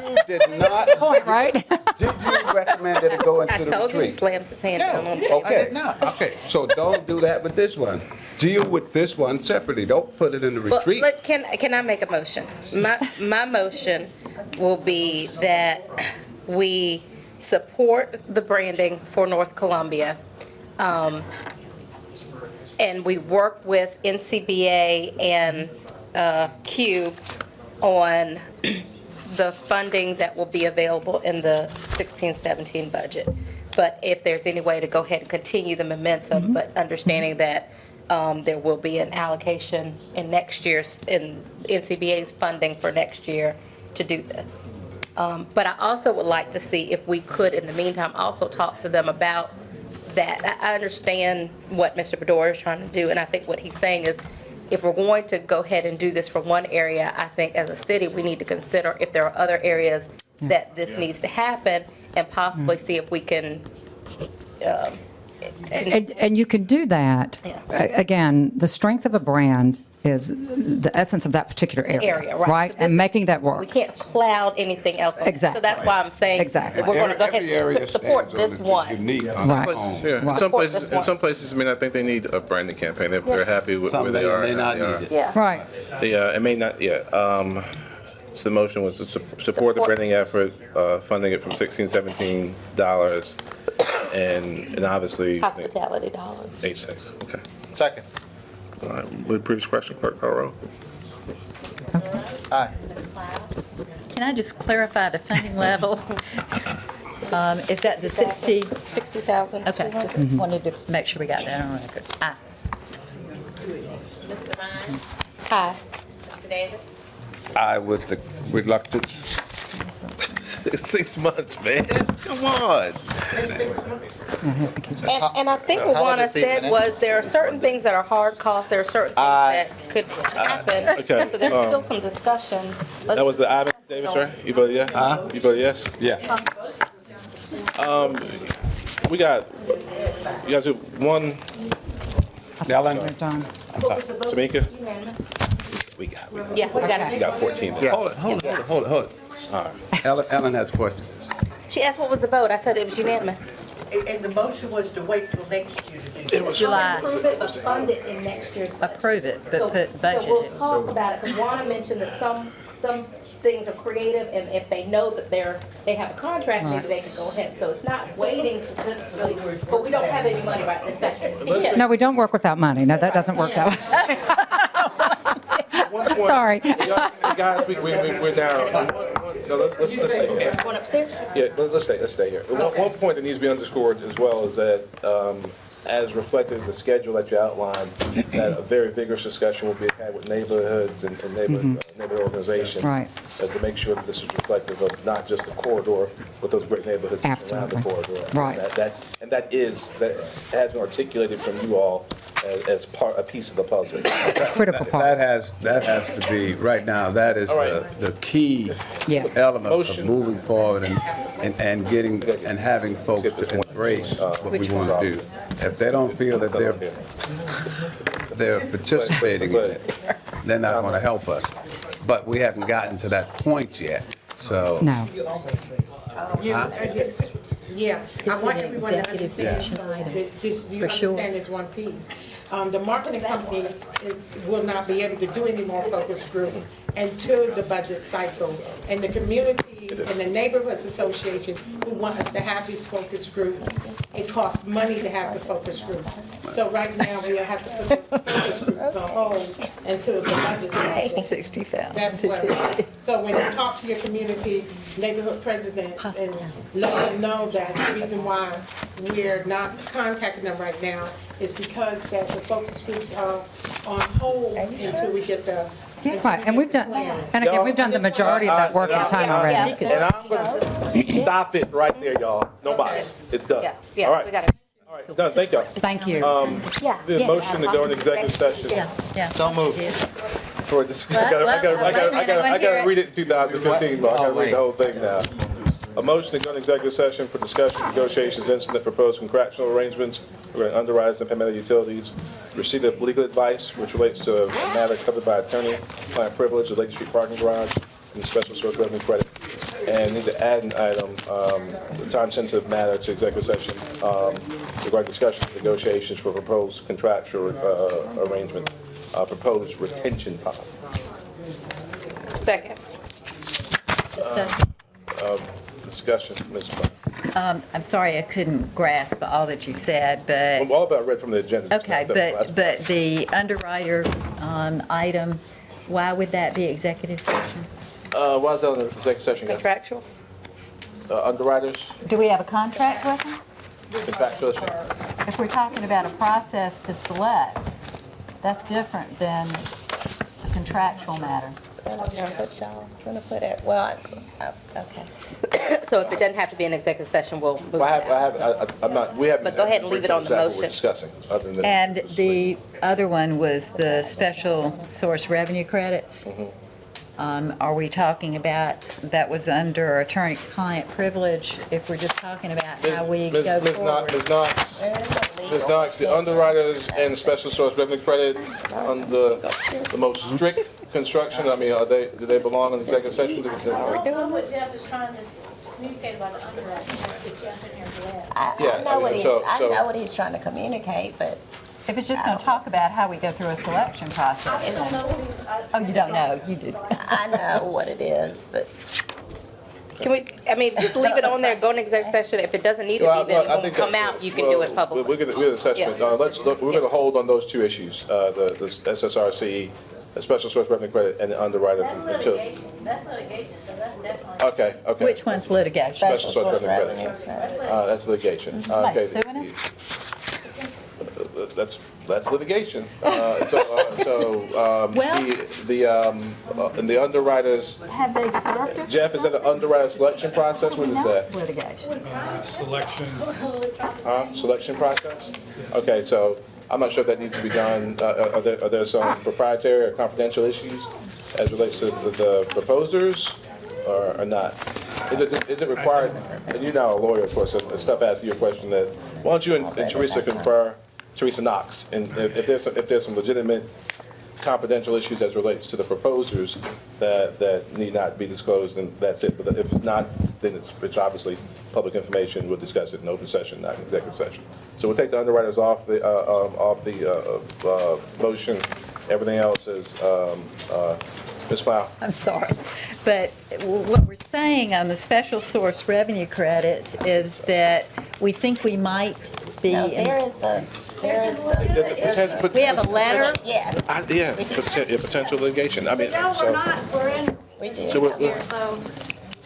[SPEAKER 9] you did not.
[SPEAKER 21] Point, right?
[SPEAKER 9] Did you recommend that it go into the retreat?
[SPEAKER 11] I told you he slams his hand down on the
[SPEAKER 9] Okay, okay, so don't do that with this one. Deal with this one separately. Don't put it in the retreat.
[SPEAKER 11] But can I make a motion? My motion will be that we support the branding for North Columbia, and we work with NCBA and CUBE on the funding that will be available in the 16-17 budget. But if there's any way to go ahead and continue the momentum, but understanding that there will be an allocation in next year's, in NCBA's funding for next year to do this. But I also would like to see if we could, in the meantime, also talk to them about that. I understand what Mr. Bedore is trying to do, and I think what he's saying is, if we're going to go ahead and do this for one area, I think as a city, we need to consider if there are other areas that this needs to happen, and possibly see if we can,
[SPEAKER 21] And you can do that. Again, the strength of a brand is the essence of that particular area, right?
[SPEAKER 11] So
[SPEAKER 21] And making that
[SPEAKER 11] we
[SPEAKER 21] work.
[SPEAKER 11] can't cloud anything else.
[SPEAKER 21] Exactly.
[SPEAKER 11] So that's why I'm saying
[SPEAKER 21] Exactly.
[SPEAKER 11] that we're going to go
[SPEAKER 9] Every area
[SPEAKER 11] ahead and support
[SPEAKER 9] stands on
[SPEAKER 11] this
[SPEAKER 9] its
[SPEAKER 11] one.
[SPEAKER 9] unique
[SPEAKER 1] Yeah,
[SPEAKER 21] Right.
[SPEAKER 1] in some places, I mean, I think they need a branding campaign. They're happy with where they are.
[SPEAKER 9] may
[SPEAKER 1] and
[SPEAKER 9] not
[SPEAKER 1] how they
[SPEAKER 9] need
[SPEAKER 1] are.
[SPEAKER 9] it.
[SPEAKER 11] Yeah.
[SPEAKER 21] Right.
[SPEAKER 1] It may not, so the motion was to support the branding effort, funding it from $16, $17, and obviously.
[SPEAKER 11] Hospitality dollars.
[SPEAKER 1] H6, okay.
[SPEAKER 2] Second.
[SPEAKER 1] All right, with previous question, clerk call roll.
[SPEAKER 2] Aye.
[SPEAKER 4] Can I just clarify the funding level? Is that the 60?
[SPEAKER 11] 60,000.
[SPEAKER 4] Okay, just wanted to make sure we got that on record. Aye.
[SPEAKER 3] Mr. Vine,
[SPEAKER 11] Hi.
[SPEAKER 3] Mr. Davis.
[SPEAKER 9] I with the reluctance.
[SPEAKER 1] It's 6 months, man. Come on.
[SPEAKER 11] And I think what Juana said was there are certain things that are hard costs, there are certain things that could happen.
[SPEAKER 1] Okay,
[SPEAKER 11] So there's still some discussion.
[SPEAKER 1] That was the item, Davis, right? You voted yes? You voted yes?
[SPEAKER 9] Yeah.
[SPEAKER 1] You guys do one,
[SPEAKER 9] Ellen?
[SPEAKER 21] We're done.
[SPEAKER 1] Tamika? We got
[SPEAKER 11] Yeah, we got
[SPEAKER 1] We
[SPEAKER 11] it.
[SPEAKER 1] got 14 minutes.
[SPEAKER 9] Hold it.
[SPEAKER 1] All right.
[SPEAKER 9] Ellen has questions.
[SPEAKER 11] She asked what was the vote. I said it was unanimous.
[SPEAKER 6] And the motion was to wait till next year to do that.
[SPEAKER 1] It was
[SPEAKER 4] July.
[SPEAKER 11] Approve it, but fund it in next year's budget.
[SPEAKER 4] Approve it, but put
[SPEAKER 11] So
[SPEAKER 4] budget
[SPEAKER 11] we'll
[SPEAKER 4] it.
[SPEAKER 11] talk about it, because Juana mentioned that some things are creative, and if they know that they have a contract, maybe they can go ahead. So it's not waiting specifically, but we don't have any money right this second. Yeah.
[SPEAKER 21] No, we don't work without money. No, that doesn't work that way. I'm sorry.
[SPEAKER 1] Guys, we're down. No, let's stay here.
[SPEAKER 11] Going upstairs?
[SPEAKER 1] Yeah, let's stay here. One point that needs to be underscored as well is that, as reflected in the schedule that you outlined, that a very vigorous discussion will be had with neighborhoods and neighborhood organizations.
[SPEAKER 21] Right.
[SPEAKER 1] To make sure that this is reflective of not just the corridor, but those great neighborhoods that surround the
[SPEAKER 21] Absolutely.
[SPEAKER 1] corridor.
[SPEAKER 21] Right.
[SPEAKER 1] That has been articulated from you all as a piece of the puzzle.
[SPEAKER 21] Critical part.
[SPEAKER 9] That has to be, right now, that is
[SPEAKER 1] All right.
[SPEAKER 9] the key
[SPEAKER 21] Yes.
[SPEAKER 9] element
[SPEAKER 1] Motion.
[SPEAKER 9] of moving forward and getting, and having folks to embrace what we want to do. If they don't feel that they're participating in it, they're not going to help us. But we haven't gotten to that point yet, so.
[SPEAKER 21] No.
[SPEAKER 20] Yeah, I want
[SPEAKER 4] an
[SPEAKER 20] everyone to
[SPEAKER 4] executive
[SPEAKER 20] understand,
[SPEAKER 4] session item,
[SPEAKER 20] that this, you
[SPEAKER 4] for sure.
[SPEAKER 20] understand this one piece. The marketing company will not be able to do any more focus groups until the budget cycle. And the community and the neighborhoods association who want us to have these focus groups, it costs money to have the focus groups. So right now, we'll have to put the focus groups on hold until the budget cycle.
[SPEAKER 4] 60,000.
[SPEAKER 20] That's what, so when you talk to your community, neighborhood presidents, and let them know that the reason why we're not contacting them right now is because that the focus groups are on hold until we get the.
[SPEAKER 21] Right, and we've done, and again, we've done the majority of that work in time already.
[SPEAKER 1] And I'm going to stop it right there, y'all. No bias. It's done.
[SPEAKER 11] Yeah,
[SPEAKER 1] All right.
[SPEAKER 11] we got it.
[SPEAKER 1] All right, done. Thank y'all.
[SPEAKER 21] Thank you.
[SPEAKER 1] The motion to go into executive session
[SPEAKER 4] Yeah.
[SPEAKER 2] So moved.
[SPEAKER 1] for discussion. I gotta read it in 2015, but I gotta read the whole thing now. A motion to go into executive session for discussion, negotiations, incident, proposed contractual arrangements regarding underwriters and payment of utilities, receipt of legal advice which relates to a matter covered by attorney-client privilege of Lake Street parking garage and special source revenue credit. And need to add an item, a time-sensitive matter to executive session regarding discussion, negotiations for proposed contractual arrangements, proposed retention policy.
[SPEAKER 11] Second.
[SPEAKER 1] Discussion, Ms. Clark.
[SPEAKER 4] I'm sorry I couldn't grasp all that you said, but,
[SPEAKER 1] All of that I read from the agenda.
[SPEAKER 4] okay,
[SPEAKER 1] except for the last
[SPEAKER 4] but the underwriter item, why would that be executive session?
[SPEAKER 1] Why is that on the executive session, guys?
[SPEAKER 11] Contractual?
[SPEAKER 1] Underwriters,
[SPEAKER 4] Do we have a contract with them?
[SPEAKER 1] contractual issue.
[SPEAKER 4] If we're talking about a process to select, that's different than a contractual matter.
[SPEAKER 3] Gonna put it, well, okay.
[SPEAKER 11] So if it doesn't have to be an executive session, we'll move it out.
[SPEAKER 1] I'm not, we haven't.
[SPEAKER 11] But go ahead and leave it on the
[SPEAKER 1] exactly what we're
[SPEAKER 11] motion.
[SPEAKER 1] discussing, other than.
[SPEAKER 4] And the other one was the special source revenue credits. Are we talking about, that was under attorney-client privilege, if we're just talking about how we go forward?
[SPEAKER 1] Ms. Knox, the underwriters and special source revenue credit on the most strict construction, I mean, do they belong in the executive session?
[SPEAKER 5] What Jeff is trying to communicate about the underwriting, that Jeff in here for that.
[SPEAKER 3] I know what he's trying to communicate, but
[SPEAKER 4] If it's just going to talk about how we go through a selection process. Oh, you don't know, you do.
[SPEAKER 3] I know what it is, but.
[SPEAKER 11] Can we, I mean, just leave it on there, go in executive session. If it doesn't need to be, then when we come out, you can do it publicly.
[SPEAKER 1] We're going to assessment,
[SPEAKER 11] Yeah.
[SPEAKER 1] let's look, we're going to hold on those two issues, the SSRC, the special source revenue credit, and the underwriter until.
[SPEAKER 5] That's litigation, so that's definitely.
[SPEAKER 1] Okay.
[SPEAKER 4] Which one's litigation?
[SPEAKER 1] Special source revenue credit. That's litigation.
[SPEAKER 4] Somebody
[SPEAKER 1] Okay.
[SPEAKER 4] suing us?
[SPEAKER 1] That's litigation.
[SPEAKER 4] Well-
[SPEAKER 1] And the underwriters,
[SPEAKER 4] Have they served it?
[SPEAKER 1] Jeff, is that an underwriter selection process? What is
[SPEAKER 4] No,
[SPEAKER 1] that?
[SPEAKER 4] it's litigation.
[SPEAKER 1] Selection process? Okay, so I'm not sure if that needs to be done. Are there some proprietary or confidential issues as relates to the proposers or not? Is it required, and you're now a lawyer, of course, so Steph asked you a question that, why don't you and Teresa confer, Teresa Knox, and if there's some legitimate confidential issues as relates to the proposers that need not be disclosed, then that's it. But if it's not, then it's obviously public information. We'll discuss it in open session, not in executive session. So we'll take the underwriters off the motion. Everything else is, Ms. Plow.
[SPEAKER 4] I'm sorry. But what we're saying on the special source revenue credits is that we think we might be.
[SPEAKER 3] No, there is a.
[SPEAKER 4] We have a letter?
[SPEAKER 3] Yes.
[SPEAKER 1] Yeah, potential litigation. I mean,
[SPEAKER 5] No,
[SPEAKER 1] so.
[SPEAKER 5] we're not, we're in
[SPEAKER 3] We did.
[SPEAKER 1] So we're-
[SPEAKER 5] here, so.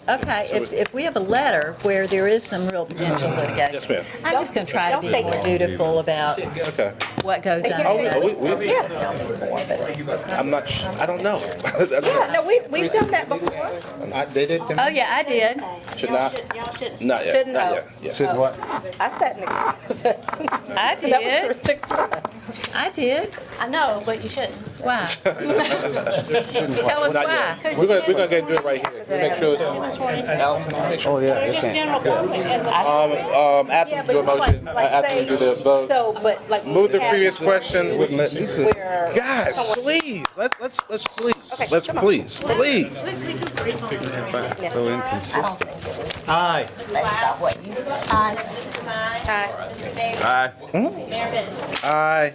[SPEAKER 4] Okay, if we have a letter where there is some real potential litigation.
[SPEAKER 1] Yes, ma'am.
[SPEAKER 4] I'm just going to try to be more dutiful about
[SPEAKER 1] Okay.
[SPEAKER 4] what goes on.
[SPEAKER 1] I'm not, I don't know.
[SPEAKER 11] Yeah, no, we've done that before.
[SPEAKER 2] They did.
[SPEAKER 4] Oh, yeah, I did.
[SPEAKER 1] Should not?
[SPEAKER 5] Y'all shouldn't.
[SPEAKER 1] Not yet,
[SPEAKER 11] Shouldn't
[SPEAKER 1] not
[SPEAKER 11] know.
[SPEAKER 1] yet. Yeah.
[SPEAKER 2] Should what?
[SPEAKER 11] I sat in executive session.
[SPEAKER 4] I
[SPEAKER 11] That was
[SPEAKER 4] did.
[SPEAKER 11] for 6 months.
[SPEAKER 4] I did.
[SPEAKER 5] I know, but you shouldn't.
[SPEAKER 4] Why? Tell us
[SPEAKER 1] Not
[SPEAKER 4] why.
[SPEAKER 1] yet. We're gonna get to do it right here. We'll make sure. Allison, make sure.
[SPEAKER 2] Oh, yeah.
[SPEAKER 5] So just general public as a.
[SPEAKER 1] After
[SPEAKER 11] Yeah,
[SPEAKER 1] we
[SPEAKER 11] but
[SPEAKER 1] do a
[SPEAKER 11] just
[SPEAKER 1] motion,
[SPEAKER 11] like
[SPEAKER 1] after we
[SPEAKER 11] say,
[SPEAKER 1] do the vote.
[SPEAKER 11] so, but like.
[SPEAKER 1] Move the
[SPEAKER 11] we have
[SPEAKER 1] previous question.
[SPEAKER 11] instances where
[SPEAKER 1] Guys,
[SPEAKER 11] someone-
[SPEAKER 1] please, let's please,
[SPEAKER 11] Okay,
[SPEAKER 1] let's
[SPEAKER 11] come on.
[SPEAKER 1] please.
[SPEAKER 3] So inconsistent.
[SPEAKER 2] Aye.
[SPEAKER 3] Based off what you said. Aye.
[SPEAKER 11] Aye.
[SPEAKER 3] Mr. Davis.
[SPEAKER 1] Aye.
[SPEAKER 3] Mayor Benjamin.
[SPEAKER 1] Aye.